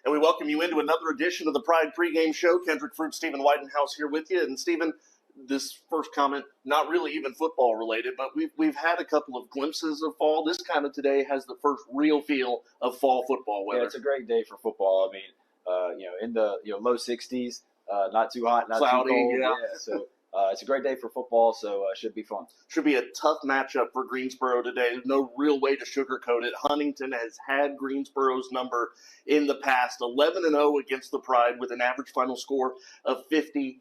And we welcome you into another edition of the Pride Pregame Show. Kendrick Fruit, Stephen Whitenhouse here with you. And Stephen, this first comment, not really even football related, but we've had a couple of glimpses of fall. This kind of today has the first real feel of fall football weather. Yeah, it's a great day for football. I mean, in the low 60s, not too hot, not cloudy, too cold. yeah. So it's a great day for football, so should be fun. Should be a tough matchup for Greensboro today. There's no real way to sugarcoat it. Huntington has had Greensboro's number in the past, 11-0 against the Pride with an average final score of 50-9.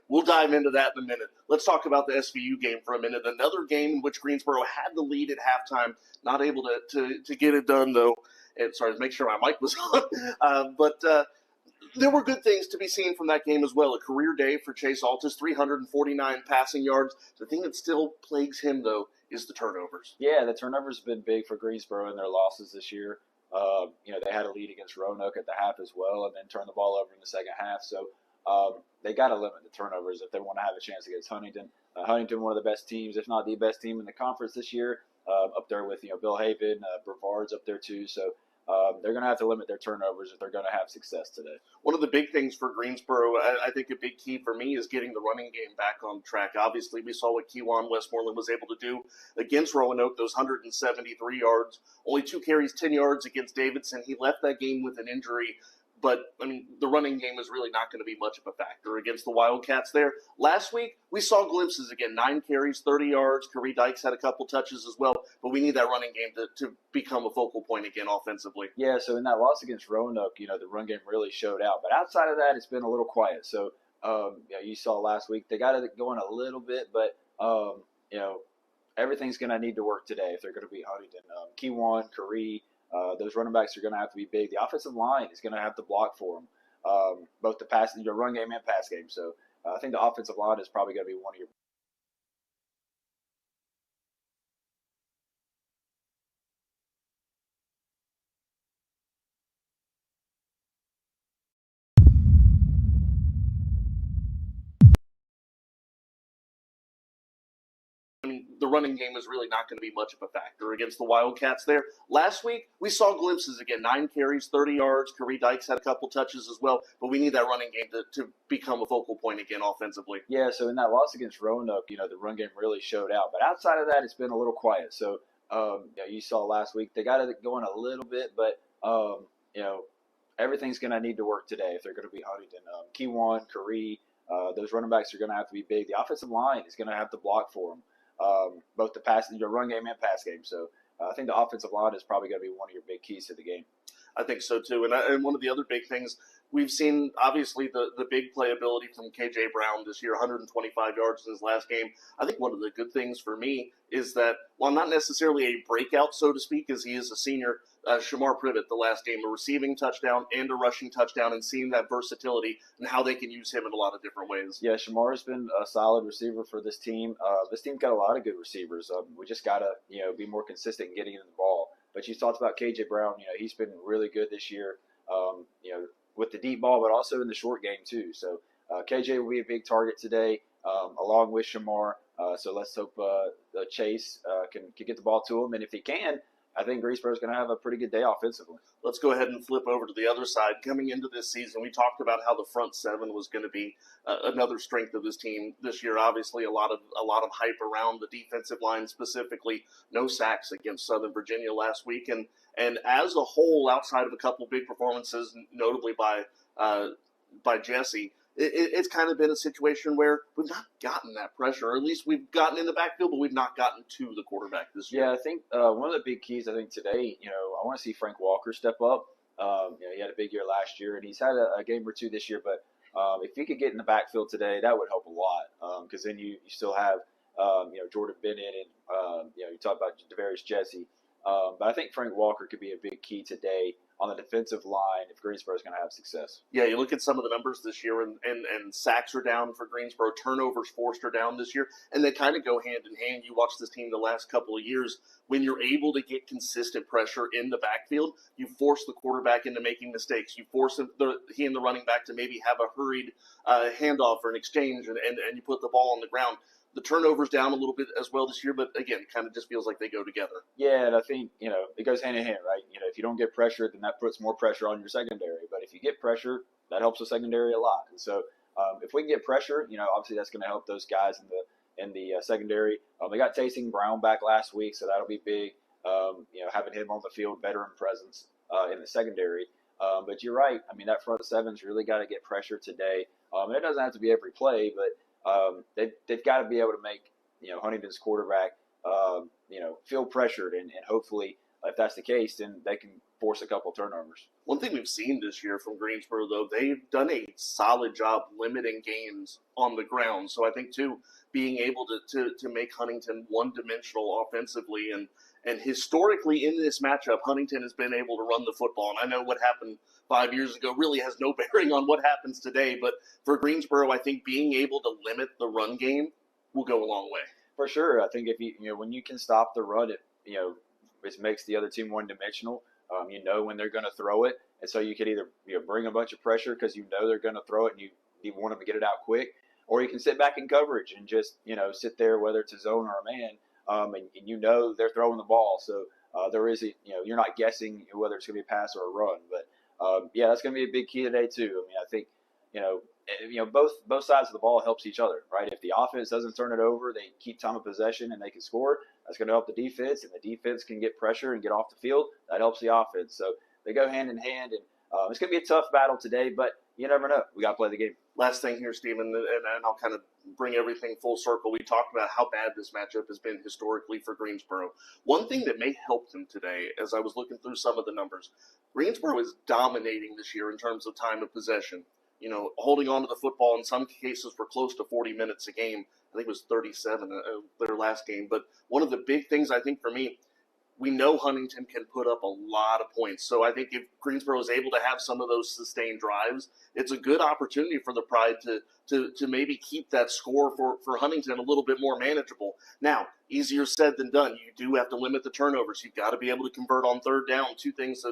We'll dive into that in a minute. Let's talk about the SVU game for a minute. Another game in which Greensboro had the lead at halftime, not able to get it done, though. And sorry, to make sure my mic was on. But there were good things to be seen from that game as well. A career day for Chase Altus, 349 passing yards. The thing that still plagues him, though, is the turnovers. Yeah, the turnovers have been big for Greensboro in their losses this year. They had a lead against Roanoke at the half as well and then turned the ball over in the second half. So they got to limit the turnovers if they want to have a chance against Huntington. Huntington, one of the best teams, if not the best team in the conference this year, up there with Bill Haven, Brevard's up there too. So they're going to have to limit their turnovers if they're going to have success today. One of the big things for Greensboro, I think a big key for me, is getting the running game back on track. Obviously, we saw what Kewan Westmoreland was able to do against Roanoke, those 173 yards. Only 2 carries, 10 yards against Davidson. He left that game with an injury. But, I mean, the running game is really not going to be much of a factor against the Wildcats there. Last week, we saw glimpses again. 9 carries, 30 yards. Curry Dykes had a couple touches as well. But we need that running game to become a focal point again offensively. Yeah, so in that loss against Roanoke, the run game really showed out. But outside of that, it's been a little quiet. So, you saw last week, they got it going a little bit. But, everything's going to need to work today if they're going to beat Huntington. Kewan, Curry, those running backs are going to have to be big. The offensive line is going to have to block for them, both the run game and pass game. So I think the offensive line is probably going to be one of your the running game is really not going to be much of a factor against the Wildcats there. Last week, we saw glimpses again. 9 carries, 30 yards. Curry Dykes had a couple touches as well. But we need that running game to become a focal point again offensively. Yeah, so in that loss against Roanoke, the run game really showed out. But outside of that, it's been a little quiet. So, you saw last week, they got it going a little bit. But, everything's going to need to work today if they're going to beat Huntington. Kewan, Curry, those running backs are going to have to be big. The offensive line is going to have to block for them. Both the run game and pass game. So I think the offensive line is probably going to be one of your big keys to the game. I think so too. And one of the other big things, we've seen obviously the big playability from KJ Brown this year, 125 yards in his last game. I think one of the good things for me is that, while not necessarily a breakout, so to speak, as he is a senior, Shamar Privet, the last game, a receiving touchdown and a rushing touchdown, and seeing that versatility and how they can use him in a lot of different ways. Yeah, Shamar has been a solid receiver for this team. This team's got a lot of good receivers. We just got to, be more consistent in getting in the ball. But you talked about KJ Brown. He's been really good this year, with the deep ball, but also in the short game too. So KJ will be a big target today, along with Shamar. So let's hope Chase can get the ball to him. And if he can, I think Greensboro's going to have a pretty good day offensively. Let's go ahead and flip over to the other side. Coming into this season, we talked about how the front seven was going to be another strength of this team this year. Obviously, a lot of hype around the defensive line specifically. No sacks against Southern Virginia last week, and as a whole, outside of a couple big performances, notably by Jesse, it's kind of been a situation where we've not gotten that pressure, or at least we've gotten in the backfield, but we've not gotten to the quarterback this year. Yeah, I think one of the big keys, I think today, I want to see Frank Walker step up. He had a big year last year, and he's had a game or two this year, but if he could get in the backfield today, that would help a lot, because then you still have, Jordan Bennett and, you talk about Devarius Jesse. But I think Frank Walker could be a big key today on the defensive line if Greensboro is going to have success. Yeah, you look at some of the numbers this year, and sacks are down for Greensboro. Turnovers forced are down this year, and they kind of go hand in hand. You watch this team the last couple of years. When you're able to get consistent pressure in the backfield, you force the quarterback into making mistakes. You force he and the running back to maybe have a hurried handoff or an exchange, and you put the ball on the ground. the turnovers down a little bit as well this year, but again, it kind of just feels like they go together. Yeah, and I think, it goes hand in hand, right? If you don't get pressure, then that puts more pressure on your secondary. But if you get pressure, that helps the secondary a lot. And so if we can get pressure, obviously that's going to help those guys in the secondary. They got Taysom Brown back last week, so that'll be big. Having him on the field, veteran presence in the secondary. But you're right. I mean, that front seven's really got to get pressure today. And it doesn't have to be every play, but they've got to be able to make Huntington's quarterback feel pressured, and hopefully if that's the case, then they can force a couple turnovers. One thing we've seen this year from Greensboro, though, they've done a solid job limiting gains on the ground. So I think, too, being able to make Huntington one-dimensional offensively, and historically in this matchup, Huntington has been able to run the football. And I know what happened 5 years ago really has no bearing on what happens today. But for Greensboro, I think being able to limit the run game will go a long way. For sure. I think if when you can stop the run, it makes the other team one-dimensional. When they're going to throw it, and so you could either bring a bunch of pressure because they're going to throw it and you want them to get it out quick, or you can sit back in coverage and just sit there, whether it's a zone or a man, and they're throwing the ball. So there is you're not guessing whether it's going to be a pass or a run, but that's going to be a big key today too. I mean, I think both sides of the ball helps each other, right? If the offense doesn't turn it over, they keep time of possession and they can score. That's going to help the defense, and the defense can get pressure and get off the field. That helps the offense. So they go hand in hand, and it's going to be a tough battle today, but you never know. We got to play the game. Last thing here, Stephen, and I'll kind of bring everything full circle. We talked about how bad this matchup has been historically for Greensboro. One thing that may help them today, as I was looking through some of the numbers, Greensboro is dominating this year in terms of time of possession. Holding on to the football in some cases for close to 40 minutes a game. I think it was 37 their last game. But one of the big things I think for me, we know Huntington can put up a lot of points. So I think if Greensboro is able to have some of those sustained drives, it's a good opportunity for the Pride to maybe keep that score for Huntington a little bit more manageable. Now, easier said than done. You do have to limit the turnovers. You've got to be able to convert on third down, two things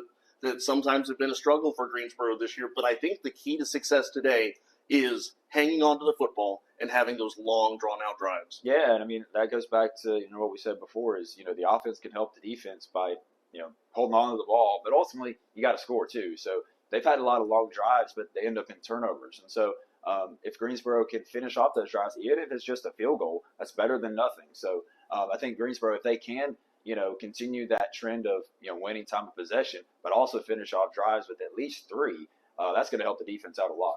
that sometimes have been a struggle for Greensboro this year. But I think the key to success today is hanging on to the football and having those long, drawn-out drives. Yeah, and I mean, that goes back to what we said before is, the offense can help the defense by, holding on to the ball. But ultimately, you got to score, too. So they've had a lot of long drives, but they end up in turnovers. And so if Greensboro can finish off those drives, even if it's just a field goal, that's better than nothing. So I think Greensboro, if they can, continue that trend of, winning time of possession, but also finish off drives with at least three, that's going to help the defense out a lot.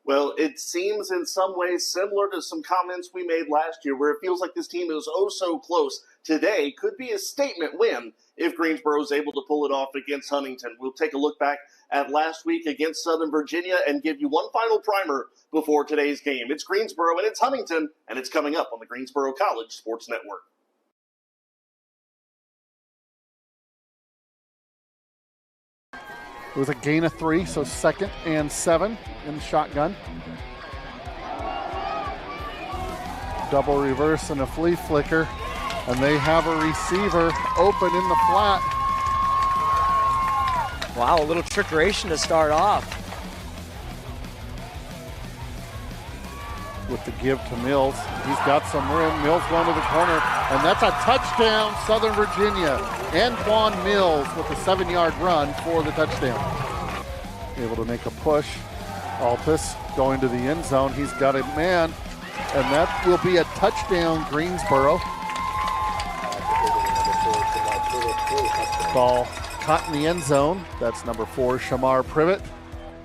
Well, it seems in some ways similar to some comments we made last year where it feels like this team is oh so close. Today could be a statement win if Greensboro is able to pull it off against Huntington. We'll take a look back at last week against Southern Virginia and give you one final primer before today's game. It's Greensboro and it's Huntington, and it's coming up on the Greensboro College Sports Network. It was a gain of 3, so 2nd and 7 in the shotgun. Double reverse and a flea flicker, and they have a receiver open in the flat. Wow, a little trickeration to start off. With the give to Mills. He's got some room. Mills going to the corner, and that's a touchdown, Southern Virginia. Antoine Mills with a 7-yard run for the touchdown. Able to make a push. Altus going to the end zone. He's got a man, and that will be a touchdown, Greensboro. Ball caught in the end zone. That's number 4, Shamar Privet.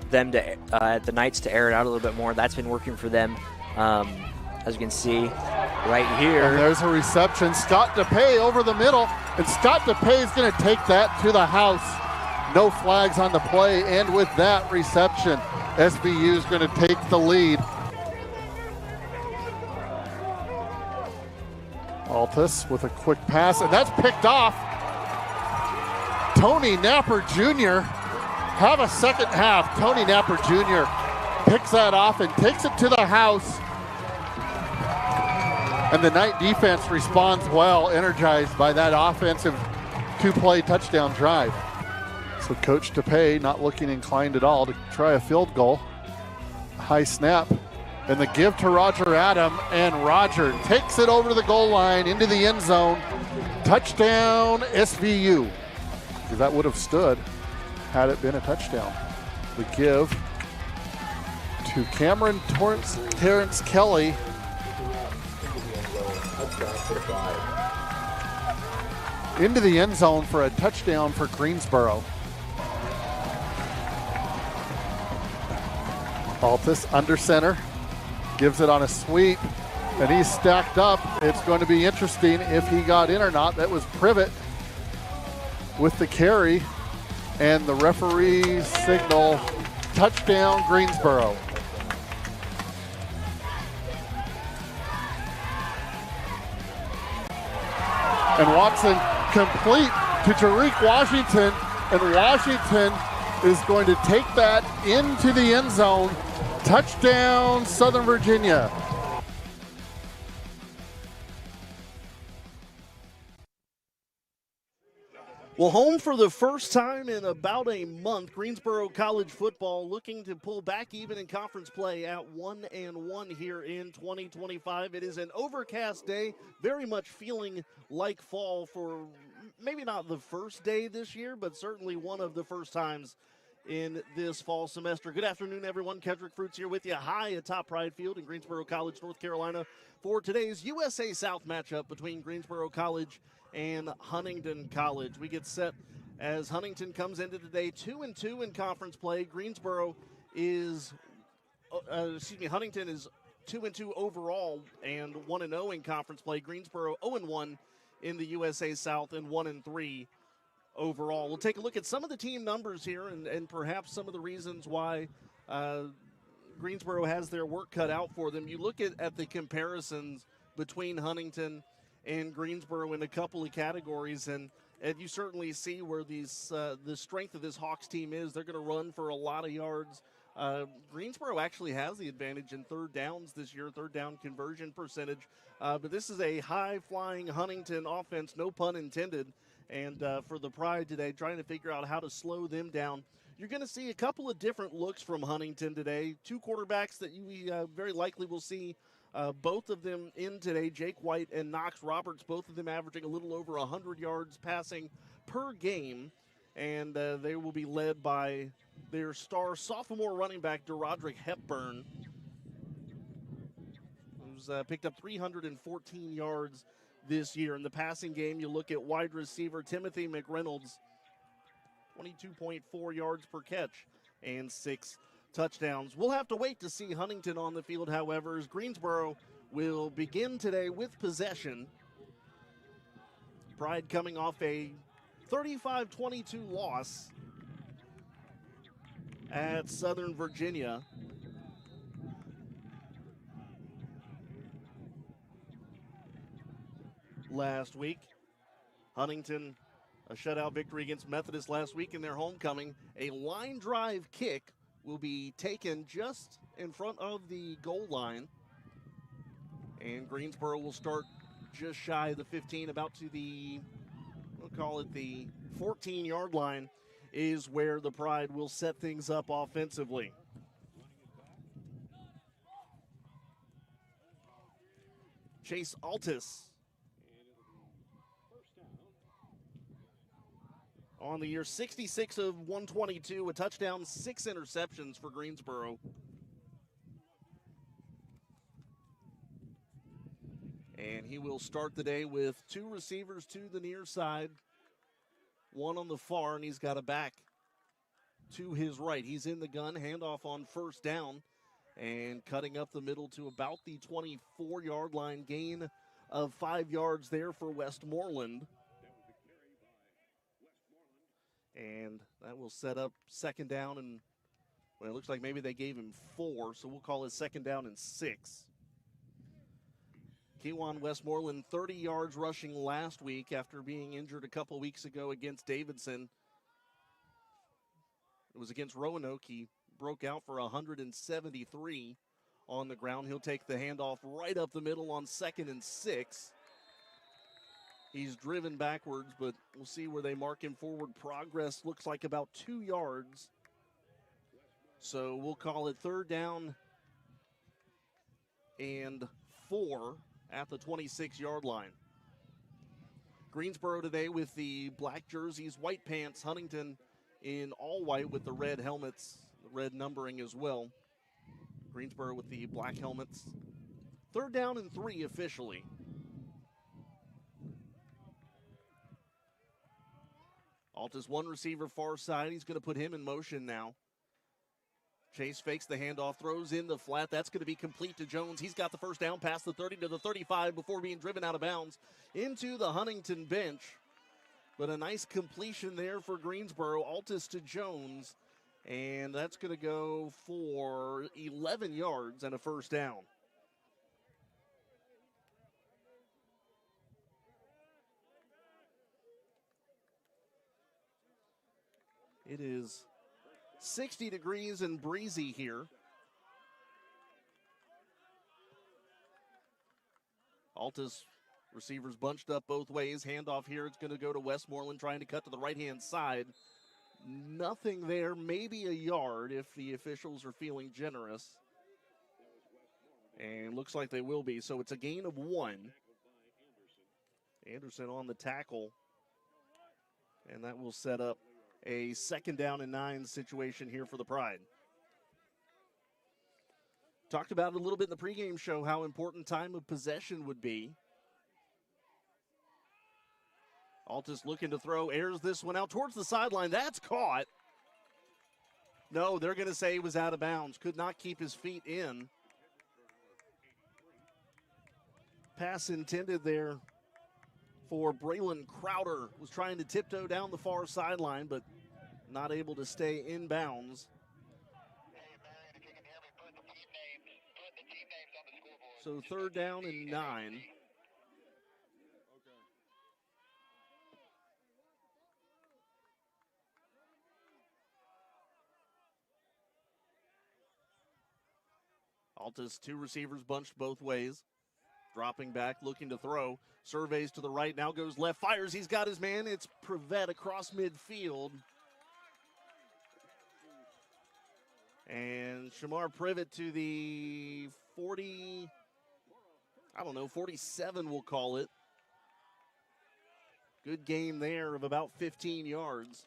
Them to the Knights to air it out a little bit more. That's been working for them. As you can see right here. And there's a reception. Scott DePay over the middle. And Scott DePay is going to take that to the house. No flags on the play. And with that reception, SVU is going to take the lead. Altus with a quick pass. And that's picked off. Tony Napper Jr. Have a second half. Tony Napper Jr. picks that off and takes it to the house. And the Knight defense responds well, energized by that offensive 2-play touchdown drive. So Coach DePay not looking inclined at all to try a field goal. High snap. And the give to Roger Adam, and Roger takes it over to the goal line into the end zone. Touchdown SVU. Because that would have stood had it been a touchdown. The give to Cameron Terrence Kelly. Into the end zone for a touchdown for Greensboro. Altus under center, gives it on a sweep, and he's stacked up. It's going to be interesting if he got in or not. That was Privet with the carry, and the referee signal touchdown Greensboro. And Watson complete to Tariq Washington, and Washington is going to take that into the end zone. Touchdown, Southern Virginia. Well, home for the first time in about a month, Greensboro College football looking to pull back even in conference play at 1-1 here in 2025. It is an overcast day, very much feeling like fall for maybe not the first day this year, but certainly one of the first times in this fall semester. Good afternoon, everyone. Kedrick Fruits here with you high atop Pride Field in Greensboro College, North Carolina, for today's USA South matchup between Greensboro College and Huntingdon College. We get set as Huntington comes into today 2-2 in conference play. Huntington is 2-2 overall and 1-0 in conference play. Greensboro 0-1 in the USA South and 1-3 overall. We'll take a look at some of the team numbers here and perhaps some of the reasons why Greensboro has their work cut out for them. You look at the comparisons between Huntington and Greensboro in a couple of categories, and you certainly see where the strength of this Hawks team is. They're going to run for a lot of yards. Greensboro actually has the advantage in third downs this year, third down conversion percentage. But this is a high-flying Huntington offense, no pun intended. And for the Pride today, trying to figure out how to slow them down. You're going to see a couple of different looks from Huntington today. Two quarterbacks that you very likely will see both of them in today, Jake White and Knox Roberts, both of them averaging a little over 100 yards passing per game. And they will be led by their star sophomore running back, DeRoderick Hepburn, who's picked up 314 yards this year. In the passing game, you look at wide receiver Timothy McReynolds, 22.4 yards per catch and 6 touchdowns. We'll have to wait to see Huntington on the field, however, as Greensboro will begin today with possession. Pride coming off a 35-22 loss at Southern Virginia. Last week, Huntington, a shutout victory against Methodist last week in their homecoming. A line drive kick will be taken just in front of the goal line. And Greensboro will start just shy of the 15, about to the, we'll call it the 14-yard line, is where the Pride will set things up offensively. Chase Altus on the year, 66 of 122, a touchdown, 6 interceptions for Greensboro. And he will start the day with 2 receivers to the near side, 1 on the far, and he's got a back to his right. He's in the gun, handoff on first down, and cutting up the middle to about the 24-yard line, gain of 5 yards there for Westmoreland. And that will set up second down, and well, it looks like maybe they gave him 4, so we'll call it second down and 6. Kewan Westmoreland, 30 yards rushing last week after being injured a couple weeks ago against Davidson. It was against Roanoke. He broke out for 173 on the ground. He'll take the handoff right up the middle on second and 6. He's driven backwards, but we'll see where they mark him forward. Progress looks like about 2 yards. So we'll call it third down and 4 at the 26-yard line. Greensboro today with the black jerseys, white pants. Huntington in all white with the red helmets, the red numbering as well. Greensboro with the black helmets. 3rd down and 3 officially. Altus one receiver far side. He's going to put him in motion now. Chase fakes the handoff, throws in the flat. That's going to be complete to Jones. He's got the first down past the 30 to the 35 before being driven out of bounds into the Huntington bench. But a nice completion there for Greensboro. Altus to Jones. And that's going to go for 11 yards and a first down. It is 60 degrees and breezy here. Altus receivers bunched up both ways. Handoff here. It's going to go to Westmoreland trying to cut to the right-hand side. Nothing there. Maybe a yard if the officials are feeling generous. And looks like they will be. So it's a gain of 1. Anderson on the tackle. And that will set up a 2nd down and 9 situation here for the Pride. Talked about it a little bit in the pregame show, how important time of possession would be. Altus looking to throw, airs this one out towards the sideline. That's caught. No, they're going to say he was out of bounds. Could not keep his feet in. Pass intended there for Braylon Crowder. Was trying to tiptoe down the far sideline, but not able to stay in bounds. So 3rd down and 9. Altus, 2 receivers bunched both ways. Dropping back, looking to throw. Surveys to the right, now goes left, fires. He's got his man. It's Prevette across midfield. And Shamar Privet to the 40, 47 we'll call it. Good gain there of about 15 yards.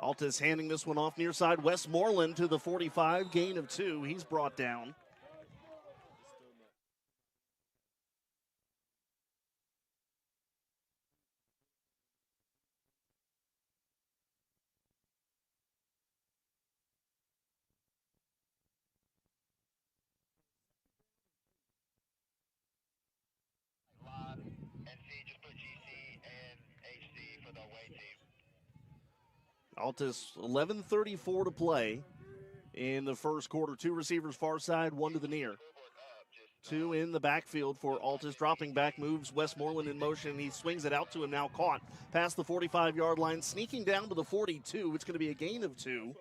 Altus handing this one off near side. Westmoreland to the 45, gain of 2. He's brought down. Altus, 11:34 to play in the first quarter. 2 receivers far side, 1 to the near. 2 in the backfield for Altus. Dropping back, moves Westmoreland in motion. He swings it out to him, now caught past the 45-yard line, sneaking down to the 42. It's going to be a gain of 2.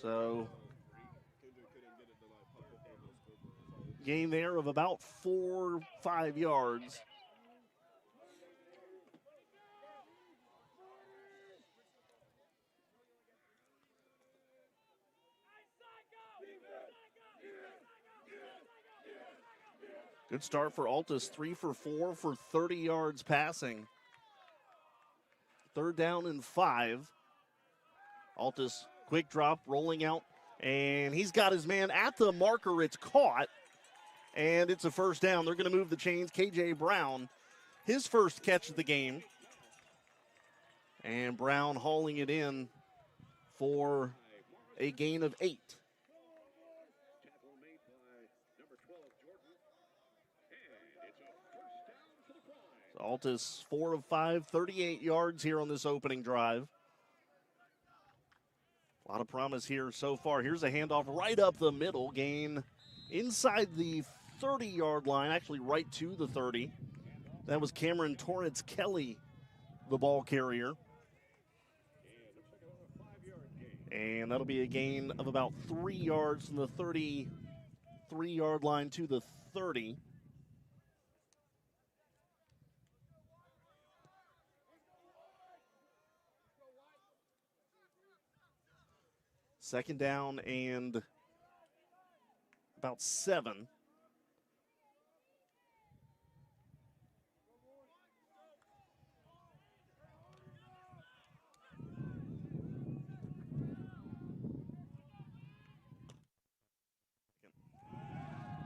So, gain there of about 4-5 yards. Good start for Altus, 3 for 4 for 30 yards passing. 3rd down and 5. Altus, quick drop, rolling out, and he's got his man at the marker. It's caught, and it's a first down. They're going to move the chains. KJ Brown, his first catch of the game. And Brown hauling it in for a gain of 8. Altus 4 of 5, 38 yards here on this opening drive. A lot of promise here so far. Here's a handoff right up the middle. Gain inside the 30-yard line, actually right to the 30. That was Cameron Torrance Kelly, the ball carrier. And that'll be a gain of about 3 yards from the 3-yard line to the 30. Second down and about 7.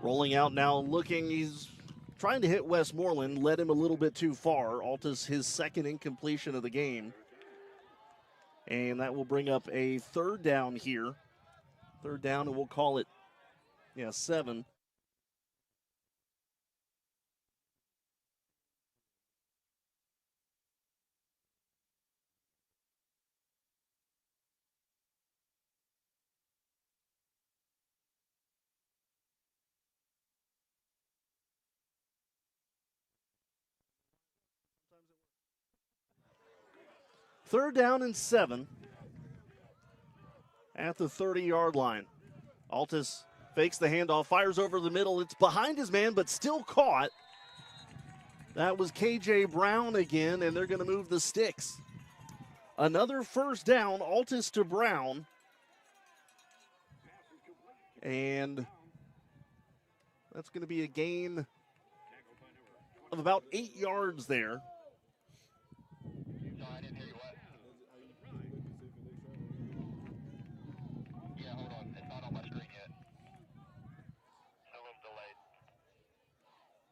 Rolling out now, looking, he's trying to hit Westmoreland, led him a little bit too far. Altus, his second incompletion of the game. And that will bring up a 3rd down here. 3rd down, and we'll call it, 7. Third down and 7 at the 30-yard line. Altus fakes the handoff, fires over the middle. It's behind his man, but still caught. That was KJ Brown again, and they're going to move the sticks. Another first down, Altus to Brown. And that's going to be a gain of about 8 yards there.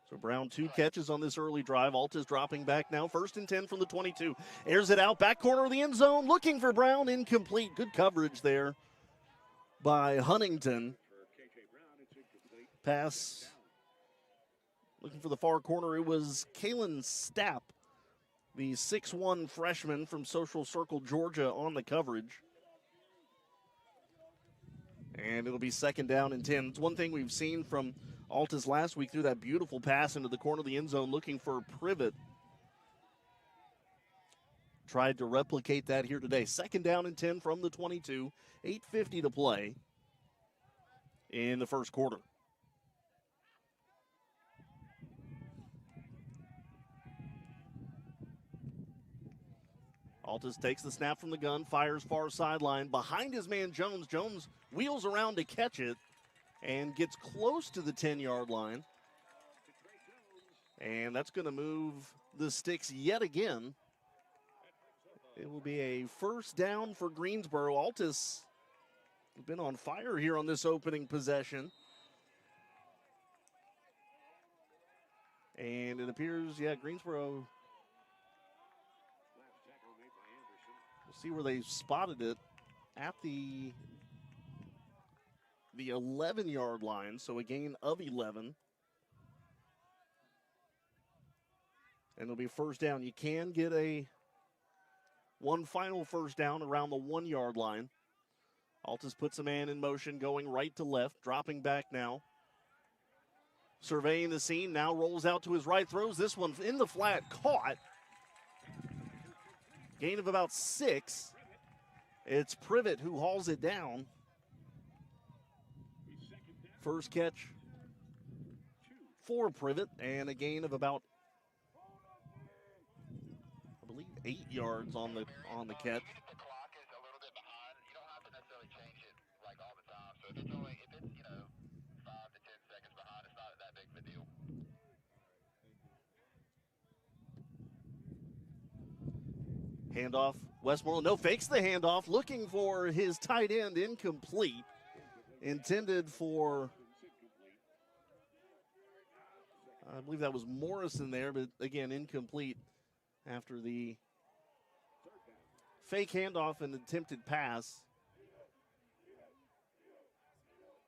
So Brown 2 catches on this early drive. Altus dropping back now. 1st and 10 from the 22. Airs it out, back corner of the end zone. Looking for Brown, incomplete. Good coverage there by Huntington. Pass. Looking for the far corner. It was Kalen Stapp, the 6'1 freshman from Social Circle, Georgia, on the coverage. And it'll be 2nd down and 10. It's one thing we've seen from Altus last week, threw that beautiful pass into the corner of the end zone looking for Privet. Tried to replicate that here today. 2nd down and 10 from the 22. 8:50 to play in the first quarter. Altus takes the snap from the gun, fires far sideline. Behind his man Jones. Jones wheels around to catch it and gets close to the 10-yard line. And that's going to move the sticks yet again. It will be a first down for Greensboro. Altus has been on fire here on this opening possession. And it appears, Greensboro, we'll see where they spotted it at the 11-yard line, so a gain of 11. And it'll be first down. You can get one final first down around the 1-yard line. Altus puts a man in motion, going right to left, dropping back now. Surveying the scene, now rolls out to his right, throws this one in the flat, caught. Gain of about 6. It's Privet who hauls it down. First catch for Privet, and a gain of about, I believe, 8 yards on the catch. The clock is a little bit behind. You don't have to necessarily change it like all the time. So if it's 5 to 10 seconds behind, it's not that big of a deal. Handoff, Westmoreland, no, fakes the handoff, looking for his tight end, incomplete. Intended for, I believe that was Morrison there, but again, incomplete after the fake handoff and attempted pass.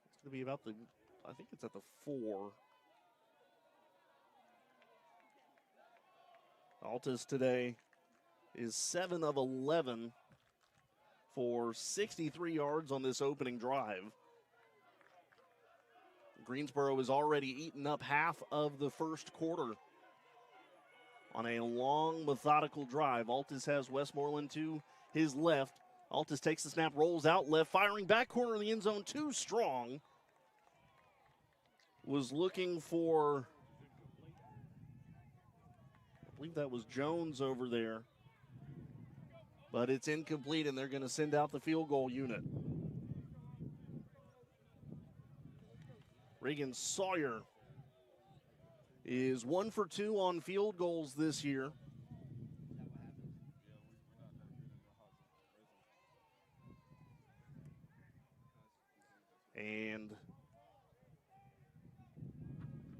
It's going to be about I think it's at the 4. Altus today is 7 of 11 for 63 yards on this opening drive. Greensboro has already eaten up half of the first quarter on a long, methodical drive. Altus has Westmoreland to his left. Altus takes the snap, rolls out left, firing back corner of the end zone, too strong. was looking for, I believe that was Jones over there. But it's incomplete, and they're going to send out the field goal unit. Reagan Sawyer is 1 for 2 on field goals this year. And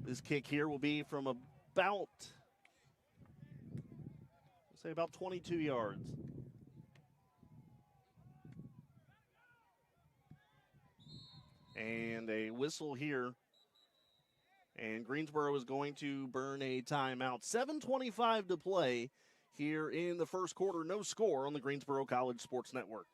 this kick here will be from about 22 yards. And a whistle here. And Greensboro is going to burn a timeout. 7:25 to play here in the first quarter. No score on the Greensboro College Sports Network.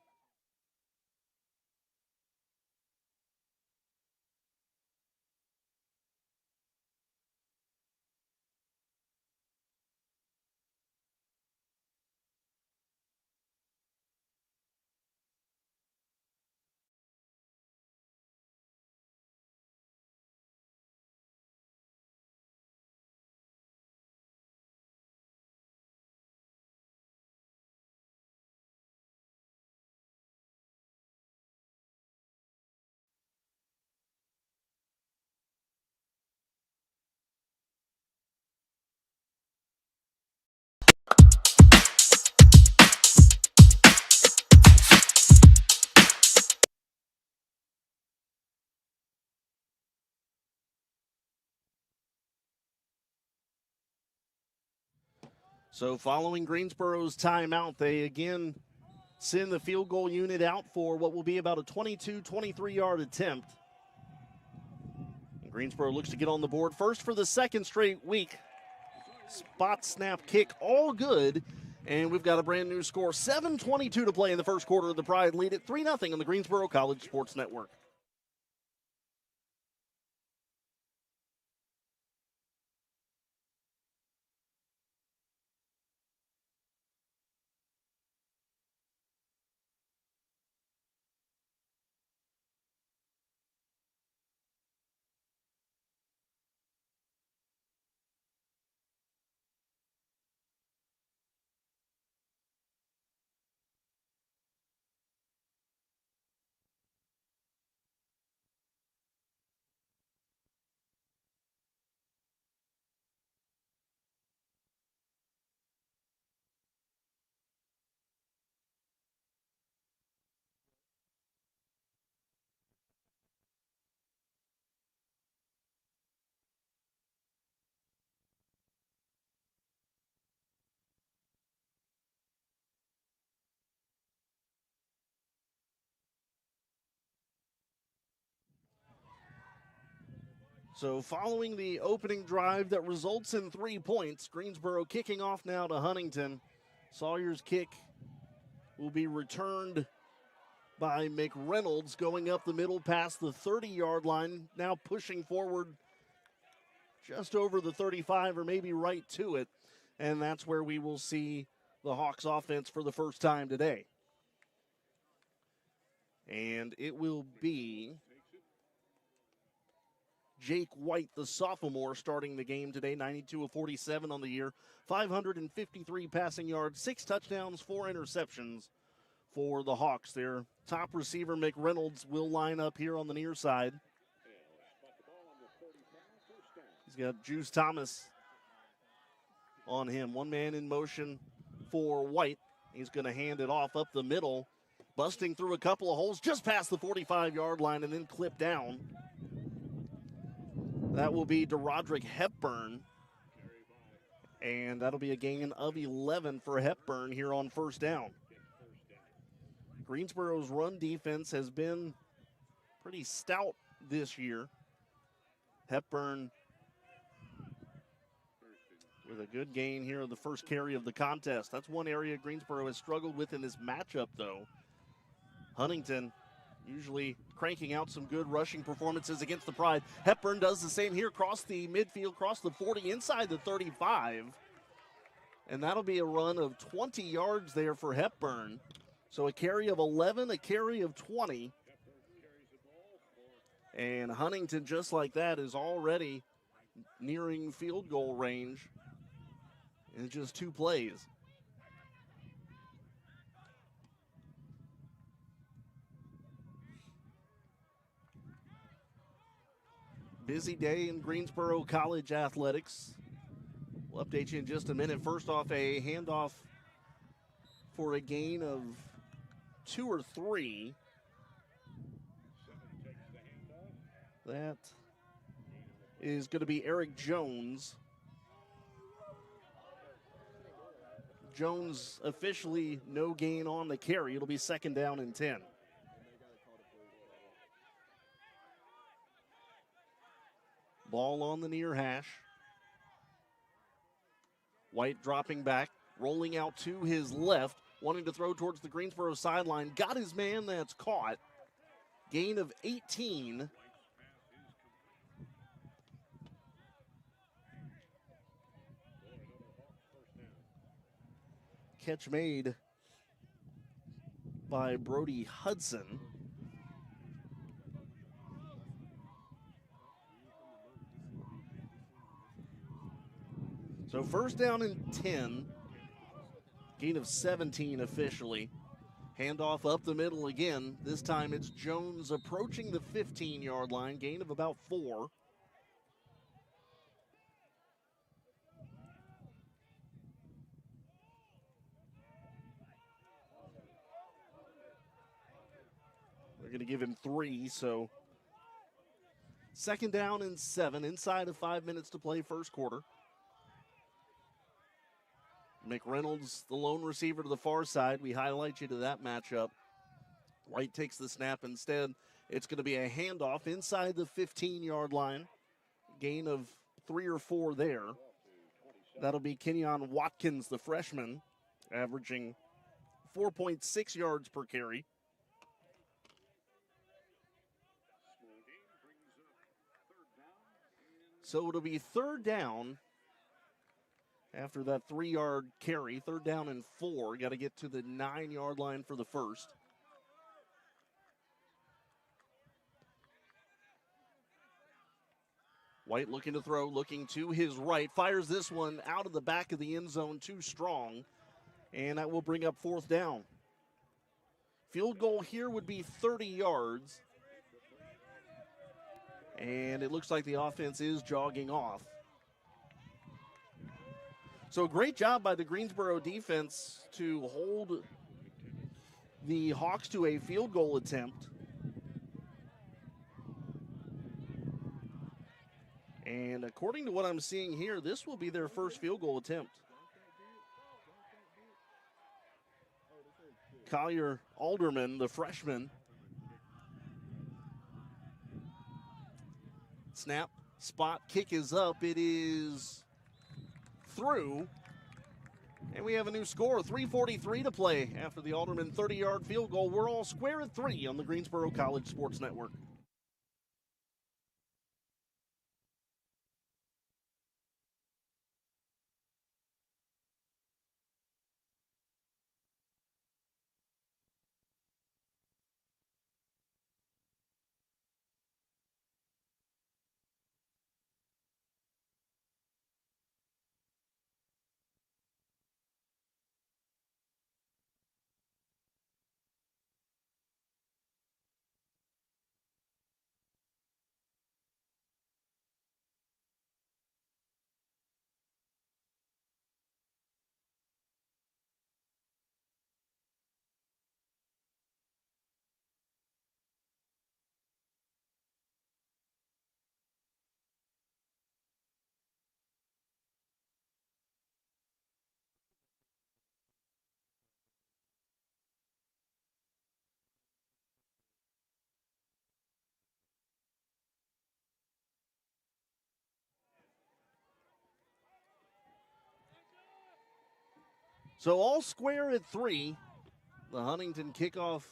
So following Greensboro's timeout, they again send the field goal unit out for what will be about a 22, 23-yard attempt. And Greensboro looks to get on the board first for the second straight week. Spot, snap, kick, all good. And we've got a brand new score. 7:22 to play in the first quarter. The Pride lead at 3-0 on the Greensboro College Sports Network. So following the opening drive that results in 3 points, Greensboro kicking off now to Huntington. Sawyer's kick will be returned by McReynolds going up the middle past the 30-yard line, now pushing forward just over the 35 or maybe right to it. And that's where we will see the Hawks offense for the first time today. And it will be Jake White, the sophomore, starting the game today. 92 of 47 on the year, 553 passing yards, 6 touchdowns, 4 interceptions for the Hawks. Their top receiver, McReynolds, will line up here on the near side. He's got Juice Thomas on him. One man in motion for White. He's going to hand it off up the middle, busting through a couple of holes just past the 45-yard line and then clipped down. That will be DeRoderick Hepburn. And that'll be a gain of 11 for Hepburn here on first down. Greensboro's run defense has been pretty stout this year. Hepburn with a good gain here of the first carry of the contest. That's one area Greensboro has struggled with in this matchup, though. Huntington usually cranking out some good rushing performances against the Pride. Hepburn does the same here, across the midfield, across the 40, inside the 35. And that'll be a run of 20 yards there for Hepburn. So a carry of 11, a carry of 20. And Huntington, just like that, is already nearing field goal range in just 2 plays. Busy day in Greensboro College athletics. We'll update you in just a minute. First off, a handoff for a gain of 2 or 3. That is going to be Eric Jones. Jones officially no gain on the carry. It'll be 2nd down and 10. Ball on the near hash. White dropping back, rolling out to his left, wanting to throw towards the Greensboro sideline. Got his man, that's caught. Gain of 18. Catch made by Brody Hudson. So 1st down and 10. Gain of 17 officially. Handoff up the middle again. This time it's Jones approaching the 15-yard line. Gain of about 4. They're going to give him 3, so 2nd down and 7. Inside of 5 minutes to play first quarter. McReynolds, the lone receiver to the far side. We highlight you to that matchup. White takes the snap instead. It's going to be a handoff inside the 15-yard line. Gain of 3 or 4 there. That'll be Kenyon Watkins, the freshman, averaging 4.6 yards per carry. So it'll be 3rd down after that 3-yard carry. 3rd down and 4. Got to get to the 9-yard line for the first. White looking to throw, looking to his right. Fires this one out of the back of the end zone, too strong. And that will bring up 4th down. Field goal here would be 30 yards. And it looks like the offense is jogging off. So great job by the Greensboro defense to hold the Hawks to a field goal attempt. And according to what I'm seeing here, this will be their first field goal attempt. Collier Alderman, the freshman. Snap, spot, kick is up. It is through. And we have a new score, 3:43 to play after the Alderman 30-yard field goal. We're all square at 3 on the Greensboro College Sports Network. So all square at 3. The Huntington kickoff,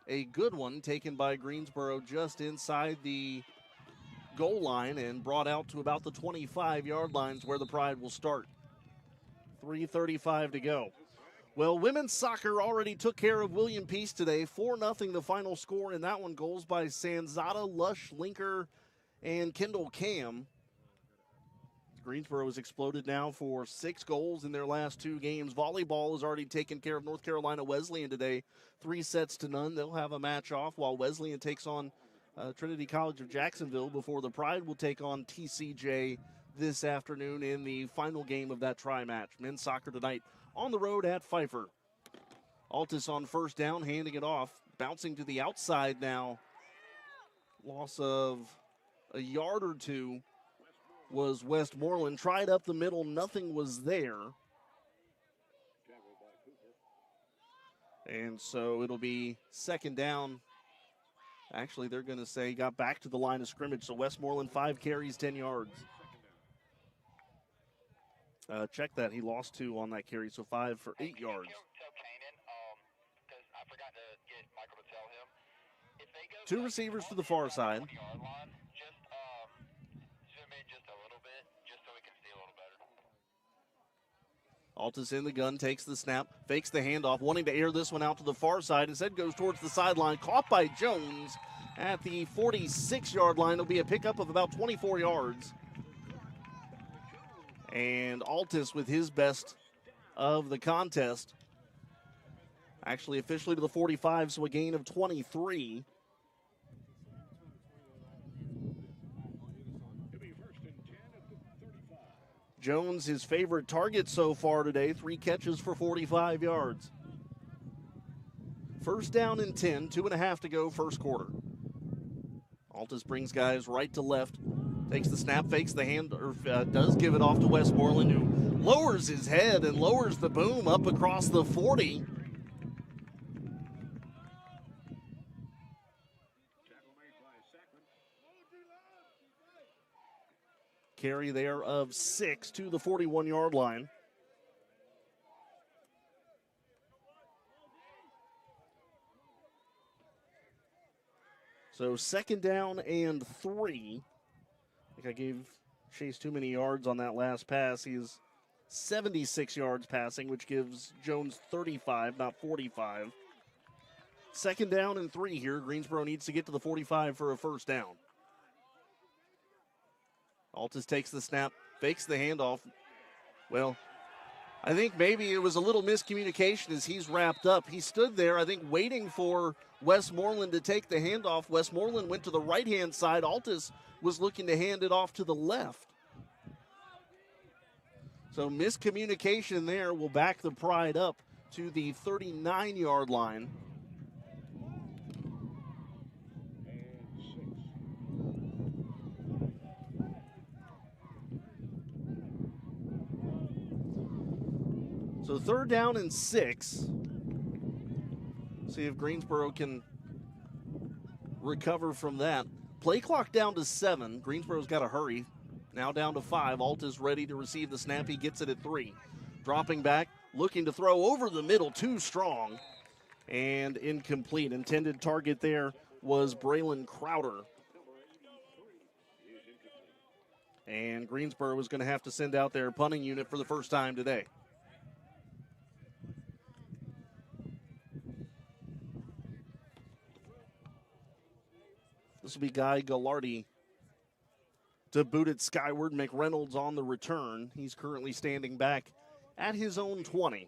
a good one, taken by Greensboro just inside the goal line and brought out to about the 25-yard lines where the Pride will start. 3:35 to go. Well, women's soccer already took care of William Peace today. 4-0 the final score in that one. Goals by Sanzata, Lush, Linker, and Kendall Cam. Greensboro has exploded now for 6 goals in their last 2 games. Volleyball has already taken care of North Carolina Wesleyan today, 3-0. They'll have a match off while Wesleyan takes on Trinity College of Jacksonville before the Pride will take on TCJ this afternoon in the final game of that tri-match. Men's soccer tonight on the road at Pfeiffer. Altus on first down, handing it off, bouncing to the outside now. Loss of a yard or 2 was Westmoreland. Tried up the middle, nothing was there. And so it'll be second down. Actually, they're going to say got back to the line of scrimmage. So Westmoreland 5 carries, 10 yards. Check that. He lost 2 on that carry, so 5 for 8 yards. I forgot to get Michael to tell him. If they go 2 receivers to the far side. Just zoom in just a little bit, just so we can see a little better. Altus in the gun, takes the snap, fakes the handoff, wanting to air this one out to the far side. Instead goes towards the sideline, caught by Jones at the 46-yard line. It'll be a pickup of about 24 yards. And Altus with his best of the contest. Actually officially to the 45, so a gain of 23. Jones, his favorite target so far today, 3 catches for 45 yards. First down and 10, 2.5 to go, first quarter. Altus brings guys right to left, takes the snap, fakes the hand, or does give it off to Westmoreland, who lowers his head and lowers the boom up across the 40. Carry there of 6 to the 41-yard line. So second down and 3. I think I gave Chase too many yards on that last pass. He is 76 yards passing, which gives Jones 35, not 45. Second down and 3 here. Greensboro needs to get to the 45 for a first down. Altus takes the snap, fakes the handoff. Well, I think maybe it was a little miscommunication as he's wrapped up. He stood there, I think, waiting for Westmoreland to take the handoff. Westmoreland went to the right-hand side. Altus was looking to hand it off to the left. So miscommunication there will back the Pride up to the 39-yard line. So third down and 6. See if Greensboro can recover from that. Play clock down to 7. Greensboro's got to hurry. Now down to 5. Altus ready to receive the snap. He gets it at 3. Dropping back, looking to throw over the middle, too strong. And incomplete. Intended target there was Braylon Crowder. And Greensboro was going to have to send out their punting unit for the first time today. This will be Guy Gallardi to boot it skyward. McReynolds on the return. He's currently standing back at his own 20.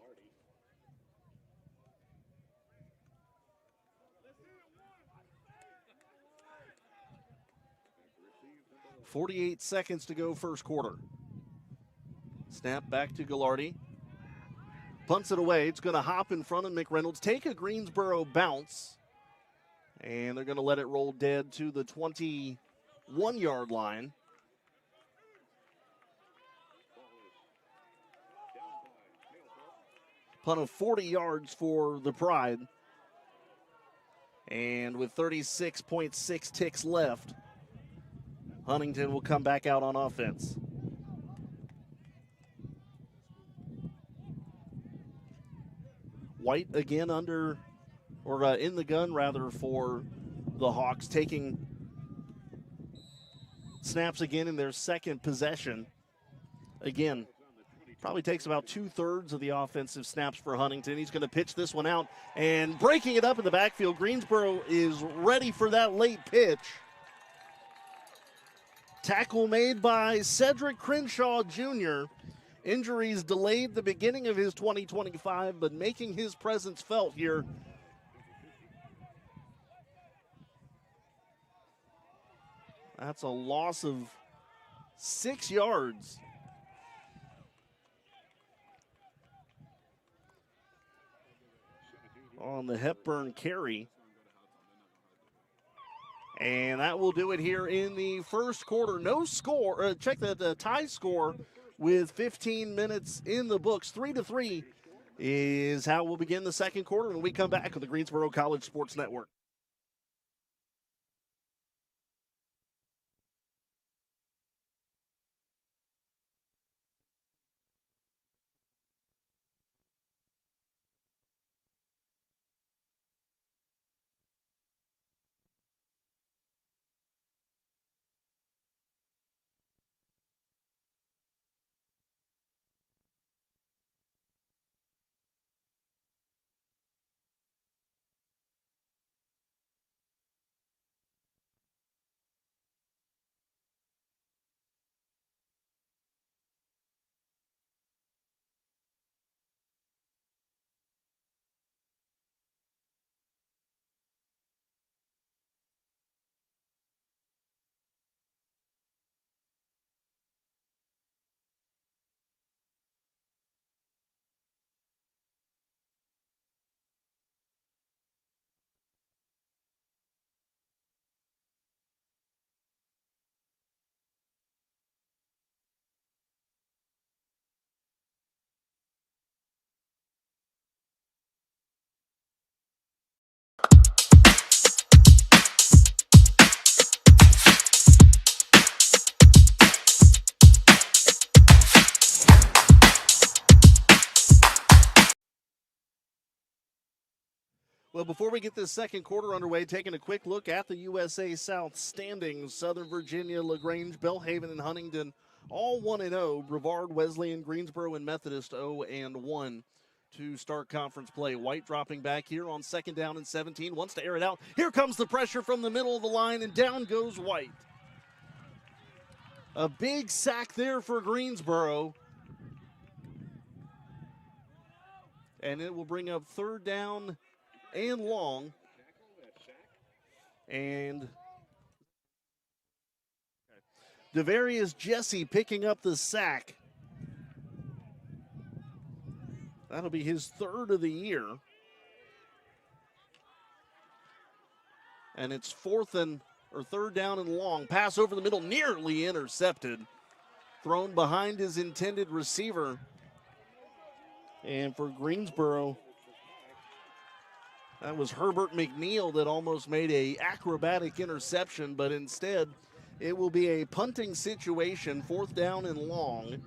.48 seconds to go first quarter. Snap back to Gallardi. Punts it away. It's going to hop in front of McReynolds. Take a Greensboro bounce. And they're going to let it roll dead to the 21-yard line. Punt of 40 yards for the Pride. And with 36.6 ticks left, Huntington will come back out on offense. White again under, or in the gun rather, for the Hawks, taking snaps again in their second possession. Again, Probably takes about 2/3 of the offensive snaps for Huntington. He's going to pitch this one out and breaking it up in the backfield. Greensboro is ready for that late pitch. Tackle made by Cedric Crenshaw Jr. Injuries delayed the beginning of his 2025, but making his presence felt here. That's a loss of 6 yards. On the Hepburn carry. And that will do it here in the first quarter. No score. Check the tie score with 15 minutes in the books. 3-3 is how we'll begin the second quarter when we come back on the Greensboro College Sports Network. Well, before we get this second quarter underway, taking a quick look at the USA South standings. Southern Virginia, LaGrange, Belhaven, and Huntingdon all 1-0. Brevard, Wesleyan, Greensboro, and Methodist 0-1 to start conference play. White dropping back here on second down and 17. Wants to air it out. Here comes the pressure from the middle of the line, and down goes White. A big sack there for Greensboro. And it will bring up third down and long. And Devarius Jesse picking up the sack. That'll be his third of the year. And it's third down and long. Pass over the middle, nearly intercepted. Thrown behind his intended receiver. And for Greensboro, that was Herbert McNeil that almost made an acrobatic interception, but instead it will be a punting situation, fourth down and long.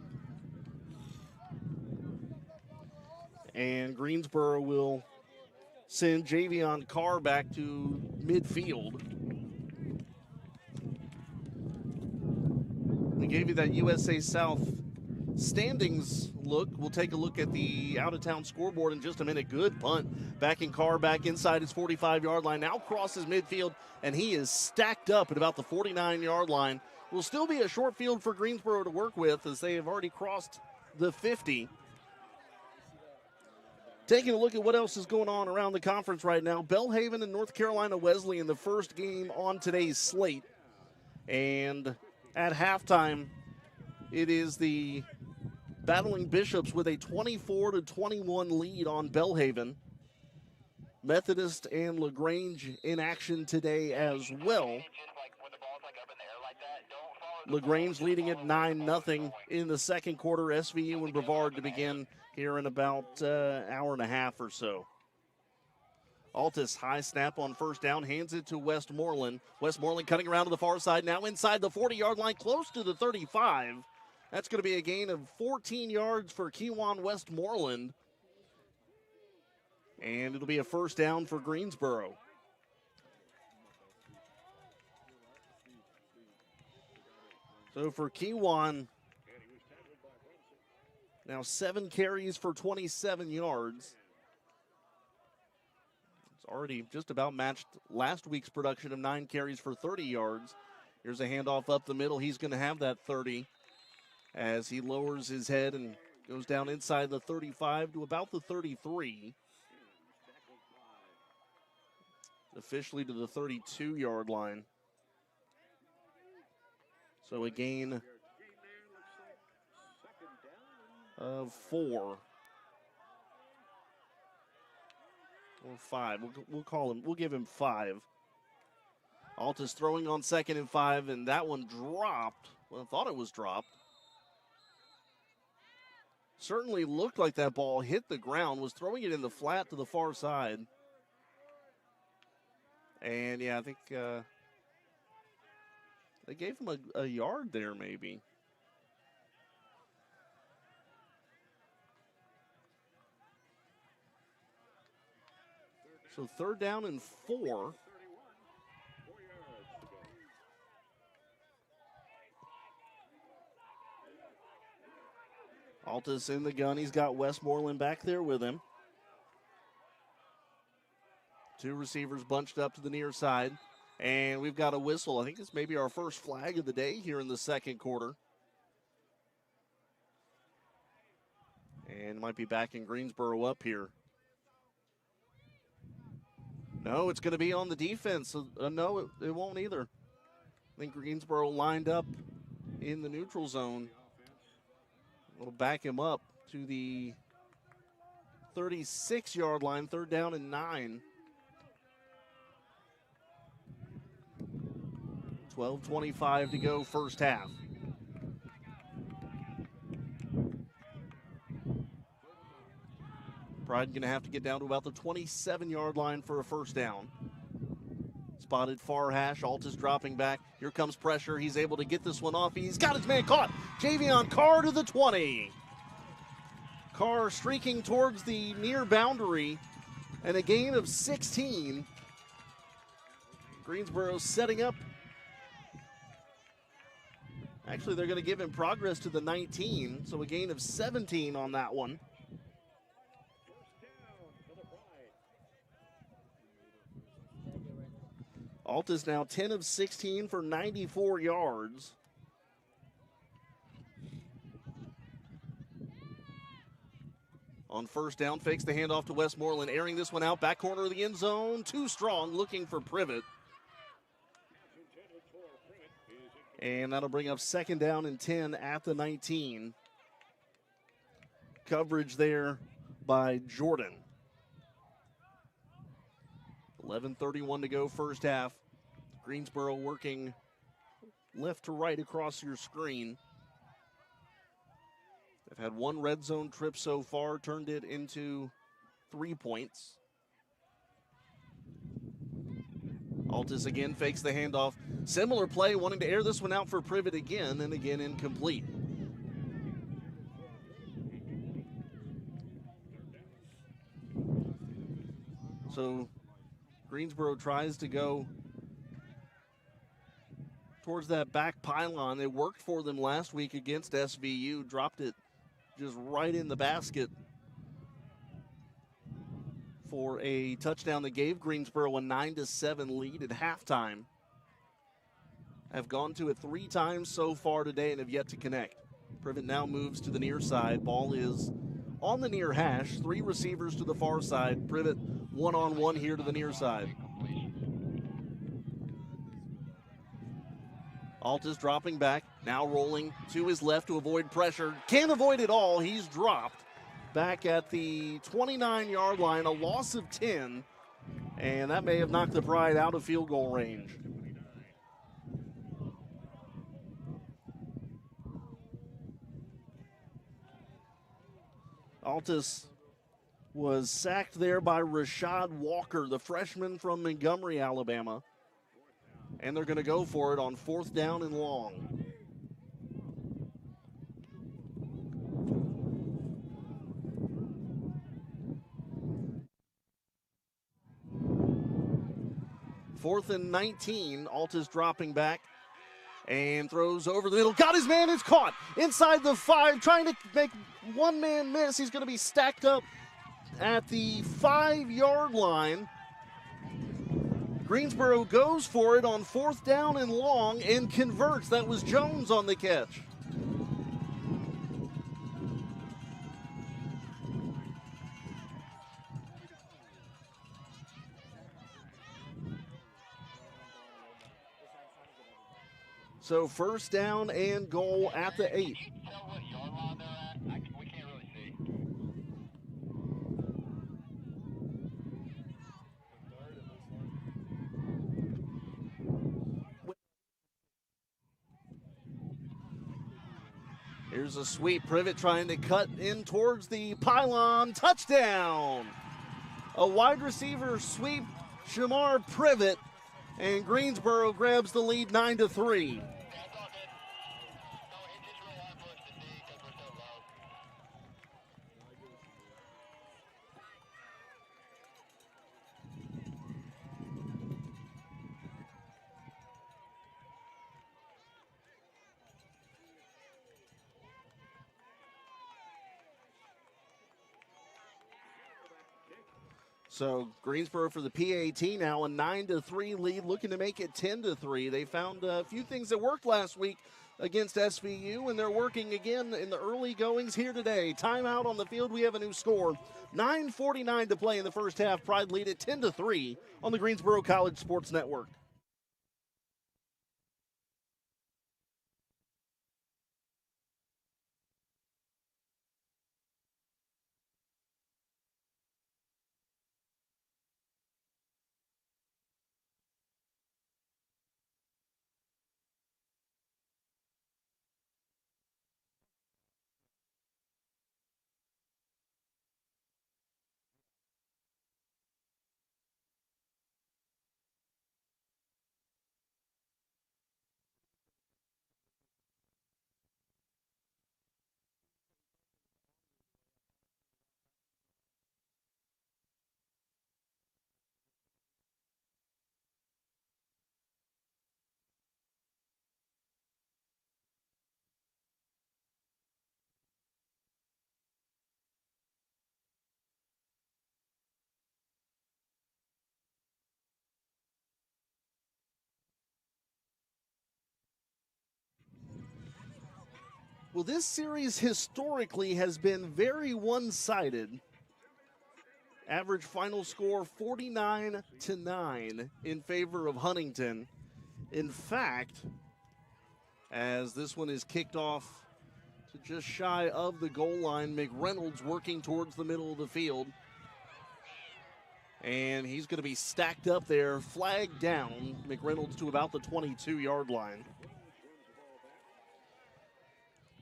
And Greensboro will send Javion Carr back to midfield. We gave you that USA South standings look. We'll take a look at the out-of-town scoreboard in just a minute. Good punt. Backing Carr back inside his 45-yard line. Now crosses midfield, and he is stacked up at about the 49-yard line. Will still be a short field for Greensboro to work with as they have already crossed the 50. Taking a look at what else is going on around the conference right now. Belhaven and North Carolina Wesleyan, the first game on today's slate. And at halftime, it is the Battling Bishops with a 24-21 lead on Belhaven. Methodist and LaGrange in action today as well. LaGrange leading at 9-0 in the second quarter. SVU and Brevard to begin here in about hour and a half or so. Altus high snap on first down, hands it to Westmoreland. Westmoreland cutting around to the far side, now inside the 40-yard line, close to the 35. That's going to be a gain of 14 yards for Kewan Westmoreland. And it'll be a first down for Greensboro. So for Kewan, Now 7 carries for 27 yards. It's already just about matched last week's production of 9 carries for 30 yards. Here's a handoff up the middle. He's going to have that 30 as he lowers his head and goes down inside the 35 to about the 33. Officially to the 32-yard line. So a gain of 4 or 5. We'll give him 5. Altus throwing on 2nd and 5, and that one dropped. Well, I thought it was dropped. Certainly looked like that ball hit the ground, was throwing it in the flat to the far side. And yeah, I think they gave him a yard there maybe. So 3rd down and 4. Altus in the gun. He's got Westmoreland back there with him. 2 receivers bunched up to the near side. And we've got a whistle. I think this may be our first flag of the day here in the 2nd quarter. And might be back in Greensboro up here. No, it's going to be on the defense. No, it won't either. I think Greensboro lined up in the neutral zone. We'll back him up to the 36-yard line, 3rd down and 9. 12:25 to go, first half. Pride going to have to get down to about the 27-yard line for a first down. Spotted far hash. Altus dropping back. Here comes pressure. He's able to get this one off. He's got his man caught. Javion Carr to the 20. Carr streaking towards the near boundary and a gain of 16. Greensboro setting up. Actually, they're going to give him progress to the 19, so a gain of 17 on that one. Altus now 10 of 16 for 94 yards. On first down, fakes the handoff to Westmoreland, airing this one out, back corner of the end zone, too strong, looking for Privet. And that'll bring up 2nd down and 10 at the 19. Coverage there by Jordan. 11:31 to go, first half. Greensboro working left to right across your screen. They've had 1 red zone trip so far, turned it into 3 points. Altus again fakes the handoff. Similar play, wanting to air this one out for Privet again, and again incomplete. So Greensboro tries to go towards that back pylon. It worked for them last week against SVU, dropped it just right in the basket for a touchdown that gave Greensboro a 9-7 lead at halftime. Have gone to it 3 times so far today and have yet to connect. Privet now moves to the near side. Ball is on the near hash. 3 receivers to the far side. Privet one-on-one here to the near side. Altus dropping back, now rolling to his left to avoid pressure. Can't avoid it all. He's dropped back at the 29-yard line, a loss of 10, and that may have knocked the Pride out of field goal range. Altus was sacked there by Rashad Walker, the freshman from Montgomery, Alabama. And they're going to go for it on 4th down and long. Fourth and 19, Altus dropping back. And throws over the middle. Got his man. It's caught inside the 5. Trying to make one man miss. He's going to be stacked up at the 5-yard line. Greensboro goes for it on 4th down and long and converts. That was Jones on the catch. So 1st down and goal at the 8. Can you tell what yard line they're at? We can't really see. Here's a sweep. Privet trying to cut in towards the pylon. Touchdown! A wide receiver sweep. Shamar Privet, and Greensboro grabs the lead 9-3. That's all good. So it's just really hard for us to see because we're so low. So Greensboro for the PAT now a 9-3 lead, looking to make it 10-3. They found a few things that worked last week against SVU, and they're working again in the early goings here today. Timeout on the field. We have a new score. 9:49 to play in the first half. Pride lead at 10-3 on the Greensboro College Sports Network. Well, this series historically has been very one-sided. Average final score 49-9 in favor of Huntington. In fact, as this one is kicked off to just shy of the goal line, McReynolds working towards the middle of the field. And he's going to be stacked up there, flagged down, McReynolds to about the 22-yard line.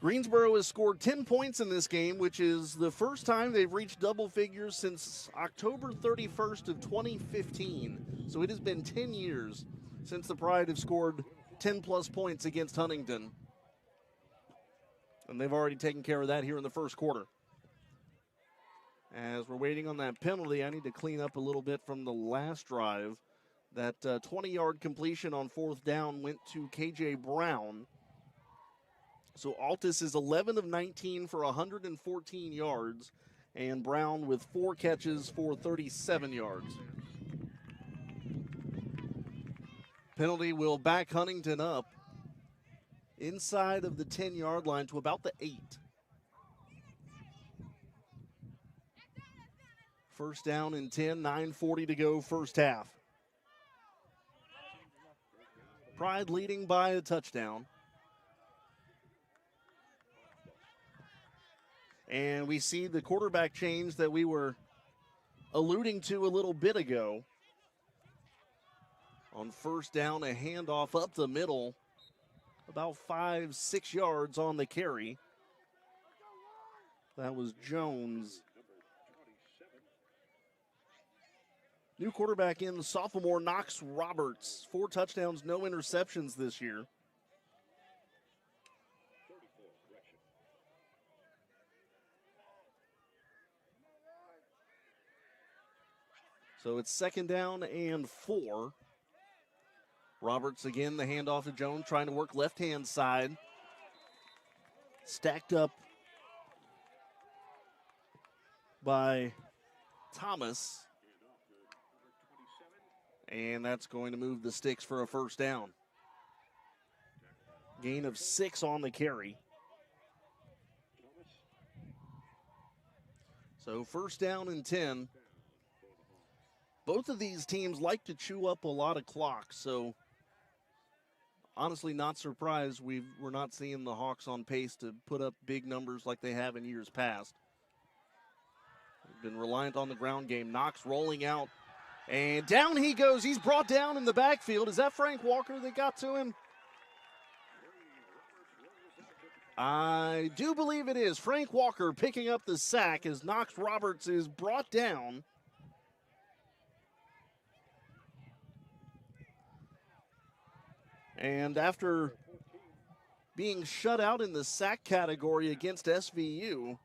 Greensboro has scored 10 points in this game, which is the first time they've reached double figures since October 31st of 2015. So it has been 10 years since the Pride have scored 10-plus points against Huntington. And they've already taken care of that here in the first quarter. As we're waiting on that penalty, I need to clean up a little bit from the last drive. That 20-yard completion on 4th down went to KJ Brown. So Altus is 11 of 19 for 114 yards, and Brown with 4 catches for 37 yards. Penalty will back Huntington up inside of the 10-yard line to about the 8. First down and 10, 9:40 to go first half. Pride leading by a touchdown. And we see the quarterback change that we were alluding to a little bit ago. On first down, a handoff up the middle, about 5-6 yards on the carry. That was Jones. New quarterback in, sophomore Knox Roberts. 4 touchdowns, no interceptions this year. So it's second down and 4. Roberts again, the handoff to Jones, trying to work left-hand side. Stacked up by Thomas. And that's going to move the sticks for a first down. Gain of 6 on the carry. So first down and 10. Both of these teams like to chew up a lot of clock, so honestly not surprised we're not seeing the Hawks on pace to put up big numbers like they have in years past. They've been reliant on the ground game. Knox rolling out, and down he goes. He's brought down in the backfield. Is that Frank Walker that got to him? I do believe it is. Frank Walker picking up the sack as Knox Roberts is brought down. And after being shut out in the sack category against SVU,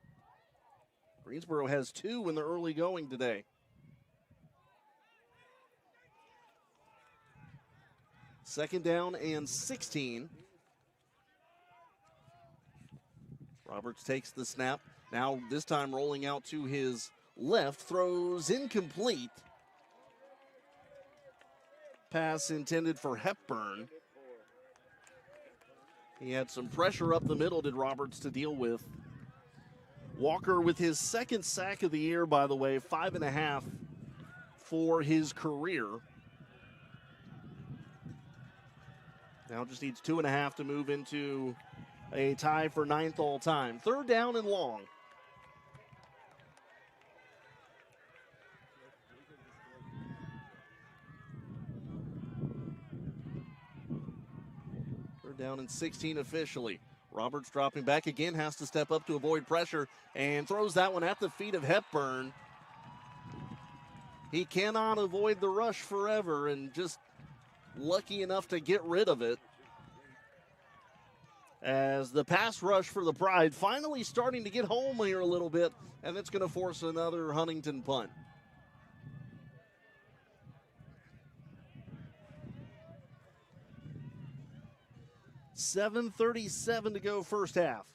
Greensboro has 2 in the early going today. Second down and 16. Roberts takes the snap. Now this time rolling out to his left, throws incomplete. Pass intended for Hepburn. He had some pressure up the middle, did Roberts, to deal with. Walker with his second sack of the year, by the way, 5.5 for his career. Now just needs 2.5 to move into a tie for 9th all time. Third down and long. Down in 16 officially. Roberts dropping back again, has to step up to avoid pressure and throws that one at the feet of Hepburn. He cannot avoid the rush forever and just lucky enough to get rid of it. As the pass rush for the Pride finally starting to get home here a little bit, and it's going to force another Huntington punt. 7:37 to go first half.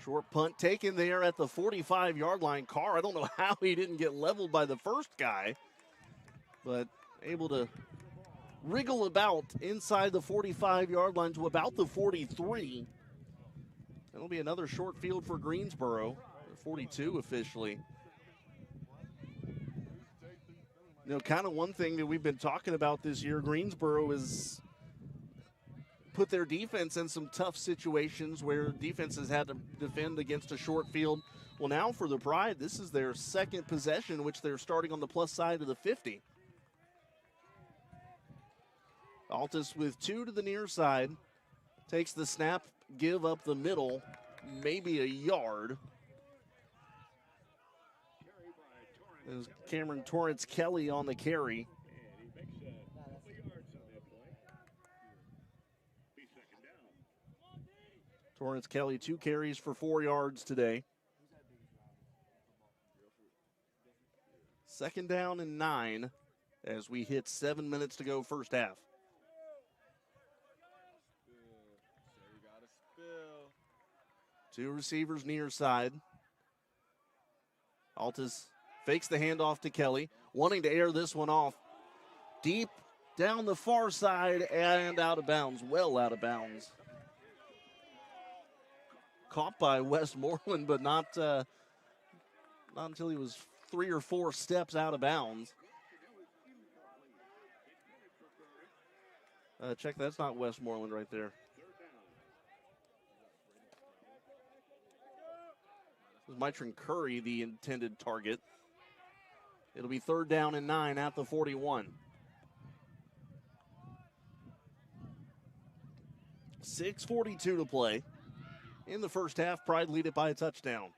Short punt taken there at the 45-yard line. Carr, I don't know how he didn't get leveled by the first guy, but able to wriggle about inside the 45-yard line to about the 43. That'll be another short field for Greensboro, 42 officially. You know, kind of one thing that we've been talking about this year, Greensboro has put their defense in some tough situations where defenses had to defend against a short field. Well, now for the Pride, this is their second possession, which they're starting on the plus side of the 50. Altus with 2 to the near side, takes the snap, give up the middle, maybe a yard. There's Cameron Torrance Kelly on the carry. Torrance Kelly, 2 carries for 4 yards today. Second down and 9 as we hit 7 minutes to go first half. Two receivers near side. Altus fakes the handoff to Kelly, wanting to air this one off. Deep down the far side and out of bounds, well out of bounds. Caught by Westmoreland, but not until he was 3 or 4 steps out of bounds. Check, that's not Westmoreland right there. This is Mitron Curry, the intended target. It'll be third down and 9 at the 41. 6:42 to play. In the first half, Pride lead it by a touchdown.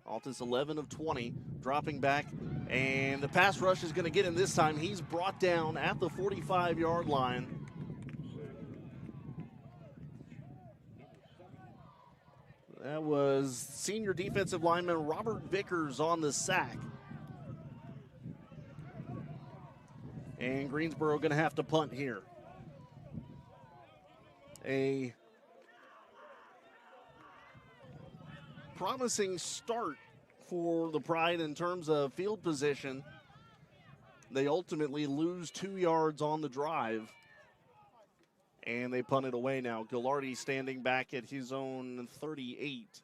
Altus 11 of 20, dropping back, and the pass rush is going to get him this time. He's brought down at the 45-yard line. That was senior defensive lineman Robert Vickers on the sack. And Greensboro going to have to punt here. A promising start for the Pride in terms of field position. They ultimately lose 2 yards on the drive. And they punt it away now. Gilardi standing back at his own 38.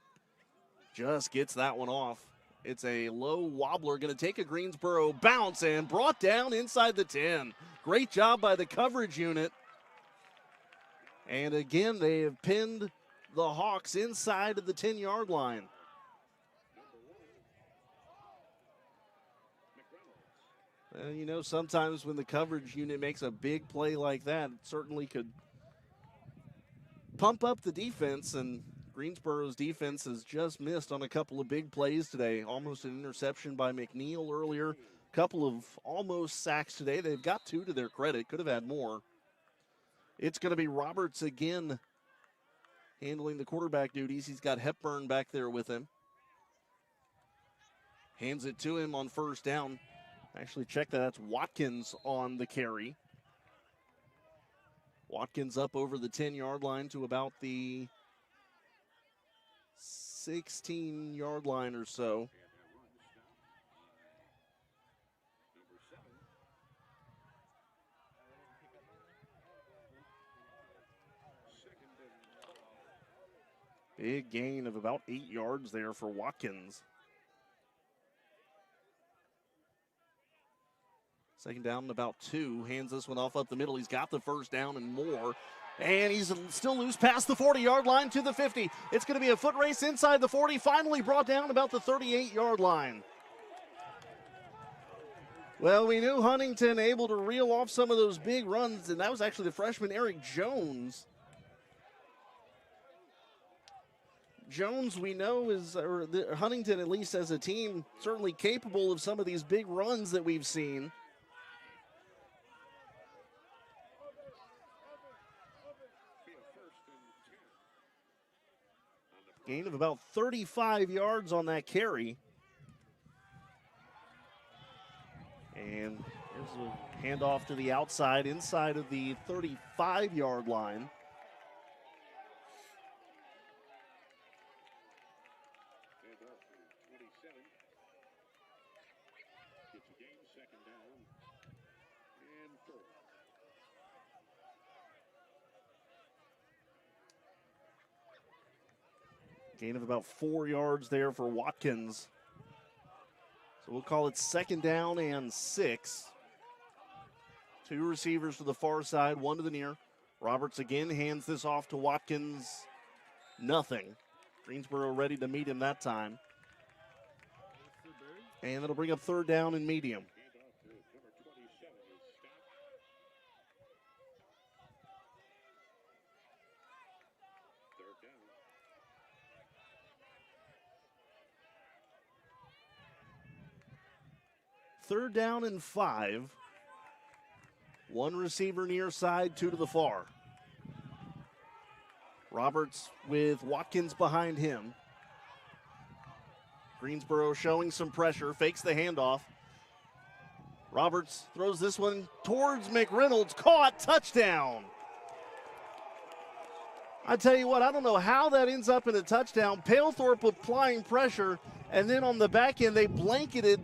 Just gets that one off. It's a low wobbler, going to take a Greensboro bounce and brought down inside the 10. Great job by the coverage unit. And again, they have pinned the Hawks inside of the 10-yard line. You know, sometimes when the coverage unit makes a big play like that, it certainly could pump up the defense, and Greensboro's defense has just missed on a couple of big plays today. Almost an interception by McNeil earlier. A couple of almost sacks today. They've got 2 to their credit. Could have had more. It's going to be Roberts again handling the quarterback duties. He's got Hepburn back there with him. Hands it to him on first down. Actually, check that. That's Watkins on the carry. Watkins up over the 10-yard line to about the 16-yard line or so. Big gain of about 8 yards there for Watkins. Second down and about 2. Hands this one off up the middle. He's got the first down and more. And he's still loose past the 40-yard line to the 50. It's going to be a foot race inside the 40. Finally brought down about the 38-yard line. Well, we knew Huntington able to reel off some of those big runs, and that was actually the freshman Eric Jones. Jones, we know, Huntington, at least as a team, certainly capable of some of these big runs that we've seen. Gain of about 35 yards on that carry. And there's a handoff to the outside, inside of the 35-yard line. Gain of about 4 yards there for Watkins. So we'll call it second down and 6. 2 receivers to the far side, 1 to the near. Roberts again hands this off to Watkins. Nothing. Greensboro ready to meet him that time. And it'll bring up third down and medium. Third down and 5. 1 receiver near side, 2 to the far. Roberts with Watkins behind him. Greensboro showing some pressure, fakes the handoff. Roberts throws this one towards McReynolds, caught, touchdown. I tell you what, I don't know how that ends up in a touchdown. Palethorpe applying pressure, and then on the back end, they blanketed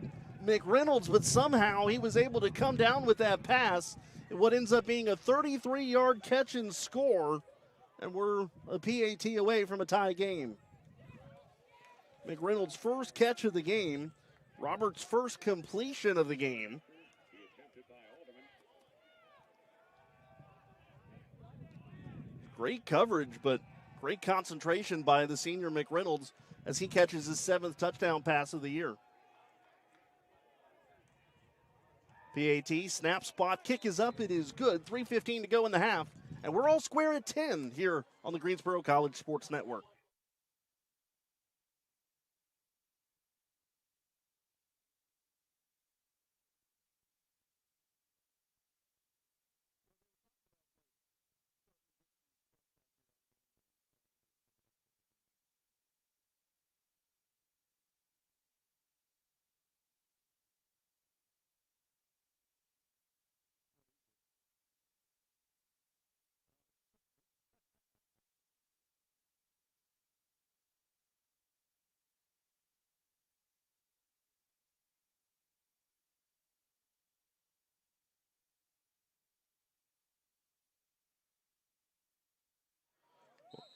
McReynolds, but somehow he was able to come down with that pass. What ends up being a 33-yard catch and score, and we're a PAT away from a tie game. McReynolds' first catch of the game, Roberts' first completion of the game. Great coverage, but great concentration by the senior McReynolds as he catches his 7th touchdown pass of the year. PAT, snap spot, kick is up, it is good. 3:15 to go in the half, and we're all square at 10 here on the Greensboro College Sports Network.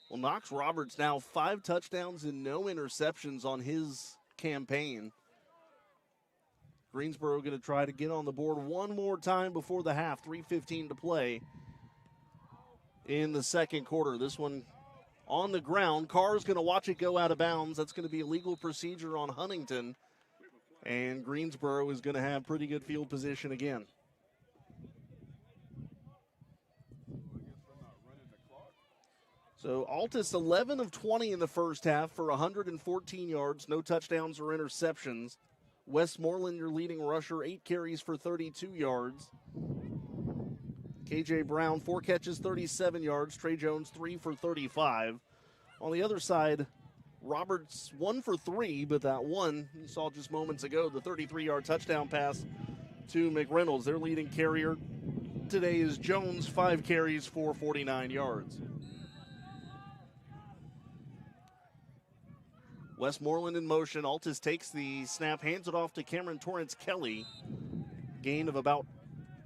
Well, Knox Roberts now 5 touchdowns and no interceptions on his campaign. Greensboro going to try to get on the board one more time before the half. 3:15 to play in the second quarter. This one on the ground. Carr's going to watch it go out of bounds. That's going to be a legal procedure on Huntington. And Greensboro is going to have pretty good field position again. So Altus 11 of 20 in the first half for 114 yards, no touchdowns or interceptions. Westmoreland, your leading rusher, 8 carries for 32 yards. KJ Brown, 4 catches, 37 yards. Trey Jones, 3 for 35. On the other side, Roberts 1 for 3, but that one you saw just moments ago, the 33-yard touchdown pass to McReynolds. Their leading carrier today is Jones, 5 carries for 49 yards. Westmoreland in motion. Altus takes the snap, hands it off to Cameron Torrance Kelly. Gain of about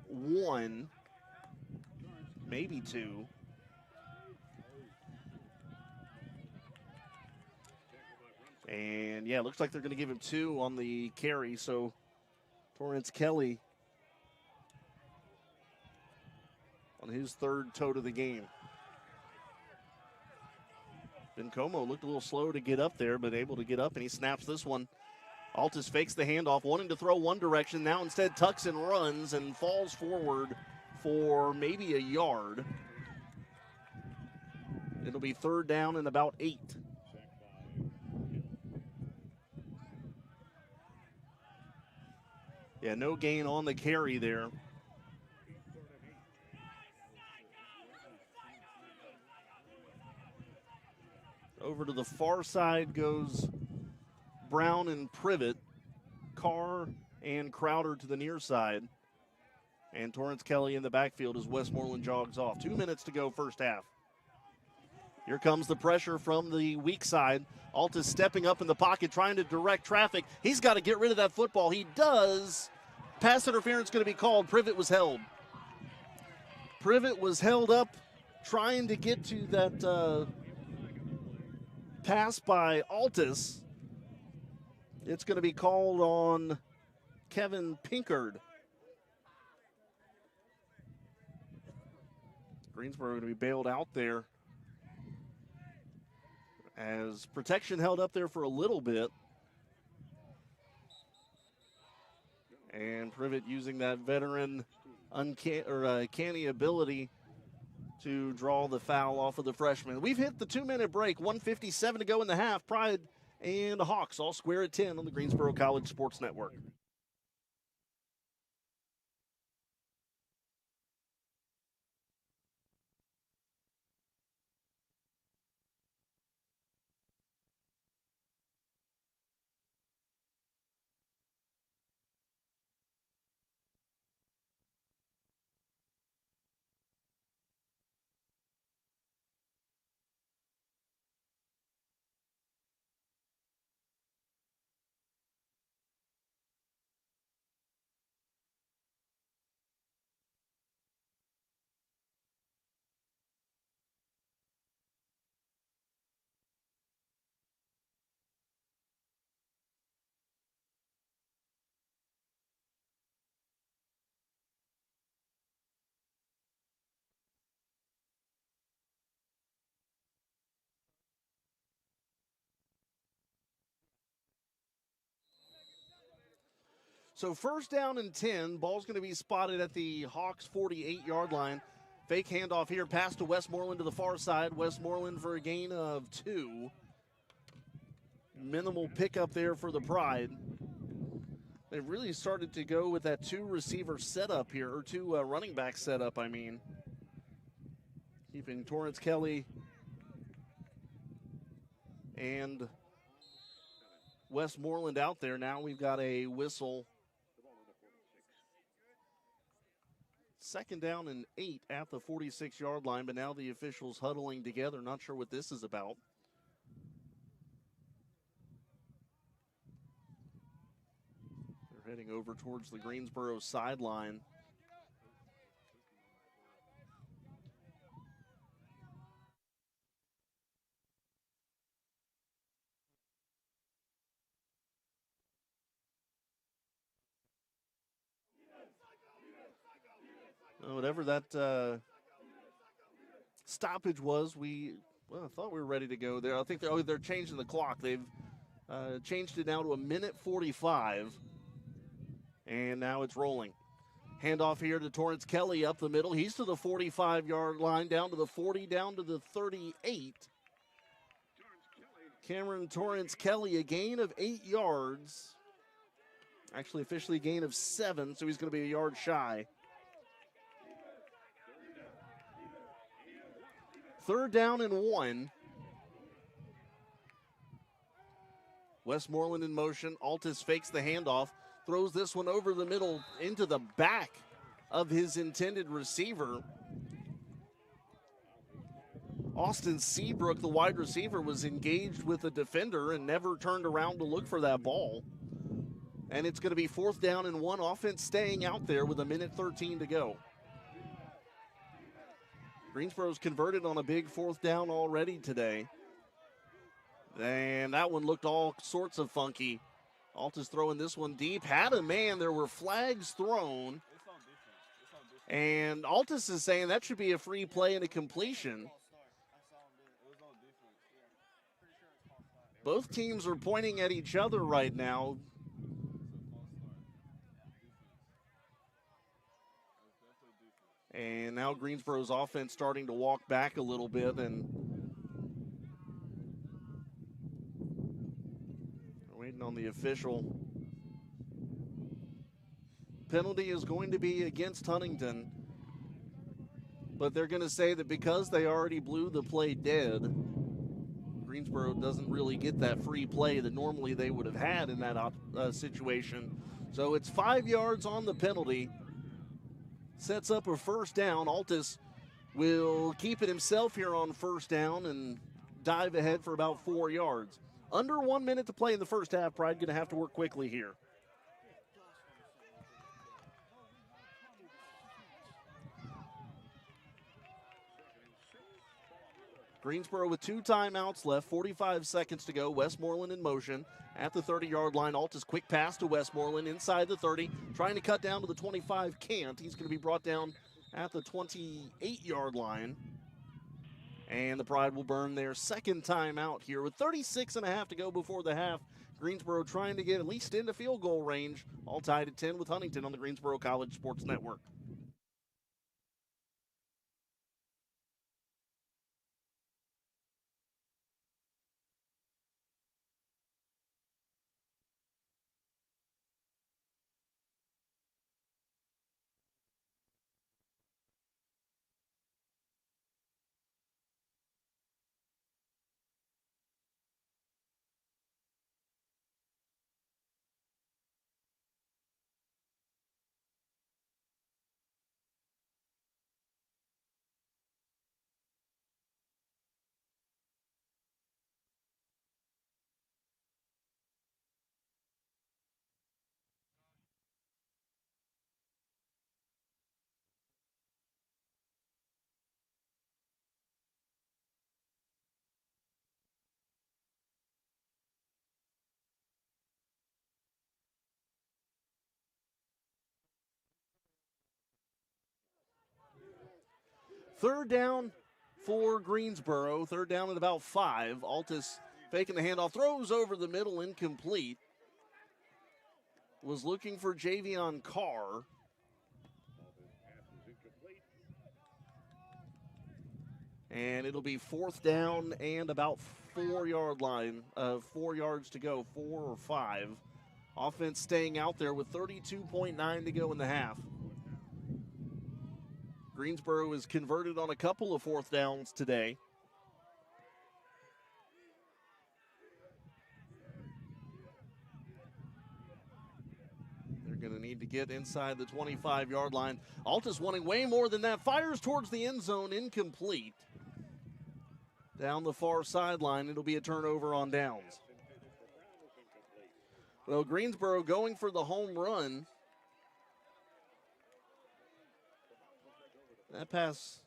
1, maybe 2. And yeah, looks like they're going to give him 2 on the carry. So Torrance Kelly on his 3rd toe to the game. Bencomo looked a little slow to get up there, but able to get up, and he snaps this one. Altus fakes the handoff, wanting to throw one direction. Now instead tucks and runs and falls forward for maybe a yard. It'll be 3rd down and about 8. Yeah, no gain on the carry there. Over to the far side goes Brown and Privet. Carr and Crowder to the near side. And Torrance Kelly in the backfield as Westmoreland jogs off. 2 minutes to go first half. Here comes the pressure from the weak side. Altus stepping up in the pocket, trying to direct traffic. He's got to get rid of that football. He does. Pass interference going to be called. Privet was held. Privet was held up trying to get to that pass by Altus. It's going to be called on Kevin Pinkard. Greensboro going to be bailed out there as protection held up there for a little bit. And Privet using that veteran uncanny ability to draw the foul off of the freshman. We've hit the 2-minute break, 1:57 to go in the half. Pride and the Hawks all square at 10 on the Greensboro College Sports Network. So 1st down and 10. Ball's going to be spotted at the Hawks 48-yard line. Fake handoff here. Pass to Westmoreland to the far side. Westmoreland for a gain of 2. Minimal pickup there for the Pride. They've really started to go with that 2-receiver setup here, or 2 running back setup, I mean. Keeping Torrance Kelly and Westmoreland out there. Now we've got a whistle. 2nd down and 8 at the 46-yard line, but now the officials huddling together. Not sure what this is about. They're heading over towards the Greensboro sideline. Whatever that stoppage was, I thought we were ready to go there. I think they're changing the clock. They've changed it now to 1:45, and now it's rolling. Handoff here to Torrance Kelly up the middle. He's to the 45-yard line, down to the 40, down to the 38. Cameron Torrance Kelly, a gain of 8 yards. Actually, officially a gain of 7, so he's going to be a yard shy. 3rd down and 1. Westmoreland in motion. Altus fakes the handoff. Throws this one over the middle into the back of his intended receiver. Austin Seabrook, the wide receiver, was engaged with the defender and never turned around to look for that ball. And it's going to be 4th down and 1. Offense staying out there with 1:13 to go. Greensboro's converted on a big 4th down already today. And that one looked all sorts of funky. Altus throwing this one deep. Had a man. There were flags thrown. And Altus is saying that should be a free play and a completion. Both teams are pointing at each other right now. And now Greensboro's offense starting to walk back a little bit, and we're waiting on the official. Penalty is going to be against Huntington, but they're going to say that because they already blew the play dead, Greensboro doesn't really get that free play that normally they would have had in that situation. So it's 5 yards on the penalty. Sets up a 1st down. Altus will keep it himself here on 1st down and dive ahead for about 4 yards. Under 1 minute to play in the first half. Pride going to have to work quickly here. Greensboro with 2 timeouts left, 45 seconds to go. Westmoreland in motion at the 30-yard line. Altus quick pass to Westmoreland inside the 30, trying to cut down to the 25, can't. He's going to be brought down at the 28-yard line. And the Pride will burn their 2nd timeout here with 36.5 to go before the half. Greensboro trying to get at least into field goal range. All tied at 10 with Huntington on the Greensboro College Sports Network. Third down for Greensboro. 3rd down at about 5. Altus faking the handoff, throws over the middle, incomplete. Was looking for Javion Carr. And it'll be 4th down and about 4-yard line. 4 yards to go, 4 or 5. Offense staying out there with 32.9 to go in the half. Greensboro is converted on a couple of 4th downs today. They're going to need to get inside the 25-yard line. Altus wanting way more than that. Fires towards the end zone, incomplete. Down the far sideline, it'll be a turnover on downs. Well, Greensboro going for the home run. That pass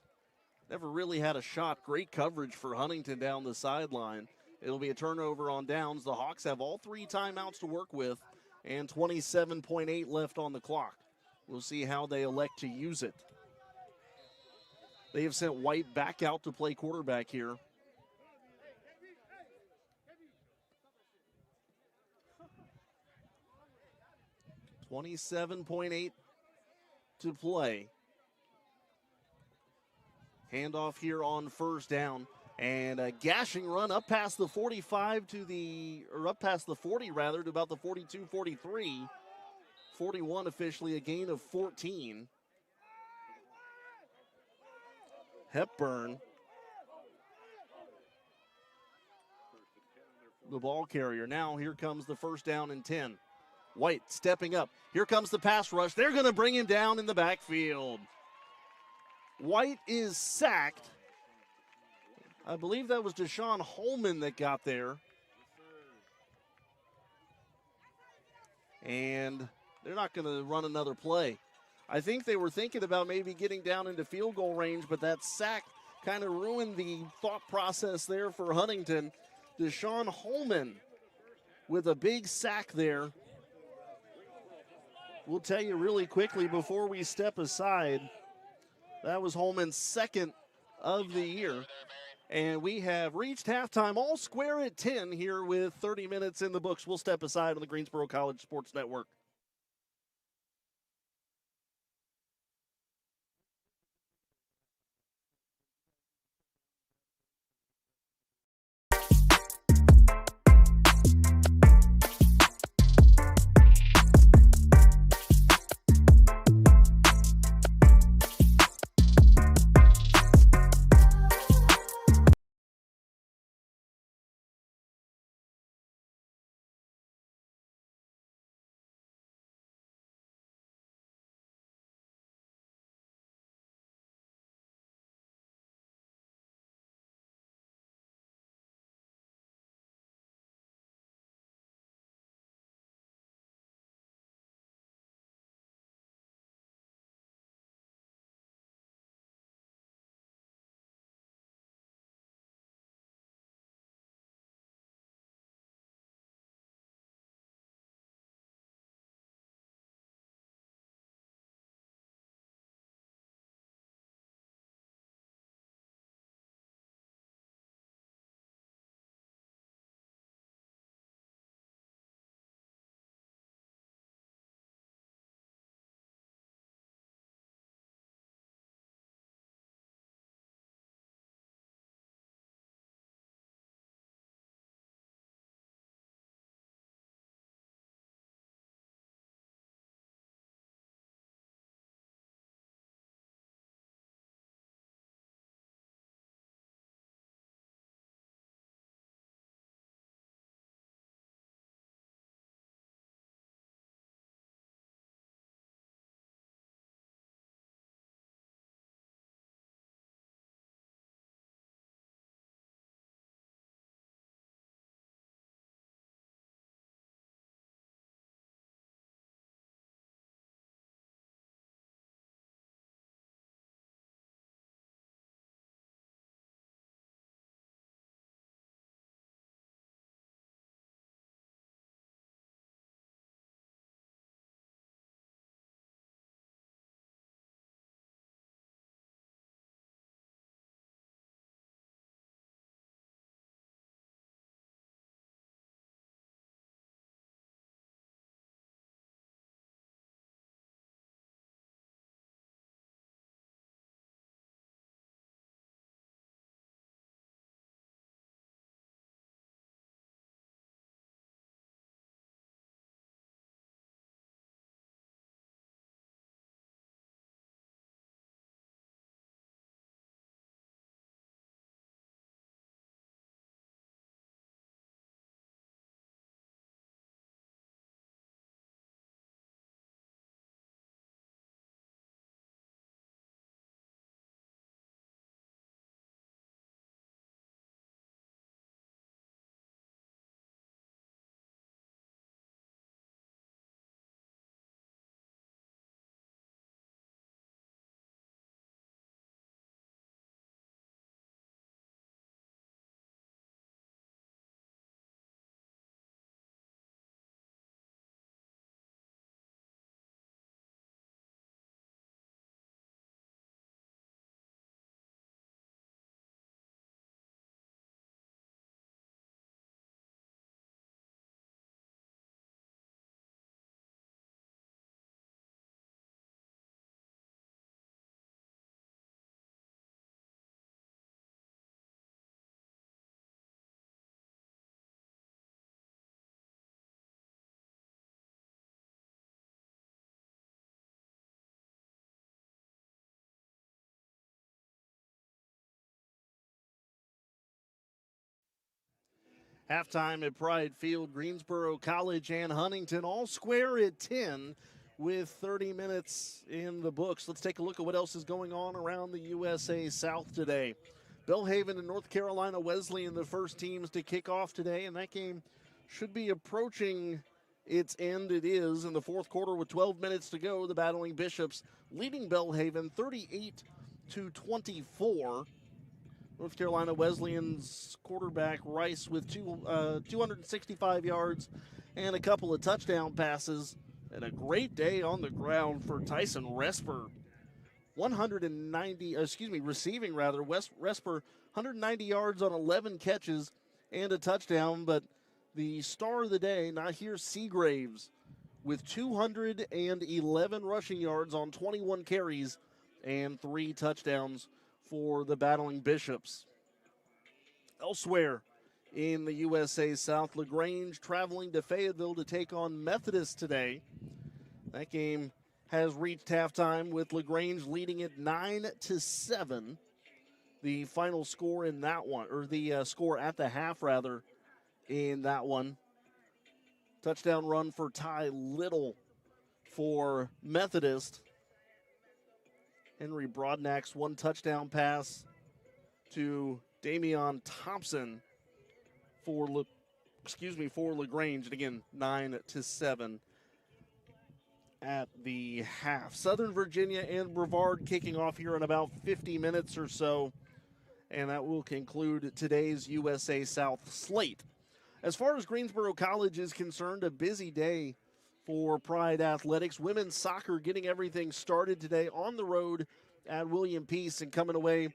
never really had a shot. Great coverage for Huntington down the sideline. It'll be a turnover on downs. The Hawks have all 3 timeouts to work with and 27.8 left on the clock. We'll see how they elect to use it. They have sent White back out to play quarterback here. .8 to play. Handoff here on first down. And a gashing run up past the 45 up past the 40 rather, to about the 42, 43. 41 officially, a gain of 14. Hepburn, the ball carrier. Now here comes the first down and 10. White stepping up. Here comes the pass rush. They're going to bring him down in the backfield. White is sacked. I believe that was Deshaun Holman that got there. And they're not going to run another play. I think they were thinking about maybe getting down into field goal range, but that sack kind of ruined the thought process there for Huntington. Deshaun Holman with a big sack there. We'll tell you really quickly before we step aside, that was Holman's second of the year. And we have reached halftime, all square at 10 here with 30 minutes in the books. We'll step aside on the Greensboro College Sports Network. Halftime at Pride Field, Greensboro College and Huntington all square at 10 with 30 minutes in the books. Let's take a look at what else is going on around the USA South today. Belhaven and North Carolina Wesleyan, the first teams to kick off today, and that game should be approaching its end. It is in the fourth quarter with 12 minutes to go. The Battling Bishops leading Belhaven 38-24. North Carolina Wesleyan's quarterback Rice with 265 yards and a couple of touchdown passes, and a great day on the ground for Tyson Resper. Receiving Resper 190 yards on 11 catches and a touchdown, but the star of the day, Nahir Seagraves, with 211 rushing yards on 21 carries and 3 touchdowns for the Battling Bishops. Elsewhere in the USA South, LaGrange traveling to Fayetteville to take on Methodist today. That game has reached halftime with LaGrange leading it 9-7. The final score in that one, or the score at the half rather, in that one. Touchdown run for Ty Little for Methodist. Henry Broadnax, 1 touchdown pass to Damian Thompson for LaGrange. And again, 9-7 at the half. Southern Virginia and Brevard kicking off here in about 50 minutes or so. And that will conclude today's USA South slate. As far as Greensboro College is concerned, a busy day for Pride Athletics. Women's soccer getting everything started today on the road at William Peace and coming away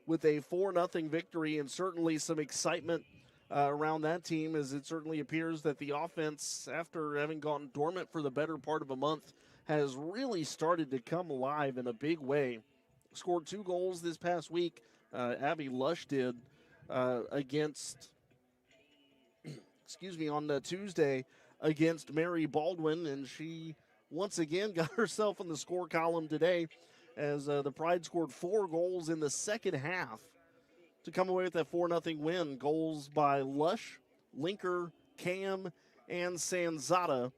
with a 4-0 victory, and certainly some excitement around that team, as it certainly appears that the offense, after having gone dormant for the better part of a month, has really started to come alive in a big way. Scored 2 goals this past week. Abby Lush did against on Tuesday against Mary Baldwin, and she once again got herself in the score column today as the Pride scored 4 goals in the second half to come away with that 4-0 win. Goals by Lush, Linker, Cam, and Sanzata,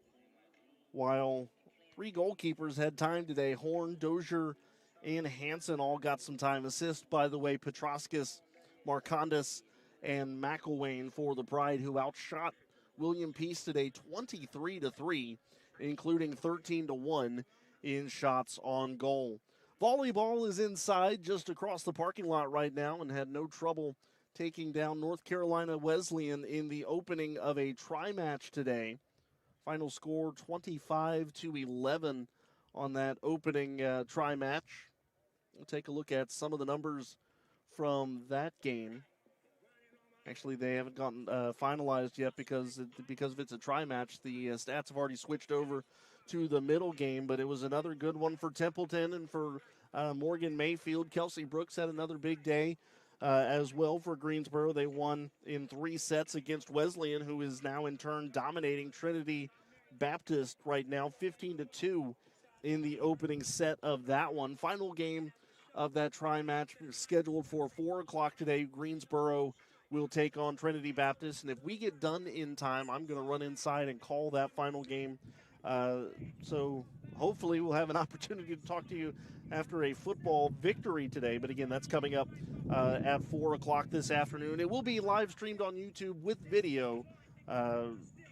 while 3 goalkeepers had time today. Horn, Dozier, and Hansen all got some time. Assist, by the way, Petroskis, Marcondes, and McElwain for the Pride, who outshot William Peace today 23-3, including 13-1 in shots on goal. Volleyball is inside just across the parking lot right now and had no trouble taking down North Carolina Wesleyan in the opening of a tri-match today. Final score 25-11 on that opening tri-match. We'll take a look at some of the numbers from that game. Actually, they haven't gotten finalized yet because of it's a tri-match. The stats have already switched over to the middle game, but it was another good one for Templeton and for Morgan Mayfield. Kelsey Brooks had another big day as well for Greensboro. They won in 3 sets against Wesleyan, who is now in turn dominating Trinity Baptist right now, 15-2 in the opening set of that one. Final game of that tri-match scheduled for 4 o'clock today. Greensboro will take on Trinity Baptist, and if we get done in time, I'm going to run inside and call that final game. So hopefully we'll have an opportunity to talk to you after a football victory today. But again, that's coming up at 4 o'clock this afternoon. It will be live streamed on YouTube with video.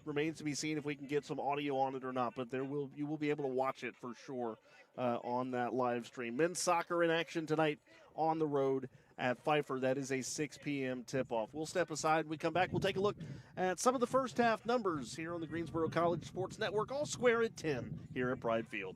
Remains to be seen if we can get some audio on it or not, but you will be able to watch it for sure on that live stream. Men's soccer in action tonight on the road at Pfeiffer. That is a 6 p.m. tip-off. We'll step aside. When we come back, we'll take a look at some of the first half numbers here on the Greensboro College Sports Network, all square at 10 here at Pride Field.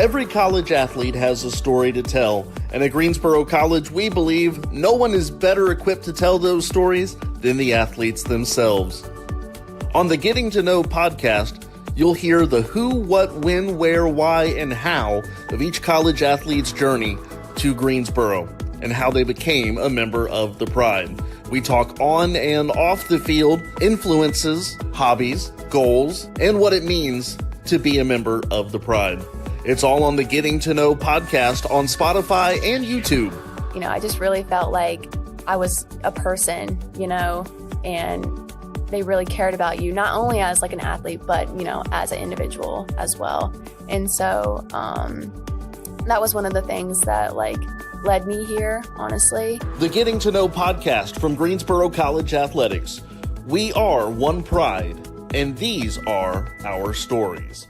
Every college athlete has a story to tell, and at Greensboro College, we believe no one is better equipped to tell those stories than the athletes themselves. On the Getting to Know podcast, you'll hear the who, what, when, where, why, and how of each college athlete's journey to Greensboro and how they became a member of the Pride. We talk on and off the field, influences, hobbies, goals, and what it means to be a member of the Pride. It's all on the Getting to Know podcast on Spotify and YouTube. You know, I just really felt like I was a person, you know, and they really cared about you, not only as like an athlete, but, you know, as an individual as well. And so that was one of the things that like led me here, honestly. The Getting to Know podcast from Greensboro College Athletics. We are one Pride, and these are our stories.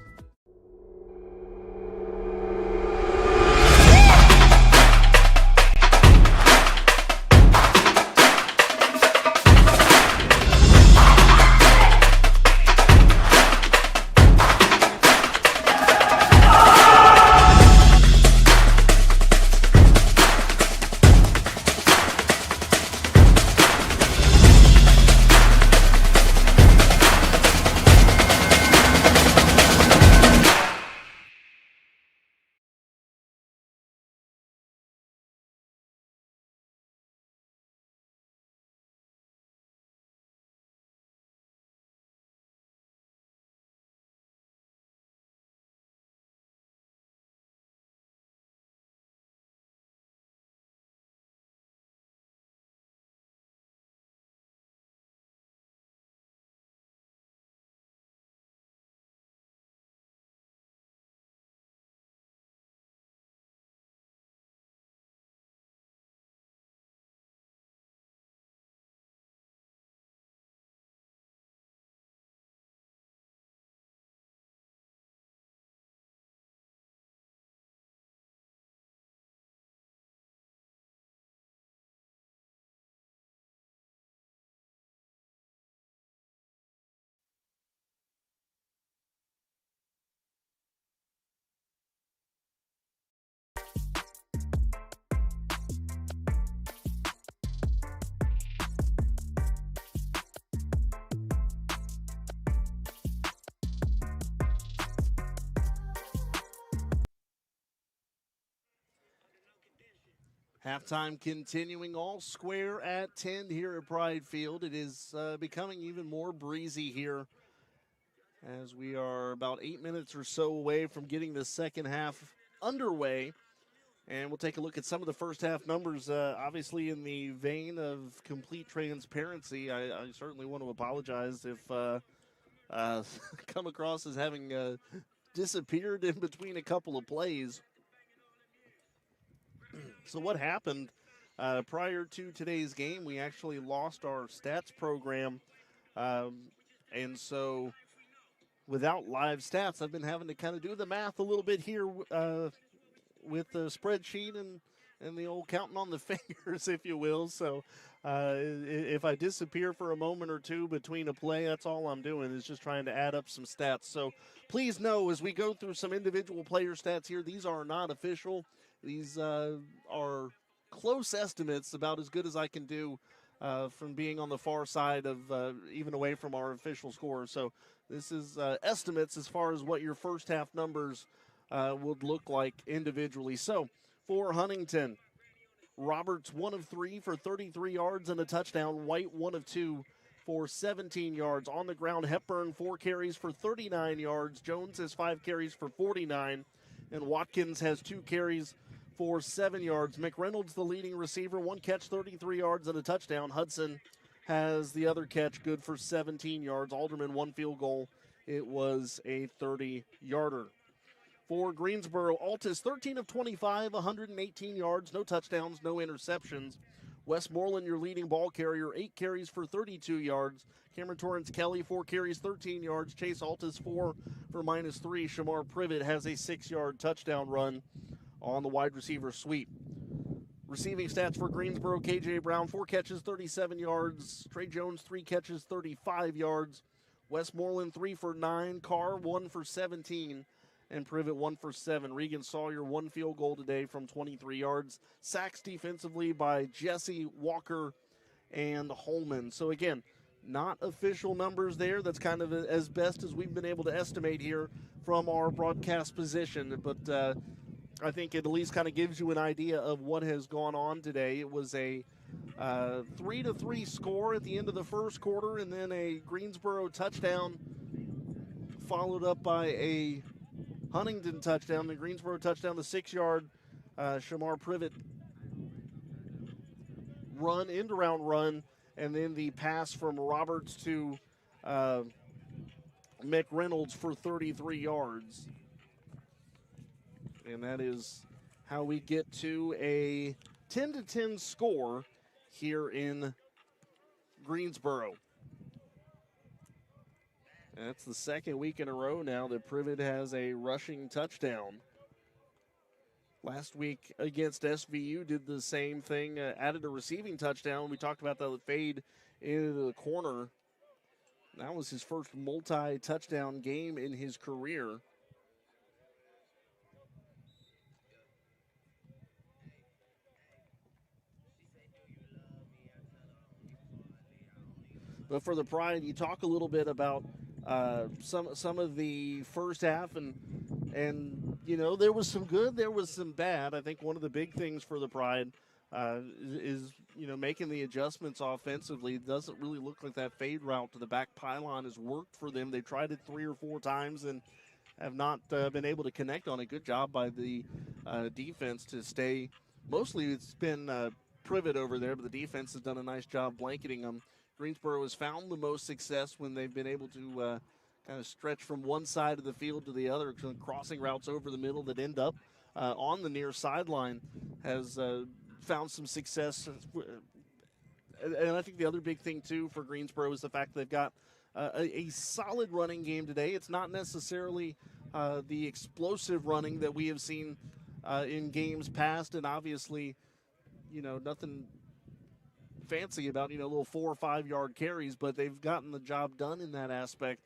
Halftime continuing, all square at 10 here at Pride Field. It is becoming even more breezy here as we are about 8 minutes or so away from getting the second half underway. And we'll take a look at some of the first half numbers. Obviously, in the vein of complete transparency, I certainly want to apologize if come across as having disappeared in between a couple of plays. So what happened prior to today's game, we actually lost our stats program. And so without live stats, I've been having to kind of do the math a little bit here with the spreadsheet and the old counting on the fingers, if you will. So if I disappear for a moment or two between a play, that's all I'm doing is just trying to add up some stats. So please know as we go through some individual player stats here, these are not official. These are close estimates, about as good as I can do from being on the far side of even away from our official score. So this is estimates as far as what your first half numbers would look like individually. So for Huntington, Roberts 1 of 3 for 33 yards and a touchdown. White 1 of 2 for 17 yards. On the ground, Hepburn 4 carries for 39 yards. Jones has 5 carries for 49. And Watkins has 2 carries for 7 yards. McReynolds, the leading receiver, 1 catch, 33 yards and a touchdown. Hudson has the other catch, good for 17 yards. Alderman 1 field goal. It was a 30-yarder. For Greensboro, Altus 13 of 25, 118 yards, no touchdowns, no interceptions. Westmoreland, your leading ball carrier, 8 carries for 32 yards. Cameron Torrance Kelly, 4 carries, 13 yards. Chase Altus, 4 for -3. Shamar Privet has a 6-yard touchdown run on the wide receiver sweep. Receiving stats for Greensboro, KJ Brown, 4 catches, 37 yards. Trey Jones, 3 catches, 35 yards. Westmoreland, 3 for 9. Carr, 1 for 17. and Privet 1 for 7. Regan Sawyer, 1 field goal today from 23 yards. Sacks defensively by Jesse, Walker, and Holman. So again, not official numbers there. That's kind of as best as we've been able to estimate here from our broadcast position. But I think it at least kind of gives you an idea of what has gone on today. It was a 3-3 score at the end of the first quarter, and then a Greensboro touchdown followed up by a Huntingdon touchdown. The Greensboro touchdown, the 6-yard Shamar Privet run, end-around run, and then the pass from Roberts to McReynolds for 33 yards. And that is how we get to a 10-10 score here in Greensboro. And that's the second week in a row now that Privet has a rushing touchdown. Last week against SVU did the same thing, added a receiving touchdown. We talked about the fade into the corner. That was his first multi-touchdown game in his career. But for the Pride, you talk a little bit about some of the first half, and you know, there was some good, there was some bad. I think one of the big things for the Pride is, you know, making the adjustments offensively. It doesn't really look like that fade route to the back pylon has worked for them. They've tried it 3 or 4 times and have not been able to connect on it. Good job by the defense to stay. Mostly it's been Privet over there, but the defense has done a nice job blanketing them. Greensboro has found the most success when they've been able to kind of stretch from one side of the field to the other, crossing routes over the middle that end up on the near sideline. Has found some success. And I think the other big thing, too, for Greensboro is the fact that they've got a solid running game today. It's not necessarily the explosive running that we have seen in games past, and obviously, you know, nothing fancy about, you know, little 4 or 5 yard carries, but they've gotten the job done in that aspect,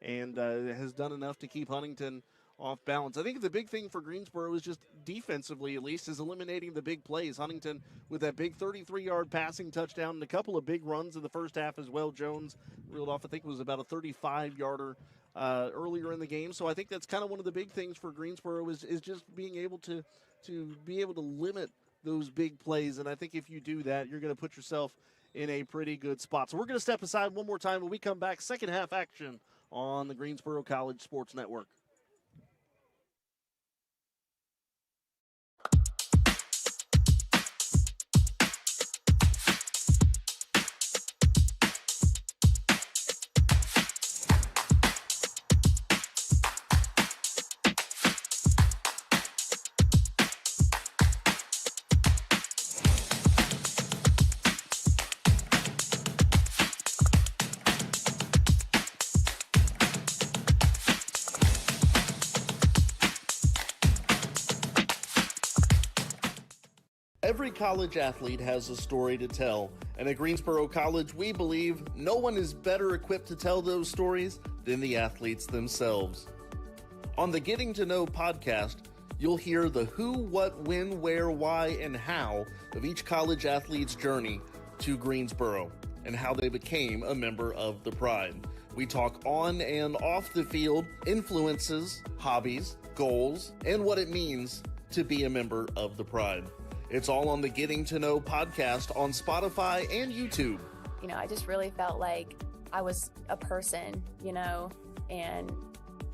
and has done enough to keep Huntington off balance. I think the big thing for Greensboro is just defensively, at least, is eliminating the big plays. Huntington with that big 33-yard passing touchdown and a couple of big runs in the first half as well. Jones reeled off, I think it was about a 35-yarder earlier in the game. So I think that's kind of one of the big things for Greensboro is just being able to be able to limit those big plays. And I think if you do that, you're going to put yourself in a pretty good spot. So we're going to step aside one more time when we come back. Second half action on the Greensboro College Sports Network. Every college athlete has a story to tell, and at Greensboro College, we believe no one is better equipped to tell those stories than the athletes themselves. On the Getting to Know podcast, you'll hear the who, what, when, where, why, and how of each college athlete's journey to Greensboro and how they became a member of the Pride. We talk on and off the field, influences, hobbies, goals, and what it means to be a member of the Pride. It's all on the Getting to Know podcast on Spotify and YouTube. You know, I just really felt like I was a person, you know, and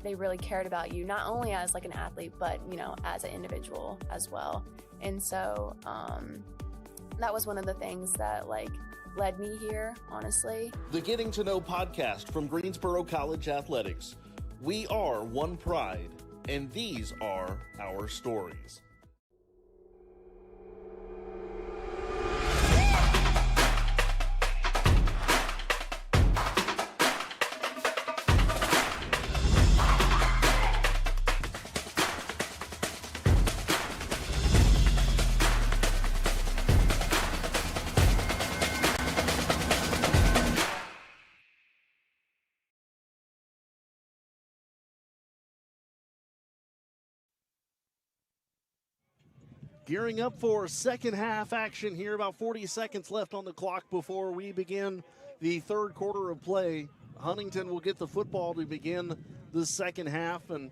they really cared about you, not only as like an athlete, but, you know, as an individual as well. And so that was one of the things that like led me here, honestly. The Getting to Know podcast from Greensboro College Athletics. We are one Pride, and these are our stories. Gearing up for second half action here. About 40 seconds left on the clock before we begin the third quarter of play. Huntington will get the football to begin the second half. And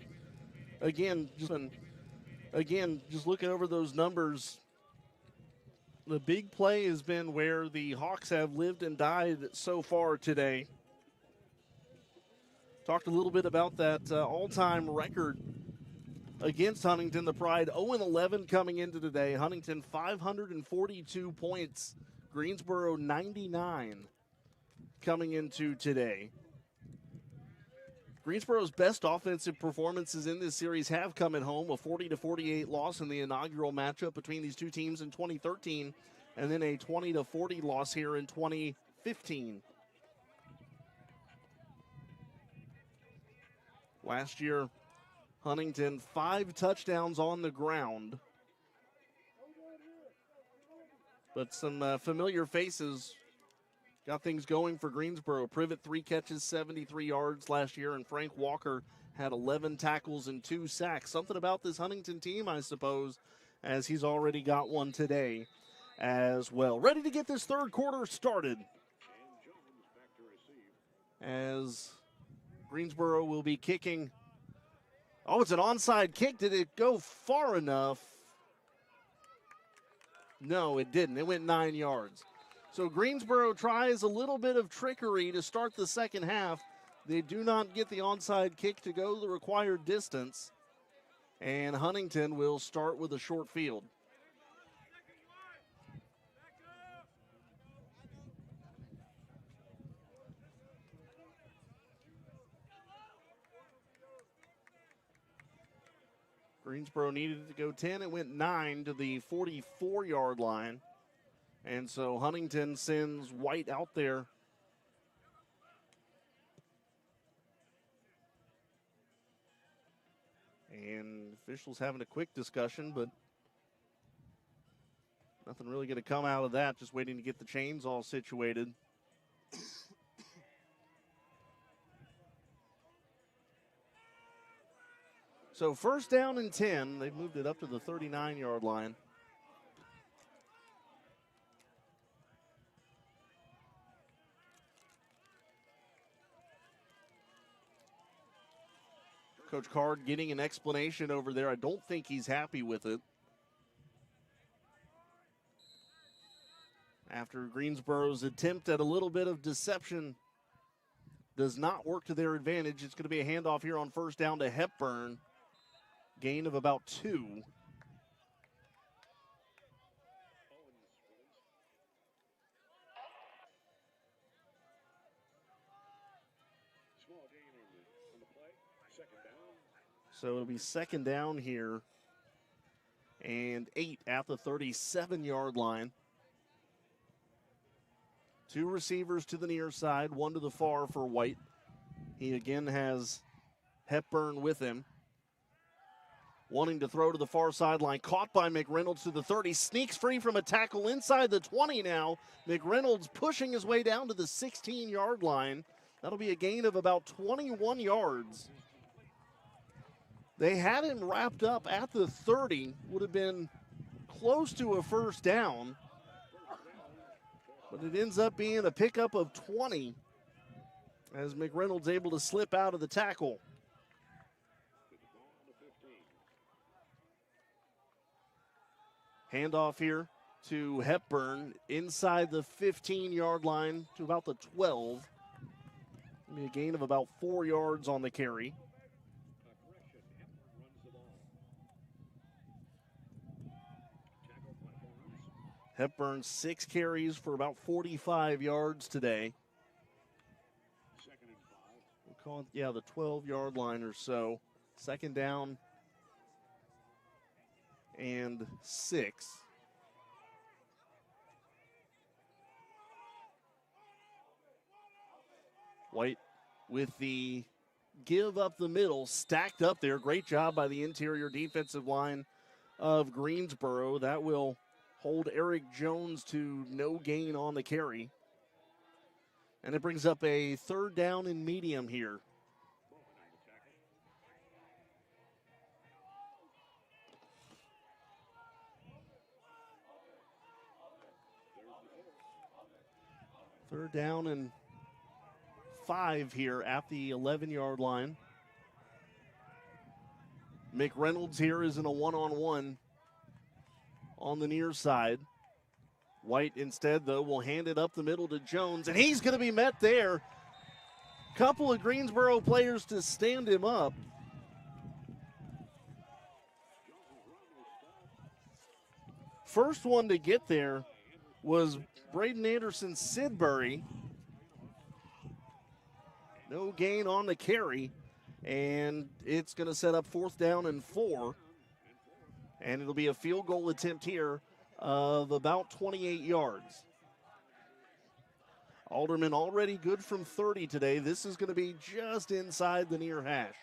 again, just looking over those numbers, the big play has been where the Hawks have lived and died so far today. Talked a little bit about that all-time record against Huntington, the Pride 0-11 coming into today. Huntington 542 points, Greensboro 99 coming into today. Greensboro's best offensive performances in this series have come at home, a 40-48 loss in the inaugural matchup between these two teams in 2013, and then a 20-40 loss here in 2015. Last year, Huntington 5 touchdowns on the ground. But some familiar faces got things going for Greensboro. Privet 3 catches, 73 yards last year, and Frank Walker had 11 tackles and 2 sacks. Something about this Huntington team, I suppose, as he's already got one today as well. Ready to get this third quarter started, as Greensboro will be kicking. Oh, it's an onside kick. Did it go far enough? No, it didn't. It went 9 yards. So Greensboro tries a little bit of trickery to start the second half. They do not get the onside kick to go the required distance. And Huntington will start with a short field. Greensboro needed to go 10. It went 9 to the 44-yard line. And so Huntington sends White out there. And officials having a quick discussion, but nothing really going to come out of that. Just waiting to get the chains all situated. So first down and 10. They've moved it up to the 39-yard line. Coach Card getting an explanation over there. I don't think he's happy with it. After Greensboro's attempt at a little bit of deception does not work to their advantage, it's going to be a handoff here on first down to Hepburn. Gain of about 2. So it'll be second down here and 8 at the 37-yard line. 2 receivers to the near side, 1 to the far for White. He again has Hepburn with him. Wanting to throw to the far sideline, caught by McReynolds to the 30, sneaks free from a tackle inside the 20 now. McReynolds pushing his way down to the 16-yard line. That'll be a gain of about 21 yards. They had him wrapped up at the 30, would have been close to a first down, but it ends up being a pickup of 20 as McReynolds able to slip out of the tackle. Handoff here to Hepburn inside the 15-yard line to about the 12. Maybe a gain of about 4 yards on the carry. Hepburn 6 carries for about 45 yards today. We'll call it, the 12-yard line or so. Second down and 6. White with the give up the middle, stacked up there. Great job by the interior defensive line of Greensboro. That will hold Eric Jones to no gain on the carry. And it brings up a third down and medium here. Third down and 5 here at the 11-yard line. McReynolds here is in a one-on-one on the near side. White instead, though, will hand it up the middle to Jones, and he's going to be met there. Couple of Greensboro players to stand him up. First one to get there was Braden Anderson Sidbury. No gain on the carry, and it's going to set up 4th down and 4. And it'll be a field goal attempt here of about 28 yards. Alderman already good from 30 today. This is going to be just inside the near hash.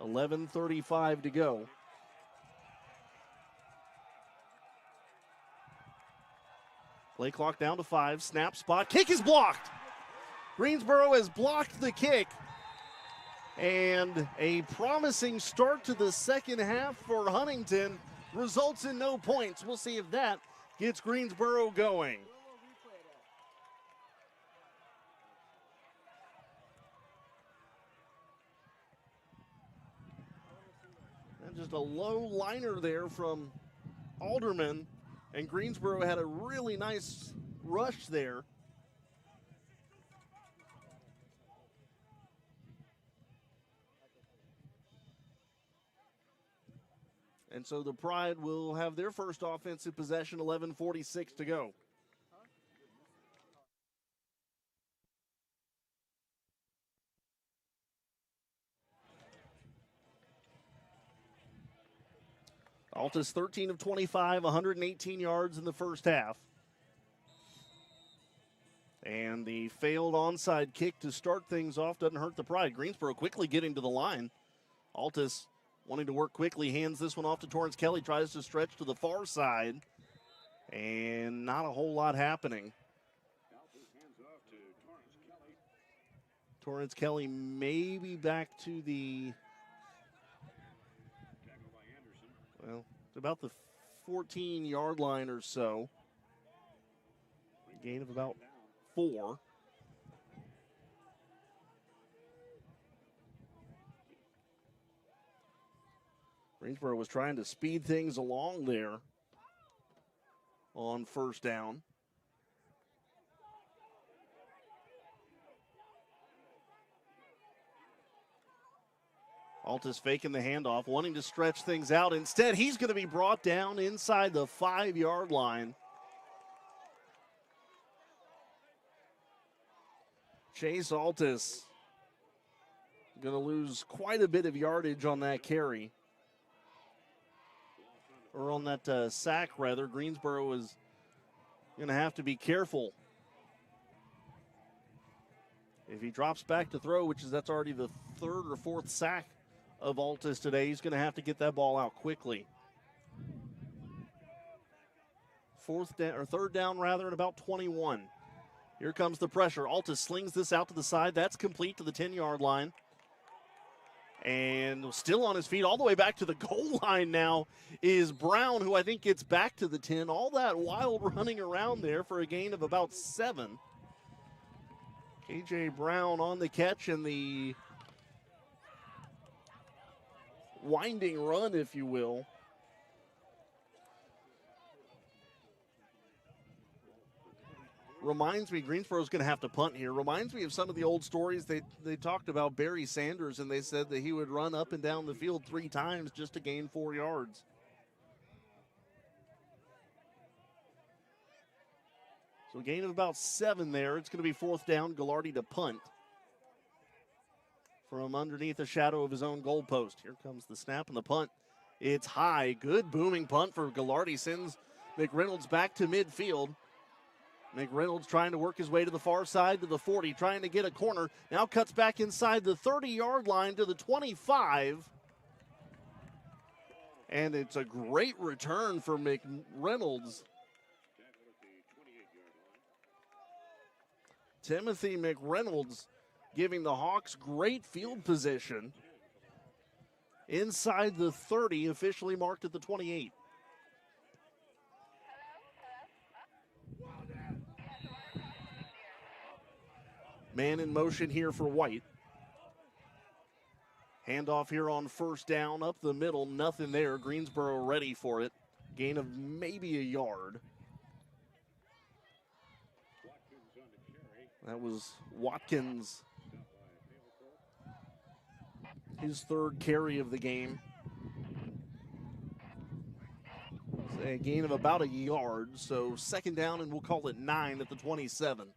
11:35 to go. Play clock down to 5. Snap spot. Kick is blocked. Greensboro has blocked the kick. And a promising start to the second half for Huntington results in no points. We'll see if that gets Greensboro going. And just a low liner there from Alderman. And Greensboro had a really nice rush there. And so the Pride will have their first offensive possession, 11:46 to go. Altus 13 of 25, 118 yards in the first half. And the failed onside kick to start things off doesn't hurt the Pride. Greensboro quickly getting to the line. Altus wanting to work quickly, hands this one off to Torrance Kelly, tries to stretch to the far side, and not a whole lot happening. Torrance Kelly maybe back to the, well, about the 14-yard line or so. Gain of about 4. Greensboro was trying to speed things along there on first down. Altus faking the handoff, wanting to stretch things out. Instead, he's going to be brought down inside the 5-yard line. Chase Altus going to lose quite a bit of yardage on that carry. Or on that sack, rather. Greensboro is going to have to be careful. If he drops back to throw, that's already the 3rd or 4th sack of Altus today, he's going to have to get that ball out quickly. 3rd down, rather, at about 21. Here comes the pressure. Altus slings this out to the side. That's complete to the 10-yard line. And still on his feet all the way back to the goal line now is Brown, who I think gets back to the 10. All that wild running around there for a gain of about 7. KJ Brown on the catch and the winding run, if you will. Reminds me, Greensboro's going to have to punt here. Reminds me of some of the old stories they talked about Barry Sanders, and they said that he would run up and down the field 3 times just to gain 4 yards. So a gain of about 7 there. It's going to be 4th down. Gallardi to punt from underneath the shadow of his own goalpost. Here comes the snap and the punt. It's high. Good booming punt for Gallardi. Sends McReynolds back to midfield. McReynolds trying to work his way to the far side to the 40, trying to get a corner. Now cuts back inside the 30-yard line to the 25. And it's a great return for McReynolds. Timothy McReynolds giving the Hawks great field position. Inside the 30, officially marked at the 28. Man in motion here for White. Handoff here on first down, up the middle, nothing there. Greensboro ready for it. Gain of maybe a yard. That was Watkins. His third carry of the game. A gain of about a yard, so second down, and we'll call it 9 at the 27.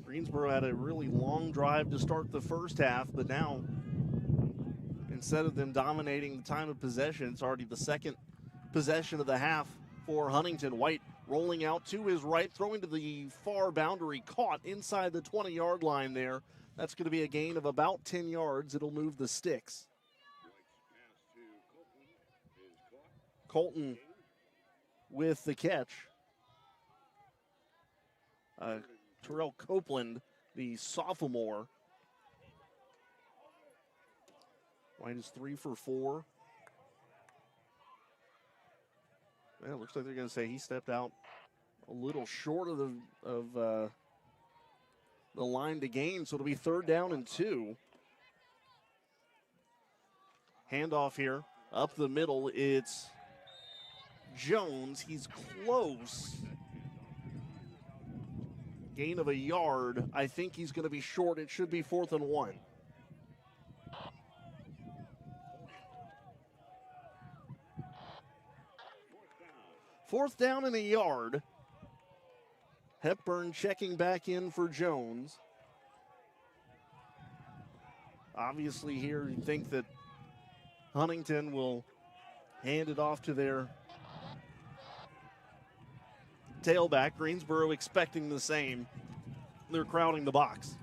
Greensboro had a really long drive to start the first half, but now, instead of them dominating the time of possession, it's already the second possession of the half for Huntington. White rolling out to his right, throwing to the far boundary, caught inside the 20-yard line there. That's going to be a gain of about 10 yards. It'll move the sticks. Colton with the catch. Terrell Copeland, the sophomore. White is 3 for 4. Man, it looks like they're going to say he stepped out a little short of the line to gain, so it'll be 3rd down and 2. Handoff here, up the middle, it's Jones. He's close. Gain of a yard. I think he's going to be short. It should be 4th and 1. Fourth down and a yard. Hepburn checking back in for Jones. Obviously here you think that Huntington will hand it off to their tailback. Greensboro expecting the same. They're crowding the box.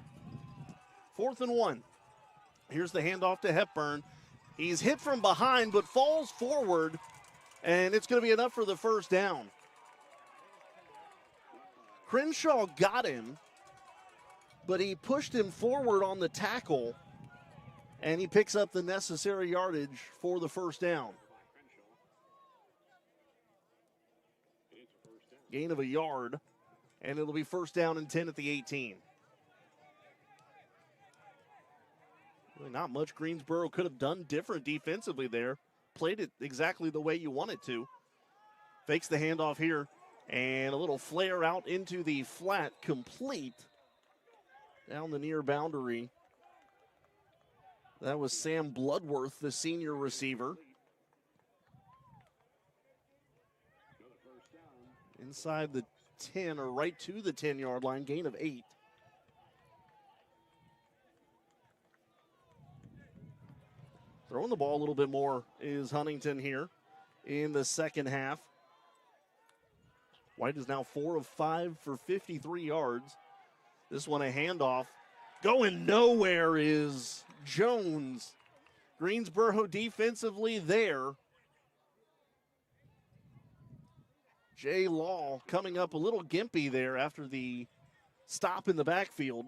4th and 1. Here's the handoff to Hepburn. He's hit from behind but falls forward, and it's going to be enough for the first down. Crenshaw got him, but he pushed him forward on the tackle, and he picks up the necessary yardage for the first down. Gain of a yard, and it'll be 1st down and 10 at the 18. Really not much Greensboro could have done different defensively there. Played it exactly the way you want it to. Fakes the handoff here, and a little flare out into the flat, complete down the near boundary. That was Sam Bloodworth, the senior receiver. Inside the 10, or right to the 10-yard line, gain of 8. Throwing the ball a little bit more is Huntington here in the second half. White is now 4 of 5 for 53 yards. This one a handoff. Going nowhere is Jones. Greensboro defensively there. Jay Law coming up a little gimpy there after the stop in the backfield.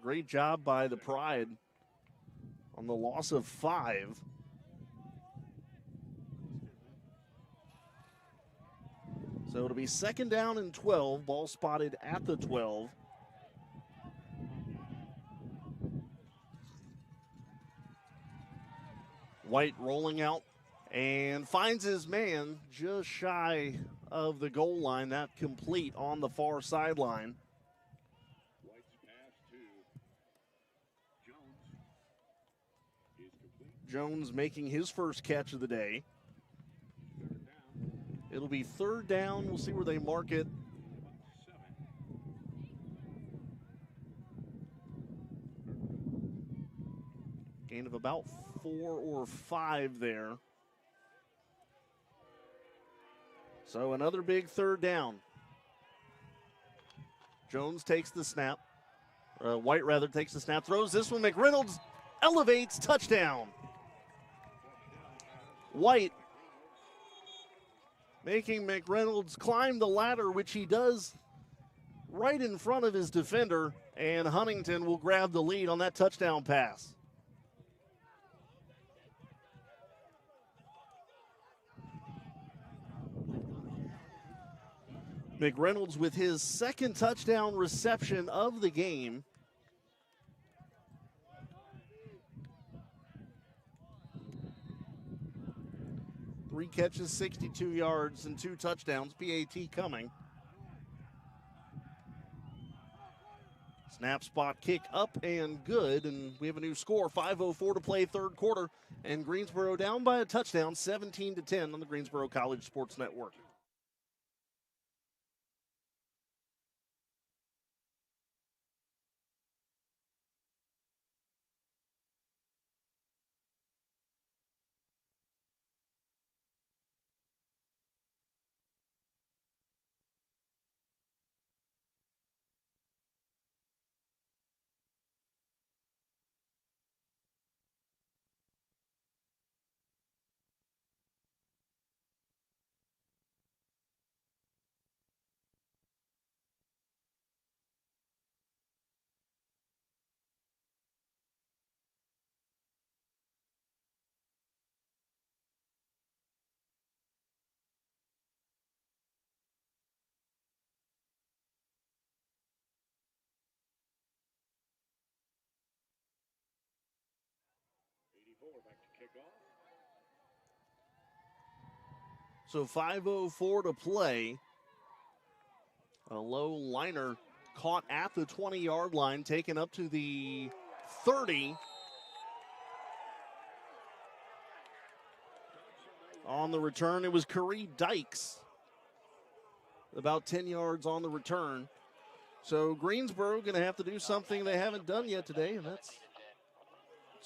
Great job by the Pride on the loss of 5. So it'll be 2nd down and 12. Ball spotted at the 12. White rolling out and finds his man just shy of the goal line. That complete on the far sideline. Jones making his first catch of the day. It'll be 3rd down. We'll see where they mark it. Gain of about 4 or 5 there. So another big 3rd down. Jones takes the snap. White rather takes the snap. Throws this one. McReynolds elevates. Touchdown. White making McReynolds climb the ladder, which he does right in front of his defender, and Huntington will grab the lead on that touchdown pass. McReynolds with his second touchdown reception of the game. Three catches, 62 yards, and 2 touchdowns. PAT coming. Snap, spot, kick up and good, and we have a new score. 5:04 to play, third quarter, and Greensboro down by a touchdown, 17-10 on the Greensboro College Sports Network. So 5:04 to play. A low liner caught at the 20-yard line, taken up to the 30. On the return, it was Curry Dykes. About 10 yards on the return. So Greensboro going to have to do something they haven't done yet today, and that's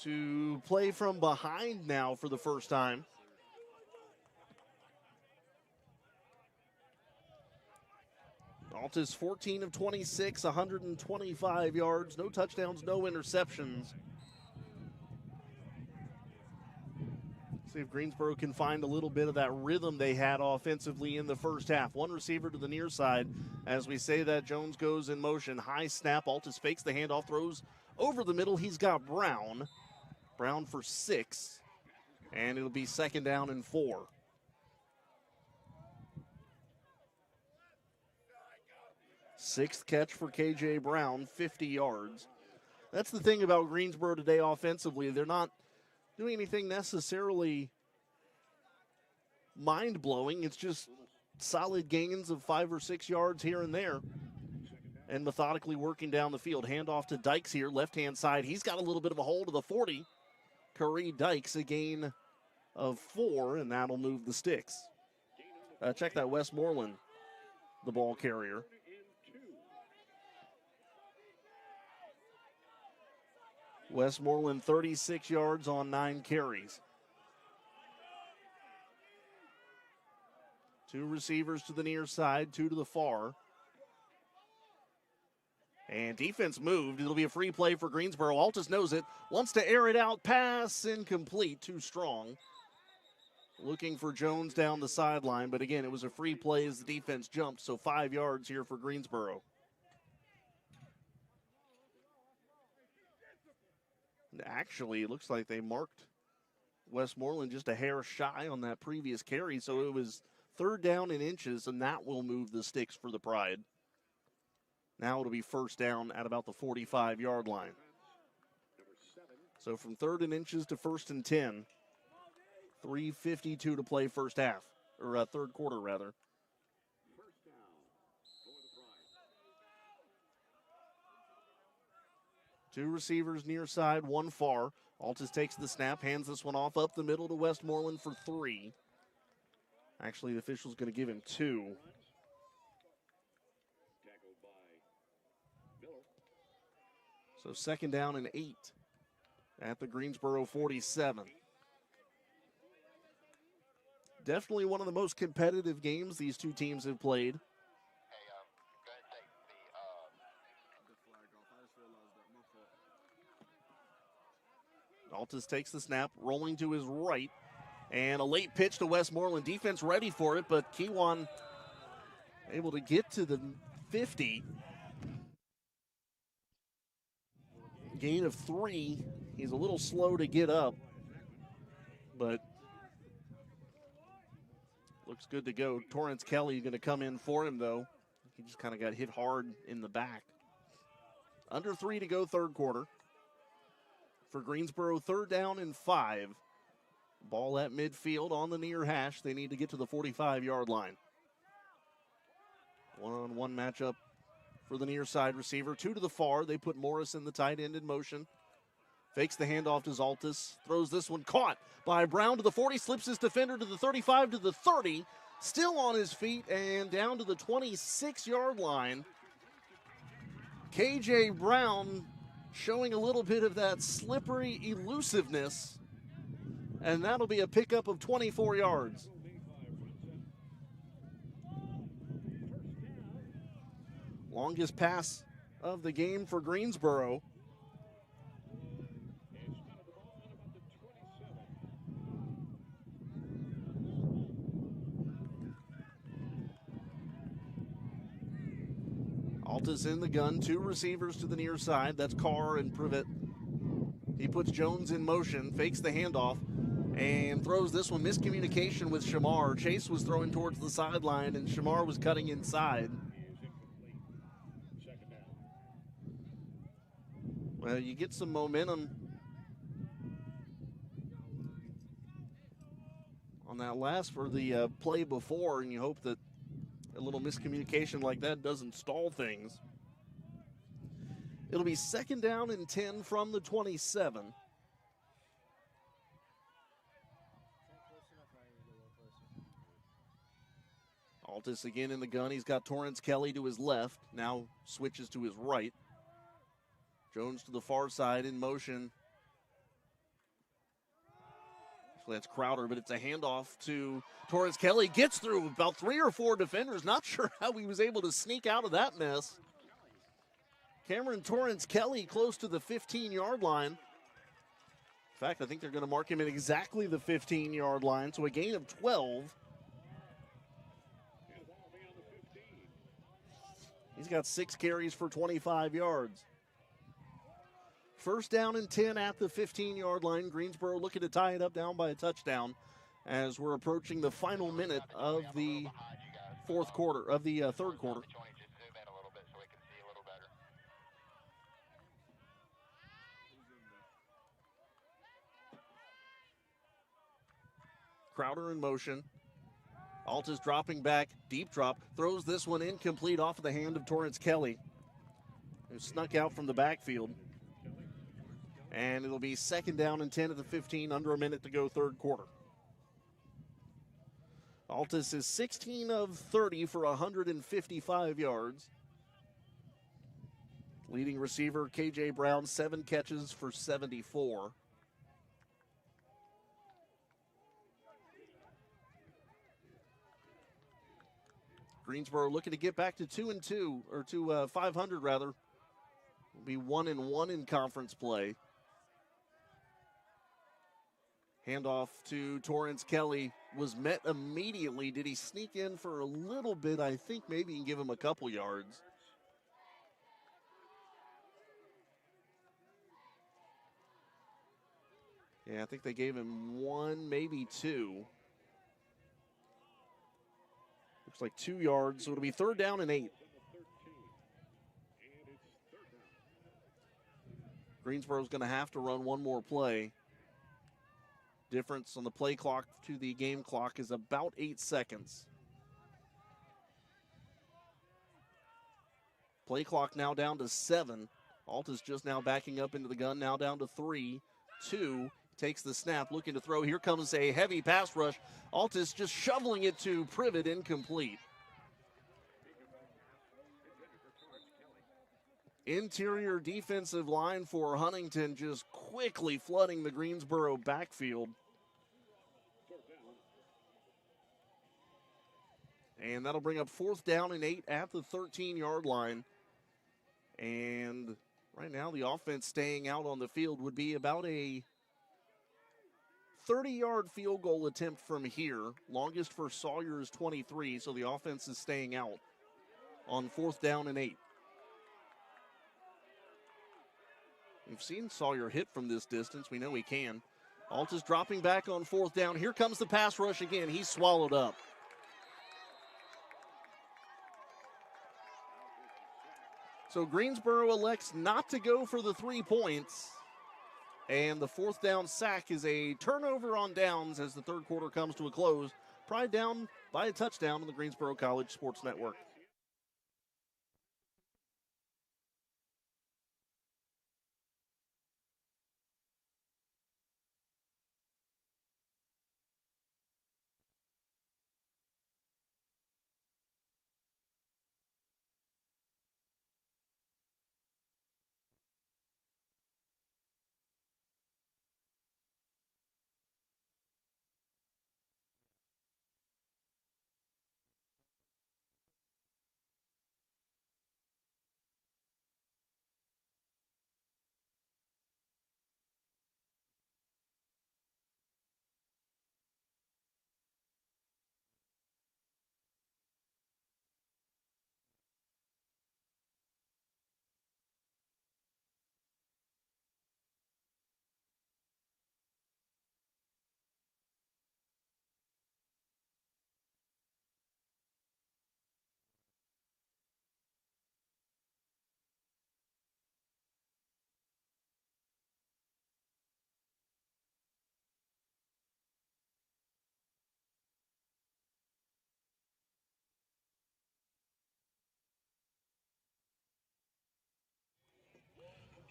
to play from behind now for the first time. Altus 14 of 26, 125 yards, no touchdowns, no interceptions. See if Greensboro can find a little bit of that rhythm they had offensively in the first half. One receiver to the near side. As we say that, Jones goes in motion. High snap. Altus fakes the handoff, throws over the middle. He's got Brown. Brown for 6. And it'll be 2nd down and 4. Sixth catch for KJ Brown, 50 yards. That's the thing about Greensboro today offensively. They're not doing anything necessarily mind-blowing. It's just solid gains of 5 or 6 yards here and there and methodically working down the field. Handoff to Dykes here, left-hand side. He's got a little bit of a hold of the 40. Curry Dykes, a gain of 4, and that'll move the sticks. Check that, Westmoreland, the ball carrier. Westmoreland 36 yards on 9 carries. 2 receivers to the near side, 2 to the far. And defense moved. It'll be a free play for Greensboro. Altus knows it. Wants to air it out. Pass incomplete. Too strong. Looking for Jones down the sideline. But again, it was a free play as the defense jumped. So 5 yards here for Greensboro. Actually, it looks like they marked Westmoreland just a hair shy on that previous carry. So it was 3rd down and inches, and that will move the sticks for the Pride. Now it'll be 1st down at about the 45-yard line. So from 3rd and inches to 1st and 10. 3:52 to play first half, or third quarter, rather. Two receivers near side, 1 far. Altus takes the snap, hands this one off up the middle to Westmoreland for 3. Actually, the official's going to give him 2. So 2nd down and 8 at the Greensboro 47. Definitely one of the most competitive games these two teams have played. Altus takes the snap, rolling to his right, and a late pitch to Westmoreland. Defense ready for it, but Kewan able to get to the 50. Gain of 3. He's a little slow to get up, but looks good to go. Torrance Kelly going to come in for him, though. He just kind of got hit hard in the back. Under 3 to go, third quarter. For Greensboro, 3rd down and 5. Ball at midfield on the near hash. They need to get to the 45-yard line. One-on-one matchup for the near side receiver. 2 to the far. They put Morrison, the tight end, in motion. Fakes the handoff to Zaltis. Throws this one caught by Brown to the 40. Slips his defender to the 35, to the 30. Still on his feet and down to the 26-yard line. KJ Brown showing a little bit of that slippery elusiveness. And that'll be a pickup of 24 yards. Longest pass of the game for Greensboro. Alta's in the gun, 2 receivers to the near side. That's Carr and Privet. He puts Jones in motion, fakes the handoff, and throws this one. Miscommunication with Shamar. Chase was throwing towards the sideline, and Shamar was cutting inside. Well, you get some momentum on that last for the play before, and you hope that a little miscommunication like that doesn't stall things. It'll be 2nd down and 10 from the 27. Altis again in the gun. He's got Torrance Kelly to his left. Now switches to his right. Jones to the far side in motion. Actually, that's Crowder, but it's a handoff to Torrance Kelly. Gets through about 3 or 4 defenders. Not sure how he was able to sneak out of that mess. Cameron Torrance Kelly close to the 15-yard line. In fact, I think they're going to mark him at exactly the 15-yard line, so a gain of 12. He's got 6 carries for 25 yards. 1st down and 10 at the 15-yard line. Greensboro looking to tie it up down by a touchdown as we're approaching the final minute of the third quarter. Crowder in motion. Alta's dropping back, deep drop, throws this one incomplete off of the hand of Torrance Kelly, who snuck out from the backfield. And it'll be 2nd down and 10 at the 15, under a minute to go, third quarter. Altis is 16 of 30 for 155 yards. Leading receiver, KJ Brown, 7 catches for 74. Greensboro looking to get back to 2-2, or to 500 rather. Will be 1-1 in conference play. Handoff to Torrance Kelly was met immediately. Did he sneak in for a little bit? I think maybe you can give him a couple yards. Yeah, I think they gave him 1, maybe 2. Looks like 2 yards, so it'll be 3rd down and 8. Greensboro's going to have to run one more play. Difference on the play clock to the game clock is about 8 seconds. Play clock now down to 7. Alta's just now backing up into the gun, now down to 3, 2. Takes the snap, looking to throw. Here comes a heavy pass rush. Altis just shoveling it to Privet, incomplete. Interior defensive line for Huntington just quickly flooding the Greensboro backfield. And that'll bring up 4th down and 8 at the 13-yard line. And right now the offense staying out on the field would be about a 30-yard field goal attempt from here. Longest for Sawyer is 23, so the offense is staying out on 4th down and 8. We've seen Sawyer hit from this distance. We know he can. Alta's dropping back on 4th down. Here comes the pass rush again. He's swallowed up. So Greensboro elects not to go for the 3 points. And the 4th down sack is a turnover on downs as the third quarter comes to a close. Pride down by a touchdown on the Greensboro College Sports Network.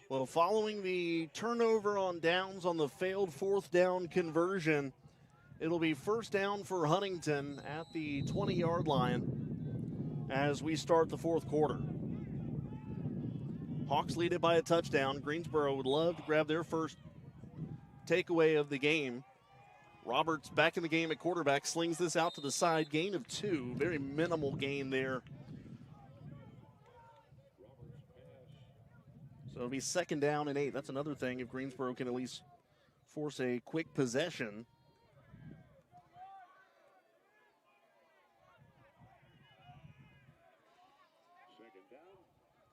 Well, following the turnover on downs on the failed 4th down conversion, it'll be 1st down for Huntington at the 20-yard line as we start the 4th quarter. Hawks lead it by a touchdown. Greensboro would love to grab their first takeaway of the game. Roberts back in the game at quarterback, slings this out to the side, gain of 2, very minimal gain there. So it'll be 2nd down and 8. That's another thing if Greensboro can at least force a quick possession.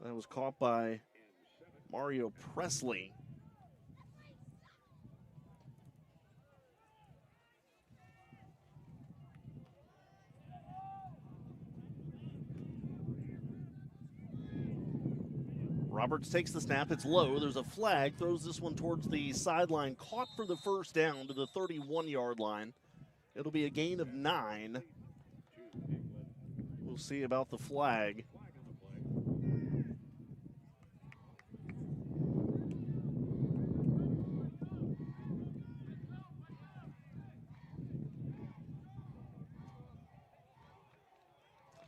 That was caught by Mario Presley. Roberts takes the snap. It's low. There's a flag. Throws this one towards the sideline. Caught for the 1st down to the 31-yard line. It'll be a gain of 9. We'll see about the flag.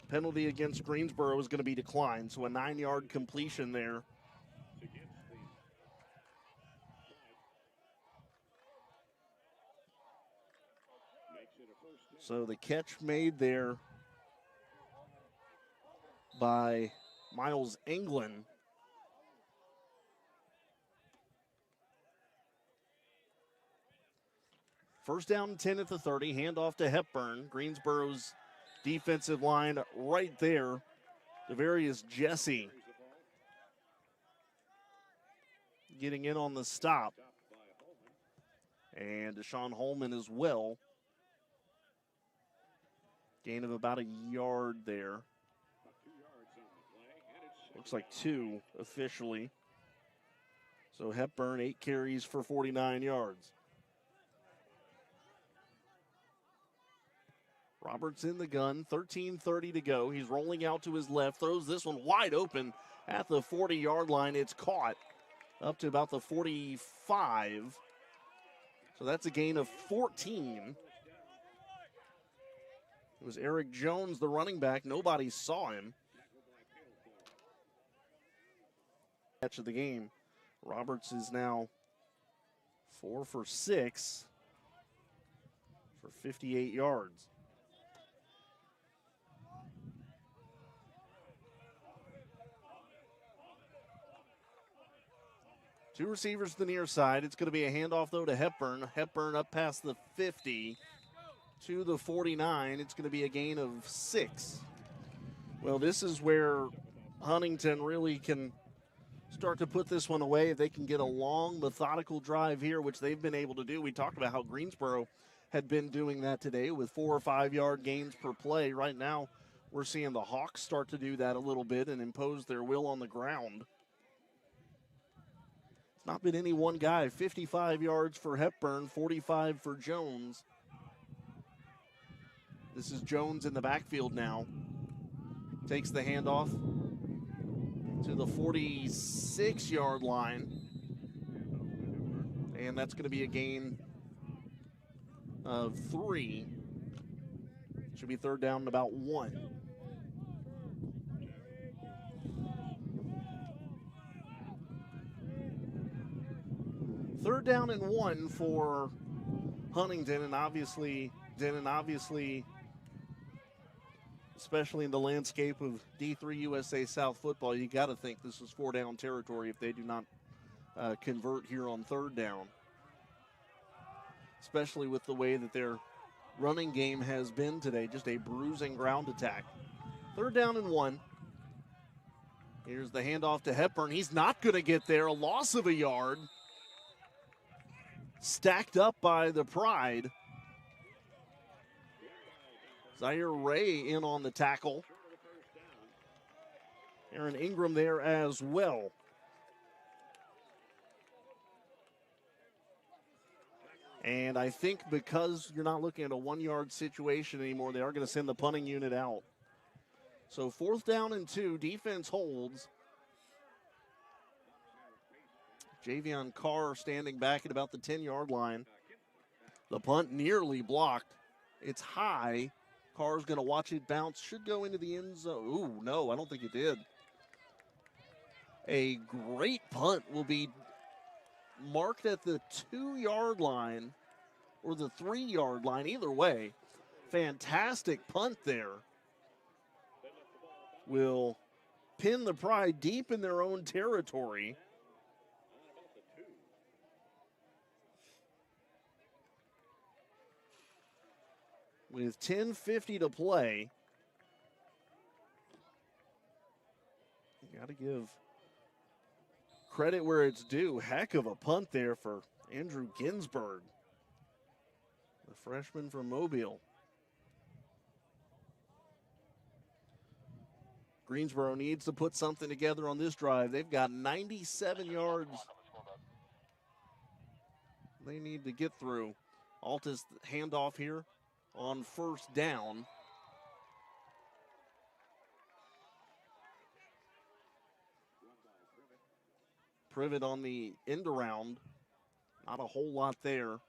Penalty against Greensboro is going to be declined, so a 9-yard completion there. So the catch made there by Miles England. First down and 10 at the 30, handoff to Hepburn. Greensboro's defensive line right there. Devarius Jesse getting in on the stop. And Deshaun Holman as well. Gain of about a yard there. Looks like 2 officially. So Hepburn, 8 carries for 49 yards. Roberts in the gun, 13:30 to go. He's rolling out to his left, throws this one wide open at the 40-yard line. It's caught up to about the 45. So that's a gain of 14. It was Eric Jones, the running back. Nobody saw him. Catch of the game. Roberts is now 4 for 6 for 58 yards. Two receivers to the near side. It's going to be a handoff, though, to Hepburn. Hepburn up past the 50 to the 49. It's going to be a gain of 6. Well, this is where Huntington really can start to put this one away. If they can get a long, methodical drive here, which they've been able to do. We talked about how Greensboro had been doing that today with 4 or 5 yard gains per play. Right now, We're seeing the Hawks start to do that a little bit and impose their will on the ground. It's not been any one guy. 55 yards for Hepburn, 45 for Jones. This is Jones in the backfield now. Takes the handoff to the 46-yard line. And that's going to be a gain of 3. Should be third down and about 1. Third down and 1 for Huntington, and obviously, especially in the landscape of D3 USA South football, you got to think this is 4-down territory if they do not convert here on third down, especially with the way that their running game has been today, just a bruising ground attack. Third down and 1. Here's the handoff to Hepburn. He's not going to get there. A loss of a yard. Stacked up by the Pride. Zaire Ray in on the tackle. Aaron Ingram there as well. And I think because you're not looking at a 1-yard situation anymore, they are going to send the punting unit out. So 4th down and 2, defense holds. Javion Carr standing back at about the 10-yard line. The punt nearly blocked. It's high. Carr's going to watch it bounce. Should go into the end zone. Ooh, no, I don't think it did. A great punt will be marked at the 2-yard line or the 3-yard line. Either way, fantastic punt there. Will pin the Pride deep in their own territory. With 10:50 to play, you got to give credit where it's due. Heck of a punt there for Andrew Ginsberg, the freshman from Mobile. Greensboro needs to put something together on this drive. They've got 97 yards they need to get through. Alta's handoff here on first down. Privet on the end around. Not a whole lot there.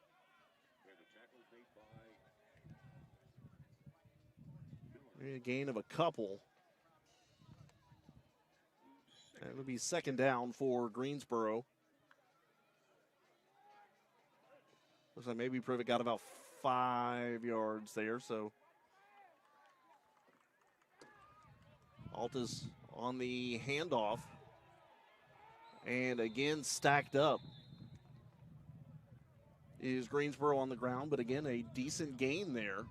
Maybe a gain of a couple. And it'll be second down for Greensboro. Looks like maybe Privet got about 5 yards there, so Alta's on the handoff. And again, stacked up is Greensboro on the ground, but again, a decent gain there.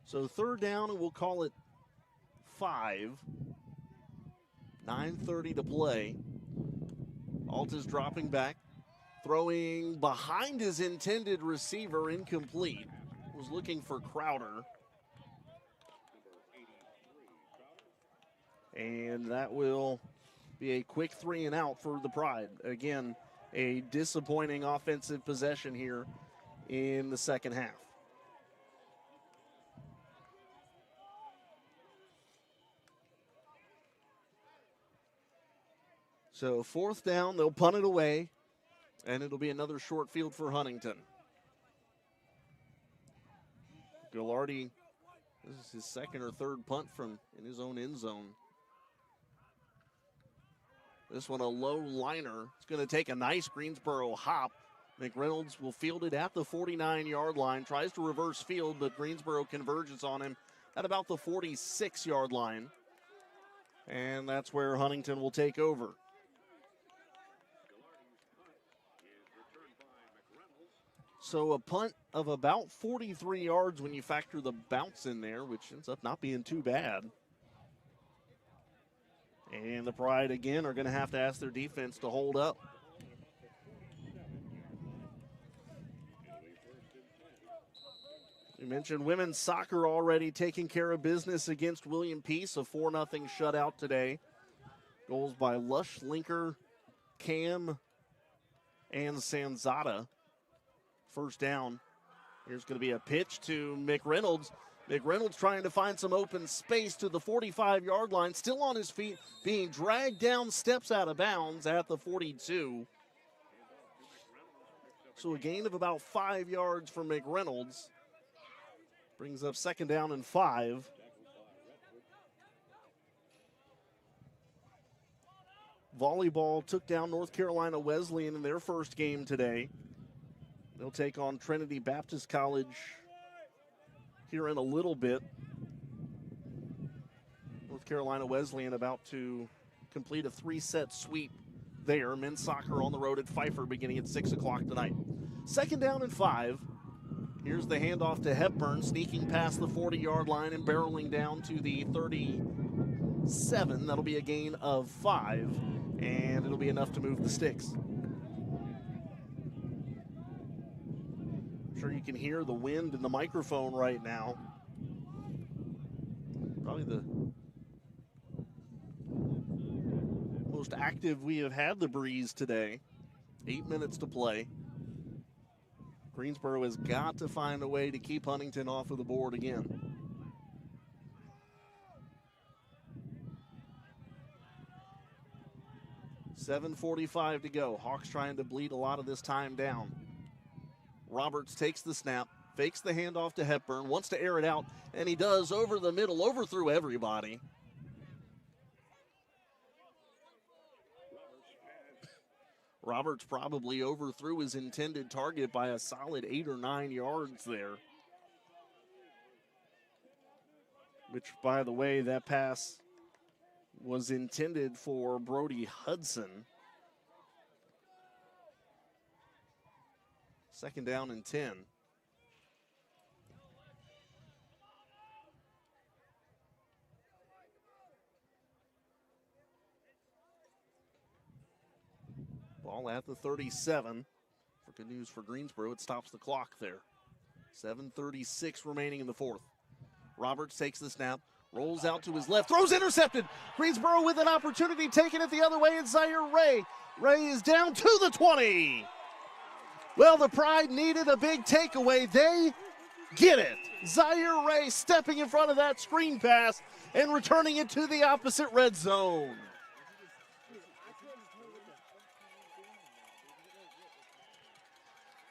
So third down, and we'll call it 5. 9:30 to play. Alta's dropping back, throwing behind his intended receiver, incomplete. Was looking for Crowder. And that will be a quick 3 and out for the Pride. Again, a disappointing offensive possession here in the second half. So fourth down, they'll punt it away, and it'll be another short field for Huntington. Gilardi, this is his second or third punt from in his own end zone. This one a low liner. It's going to take a nice Greensboro hop. McReynolds will field it at the 49-yard line. Tries to reverse field, but Greensboro converges on him at about the 46-yard line. And that's where Huntington will take over. So a punt of about 43 yards when you factor the bounce in there, which ends up not being too bad. And the Pride, again, are going to have to ask their defense to hold up. We mentioned women's soccer already taking care of business against William Peace, a 4-0 shutout today. Goals by Lush, Linker, Cam, and Sanzata. First down. Here's going to be a pitch to McReynolds. McReynolds trying to find some open space to the 45-yard line, still on his feet, being dragged down steps out of bounds at the 42. So a gain of about 5 yards for McReynolds. Brings up 2nd down and 5. Volleyball took down North Carolina Wesleyan in their first game today. They'll take on Trinity Baptist College here in a little bit. North Carolina Wesleyan about to complete a 3-set sweep there. Men's soccer on the road at Pfeiffer beginning at 6 o'clock tonight. 2nd down and 5. Here's the handoff to Hepburn, sneaking past the 40-yard line and barreling down to the 37. That'll be a gain of 5, and it'll be enough to move the sticks. I'm sure you can hear the wind in the microphone right now. Probably the most active we have had the breeze today. 8 minutes to play. Greensboro has got to find a way to keep Huntington off of the board again. .7:45 to go. Hawks trying to bleed a lot of this time down. Roberts takes the snap, fakes the handoff to Hepburn, wants to air it out, and he does over the middle, overthrew everybody. Roberts probably overthrew his intended target by a solid 8 or 9 yards there. Which, by the way, that pass was intended for Brody Hudson. 2nd down and 10. Ball at the 37. For good news for Greensboro, it stops the clock there. 7:36 remaining in the 4th. Roberts takes the snap, rolls out to his left, throws intercepted. Greensboro with an opportunity, taking it the other way, and Zaire Ray. Ray is down to the 20. Well, the Pride needed a big takeaway. They get it. Zaire Ray stepping in front of that screen pass and returning it to the opposite red zone.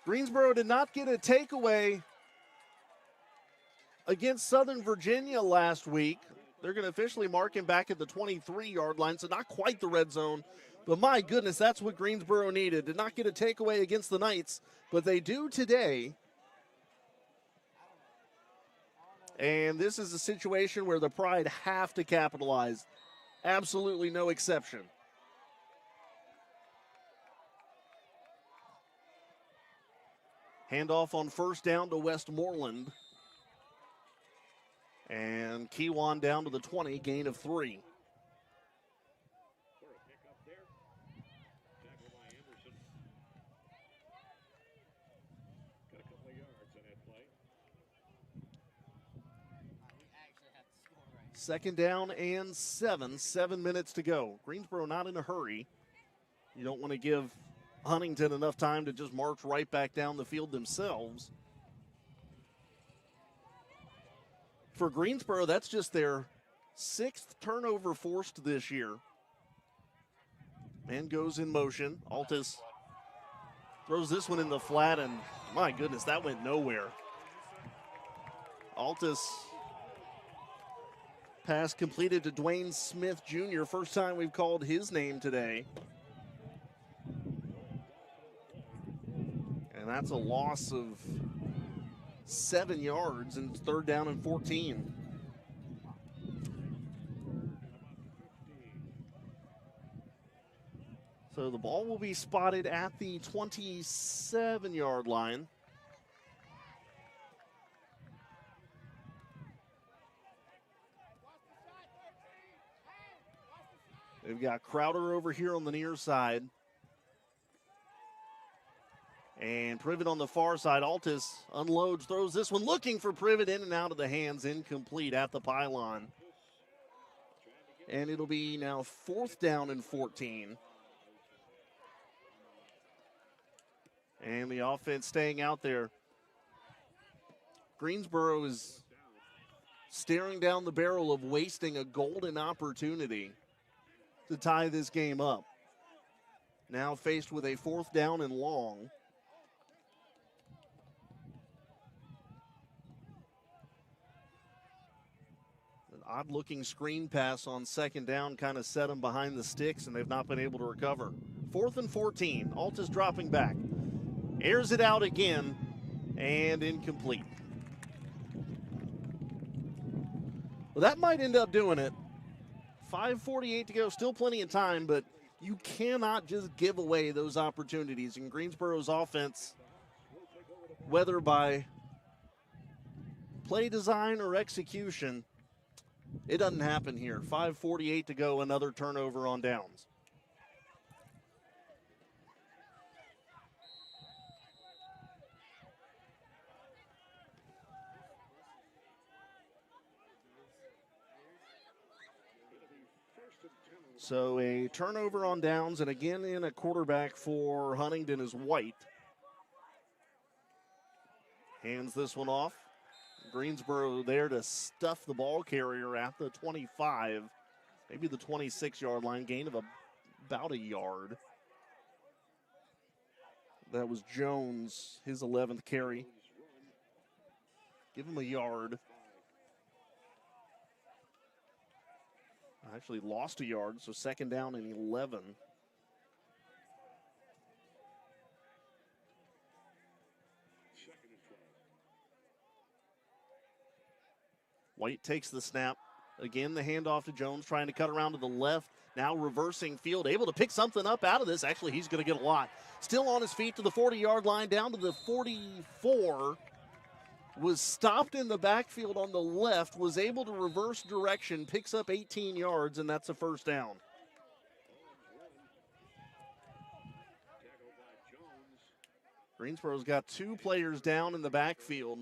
Greensboro did not get a takeaway against Southern Virginia last week. They're going to officially mark him back at the 23-yard line, so not quite the red zone. But my goodness, that's what Greensboro needed. Did not get a takeaway against the Knights, but they do today. And this is a situation where the Pride have to capitalize. Absolutely no exception. Handoff on 1st down to Westmoreland. And Keewan down to the 20, gain of 3. Second down and 7. 7 minutes to go. Greensboro not in a hurry. You don't want to give Huntington enough time to just march right back down the field themselves. For Greensboro, that's just their 6th turnover forced this year. Man goes in motion. Altus throws this one in the flat, and my goodness, that went nowhere. Altus pass completed to Dwayne Smith Jr. First time we've called his name today. And that's a loss of 7 yards, and 3rd down and 14. So the ball will be spotted at the 27-yard line. We've got Crowder over here on the near side. And Privet on the far side. Altus unloads, throws this one, looking for Privet, in and out of the hands, incomplete at the pylon. And it'll be now 4th down and 14. And the offense staying out there. Greensboro is staring down the barrel of wasting a golden opportunity to tie this game up. Now faced with a 4th down and long. An odd-looking screen pass on 2nd down kind of set them behind the sticks, and they've not been able to recover. 4th and 14. Altus dropping back. Airs it out again, and incomplete. Well, that might end up doing it. 5:48 to go, still plenty of time, but you cannot just give away those opportunities. In Greensboro's offense, whether by play design or execution, it doesn't happen here. 5:48 to go, another turnover on downs. So a turnover on downs, and again in a quarterback for Huntingdon is White. Hands this one off. Greensboro there to stuff the ball carrier at the 25, maybe the 26-yard line, gain of about a yard. That was Jones, his 11th carry. Give him a yard. Actually lost a yard, so 2nd down and 11. White takes the snap. Again, the handoff to Jones, trying to cut around to the left. Now reversing field, able to pick something up out of this. Actually, he's going to get a lot. Still on his feet to the 40-yard line, down to the 44. Was stopped in the backfield on the left, was able to reverse direction, picks up 18 yards, and that's a 1st down. Greensboro's got 2 players down in the backfield.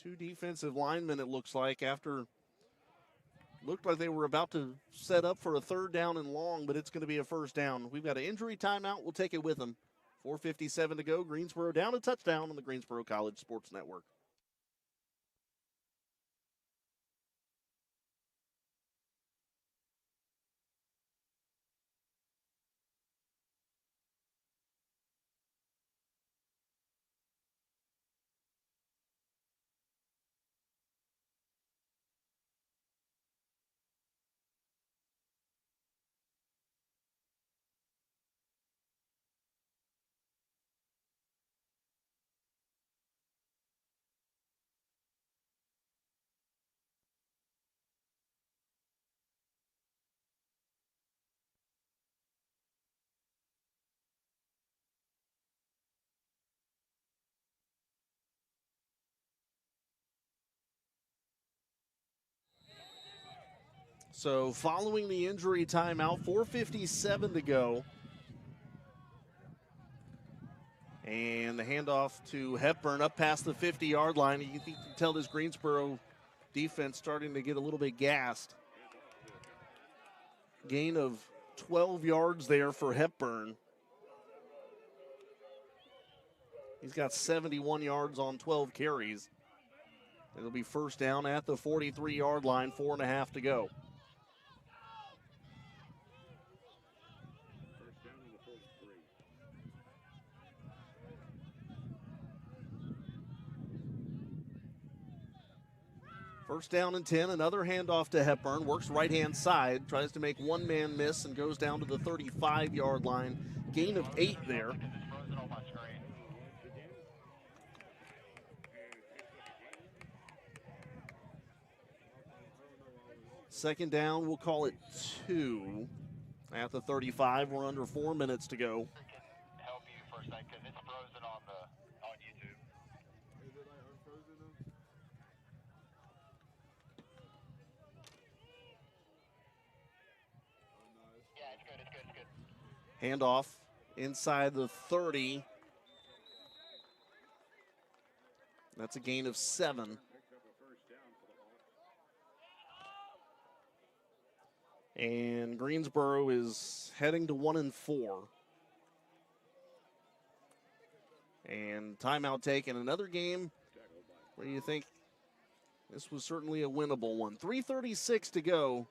2 defensive linemen, it looks like, after looked like they were about to set up for a 3rd down and long, but it's going to be a 1st down. We've got an injury timeout. We'll take it with them. 4:57 to go. Greensboro down a touchdown on the Greensboro College Sports Network. So following the injury timeout, 4:57 to go. And the handoff to Hepburn up past the 50-yard line. You can tell this Greensboro defense starting to get a little bit gassed. Gain of 12 yards there for Hepburn. He's got 71 yards on 12 carries. It'll be 1st down at the 43-yard line, 4.5 to go. First down and 10, another handoff to Hepburn, works right-hand side, tries to make one man miss and goes down to the 35-yard line. Gain of 8 there. Second down, we'll call it 2 at the 35. We're under 4 minutes to go. Help you for a second because it's frozen on YouTube. Handoff inside the 30. That's a gain of 7. And Greensboro is heading to 1-4. And timeout taken. Another game where you think this was certainly a winnable one. 3:36 to go.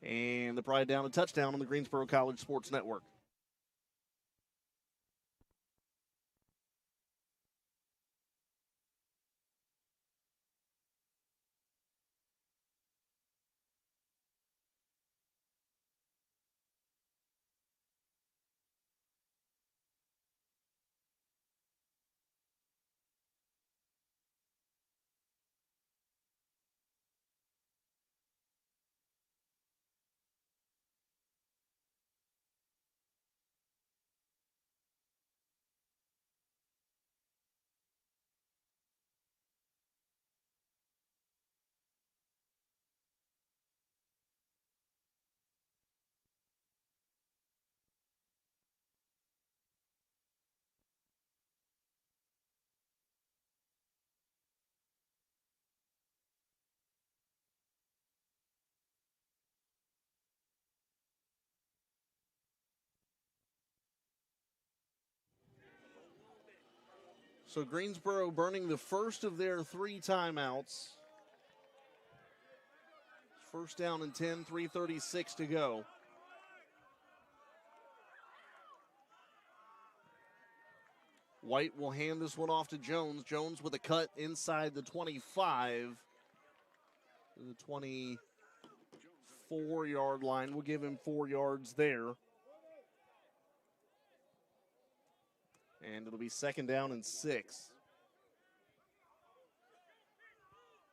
And the Pride down a touchdown on the Greensboro College Sports Network. So Greensboro burning the first of their 3 timeouts. First down and 10, 3:36 to go. White will hand this one off to Jones. Jones with a cut inside the 25. The 24-yard line. We'll give him 4 yards there. And it'll be second down and 6.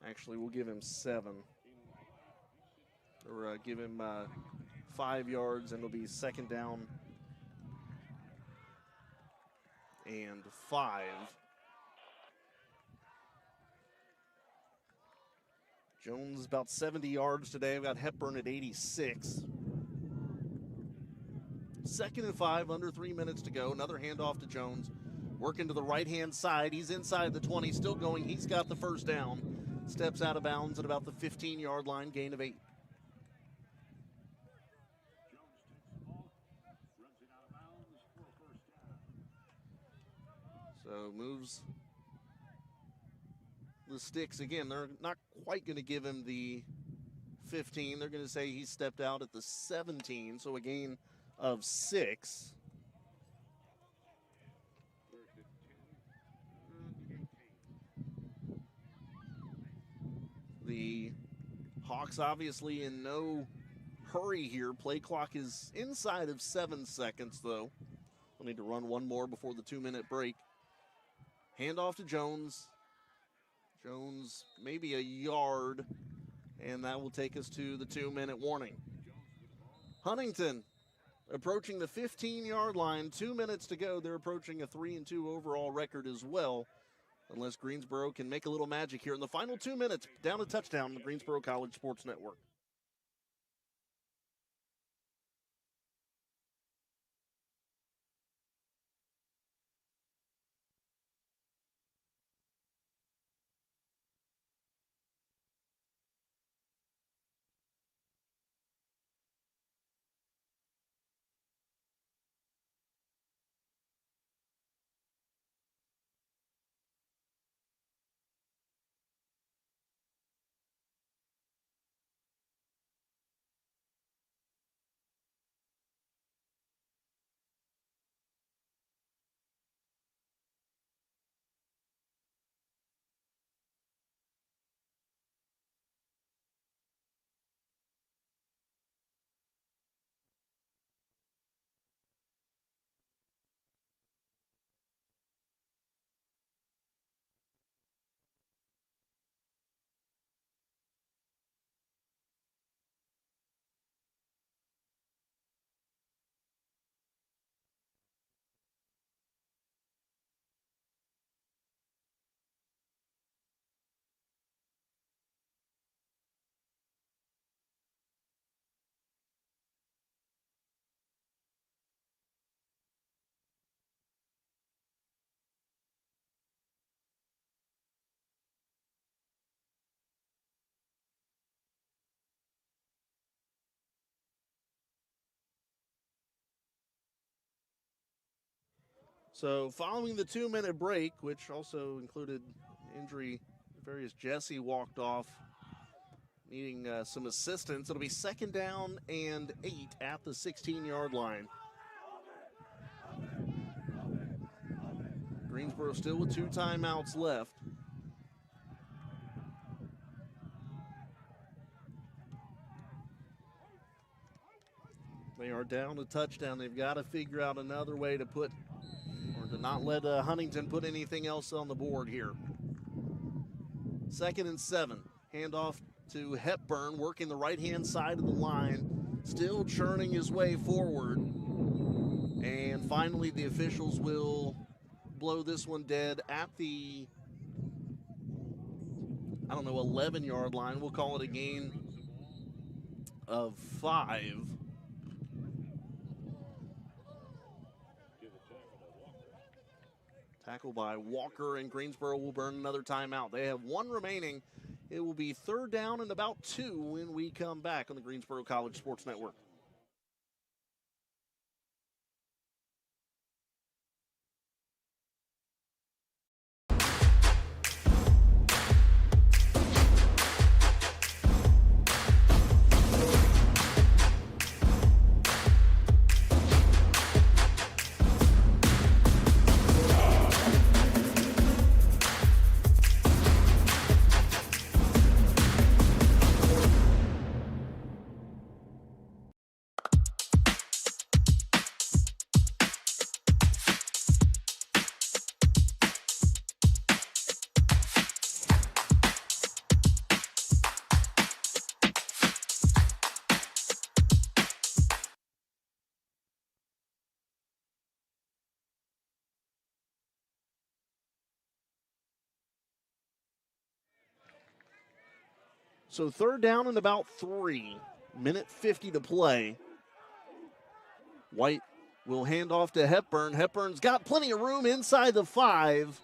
Actually, we'll give him 7. Or give him 5 yards, and it'll be second down and 5. Jones about 70 yards today. We've got Hepburn at 86. Second and 5, under 3 minutes to go. Another handoff to Jones. Working to the right-hand side. He's inside the 20, still going. He's got the first down. Steps out of bounds at about the 15-yard line, gain of 8. So moves the sticks again. They're not quite going to give him the 15. They're going to say he stepped out at the 17, so a gain of 6. The Hawks obviously in no hurry here. Play clock is inside of 7 seconds, though. We'll need to run one more before the 2-minute break. Handoff to Jones. Jones maybe a yard, and that will take us to the 2-minute warning. Huntington approaching the 15-yard line. 2 minutes to go. They're approaching a 3-2 overall record as well, unless Greensboro can make a little magic here in the final 2 minutes. Down a touchdown on the Greensboro College Sports Network. So following the 2-minute break, which also included injury, various Jesse walked off, needing some assistance. It'll be 2nd down and 8 at the 16-yard line. Greensboro still with 2 timeouts left. They are down a touchdown. They've got to figure out another way to put, or to not let Huntington put anything else on the board here. 2nd and 7. Handoff to Hepburn, working the right-hand side of the line, still churning his way forward. And finally, the officials will blow this one dead at the, 11-yard line. We'll call it a gain of 5. Tackle by Walker, and Greensboro will burn another timeout. They have 1 remaining. It will be 3rd down and about 2 when we come back on the Greensboro College Sports Network. So 3rd down and about 3. Minute 50 to play. White will hand off to Hepburn. Hepburn's got plenty of room inside the 5.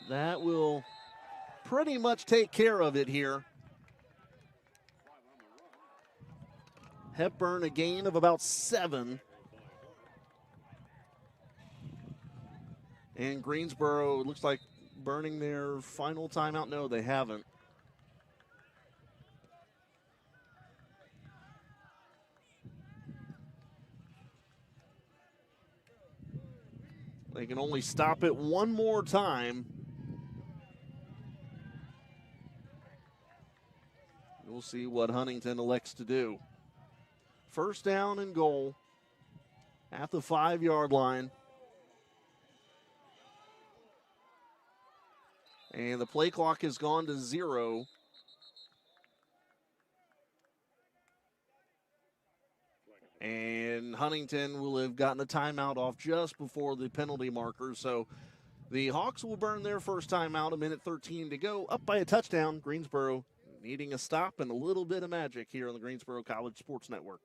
That will pretty much take care of it here. Hepburn a gain of about 7. And Greensboro, looks like burning their final timeout. No, they haven't. They can only stop it 1 more time. We'll see what Huntington elects to do. 1st down and goal at the 5-yard line. And the play clock has gone to 0. And Huntington will have gotten a timeout off just before the penalty marker. So the Hawks will burn their first timeout, 1:13 to go, up by a touchdown. Greensboro needing a stop and a little bit of magic here on the Greensboro College Sports Network.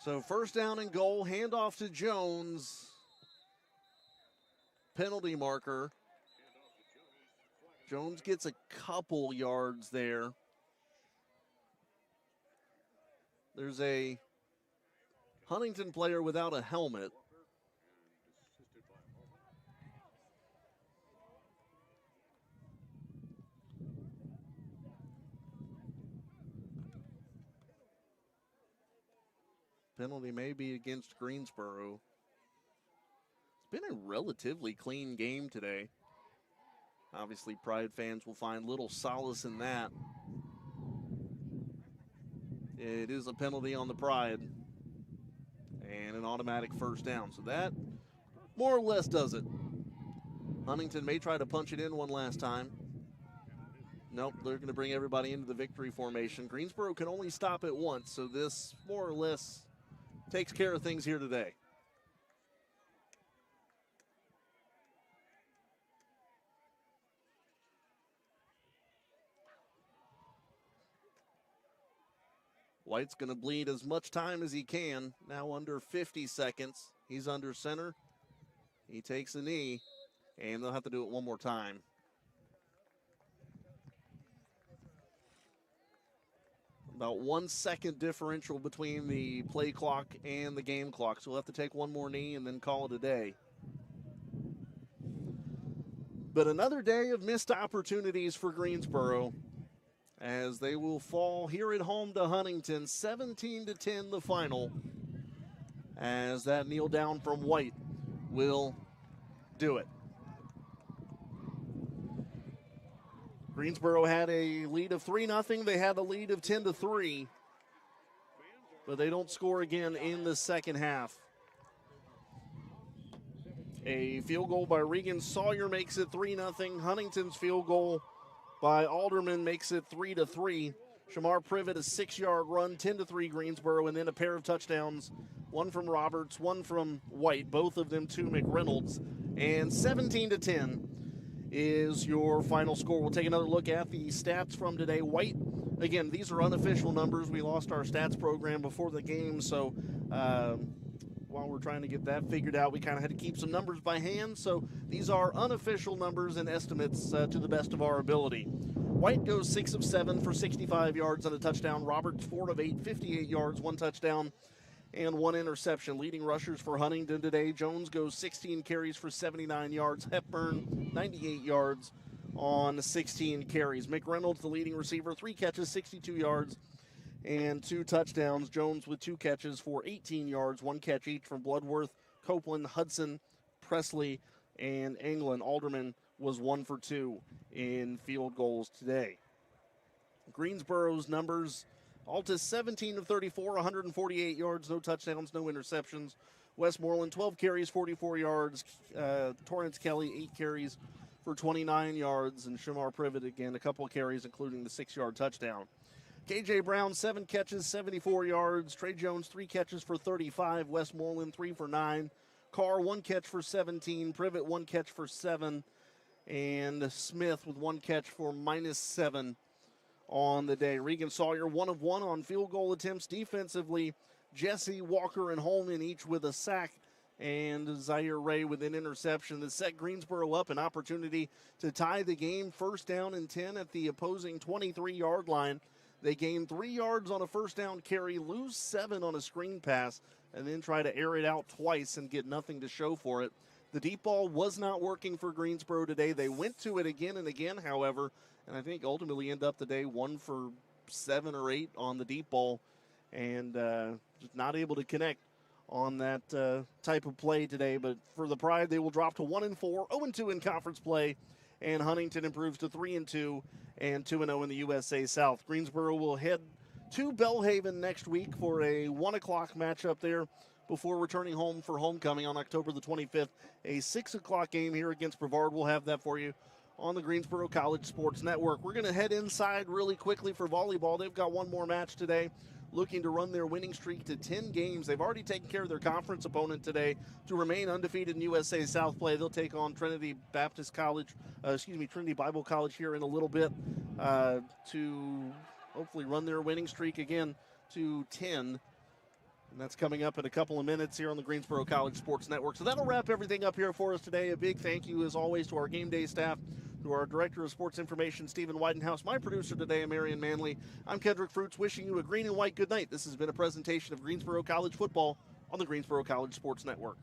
So 1st down and goal, handoff to Jones. Penalty marker. Jones gets a couple yards there. There's a Huntington player without a helmet. penalty may be against Greensboro. It's been a relatively clean game today. Obviously, Pride fans will find little solace in that. It is a penalty on the Pride and an automatic first down. So that more or less does it. Huntington may try to punch it in one last time. Nope, they're going to bring everybody into the victory formation. Greensboro can only stop it once, so this more or less takes care of things here today. White's going to bleed as much time as he can. Now under 50 seconds. He's under center. He takes a knee, and they'll have to do it one more time. About 1 second differential between the play clock and the game clock. So we'll have to take one more knee and then call it a day. But another day of missed opportunities for Greensboro, as they will fall here at home to Huntington, 17-10 the final, as that kneel down from White will do it. Greensboro had a lead of 3-0. They had a lead of 10-3, but they don't score again in the second half. A field goal by Regan Sawyer makes it 3-0. Huntington's field goal by Alderman makes it 3-3. Shamar Privet, a 6-yard run, 10-3 Greensboro, and then a pair of touchdowns, one from Roberts, one from White, both of them to McReynolds, and 17-10 is your final score. We'll take another look at the stats from today. White, again, these are unofficial numbers. We lost our stats program before the game, so while we're trying to get that figured out, we kind of had to keep some numbers by hand. So these are unofficial numbers and estimates to the best of our ability. White goes 6 of 7 for 65 yards and a touchdown. Roberts 4 of 8, 58 yards, 1 touchdown, and 1 interception. Leading rushers for Huntington today, Jones goes 16 carries for 79 yards. Hepburn, 98 yards on 16 carries. McReynolds, the leading receiver, 3 catches, 62 yards, and 2 touchdowns. Jones with 2 catches for 18 yards, 1 catch each from Bloodworth, Copeland, Hudson, Presley, and England. Alderman was 1 for 2 in field goals today. Greensboro's numbers: Altus 17 of 34, 148 yards, no touchdowns, no interceptions. Westmoreland 12 carries, 44 yards. Torrance Kelly 8 carries for 29 yards, and Shamar Privet again a couple of carries, including the 6-yard touchdown. KJ Brown 7 catches, 74 yards. Trey Jones 3 catches for 35. Westmoreland 3 for 9. Carr 1 catch for 17. Privet 1 catch for 7. And Smith with 1 catch for -7 on the day. Regan Sawyer 1 of 1 on field goal attempts. Defensively, Jesse, Walker, and Holman each with a sack, and Zaire Ray with an interception that set Greensboro up an opportunity to tie the game. First down and 10 at the opposing 23-yard line. They gain 3 yards on a first down carry, lose 7 on a screen pass, and then try to air it out twice and get nothing to show for it. The deep ball was not working for Greensboro today. They went to it again and again, however, and I think ultimately end up the day 1 for 7 or 8 on the deep ball, and just not able to connect on that type of play today. But for the Pride, they will drop to 1-4, 0-2 in conference play, and Huntington improves to 3-2 and 2-0 in the USA South. Greensboro will head to Bellhaven next week for a 1 o'clock matchup there before returning home for homecoming on October the 25th. A 6 o'clock game here against Brevard. We'll have that for you on the Greensboro College Sports Network. We're going to head inside really quickly for volleyball. They've got one more match today, looking to run their winning streak to 10 games. They've already taken care of their conference opponent today to remain undefeated in USA South play. They'll take on Trinity Bible College here in a little bit to hopefully run their winning streak again to 10. And that's coming up in a couple of minutes here on the Greensboro College Sports Network. So that'll wrap everything up here for us today. A big thank you, as always, to our game day staff, to our Director of Sports Information, Stephen Weidenhouse, my producer today, Marion Manley. I'm Kendrick Fruits, wishing you a green and white good night. This has been a presentation of Greensboro College football on the Greensboro College Sports Network.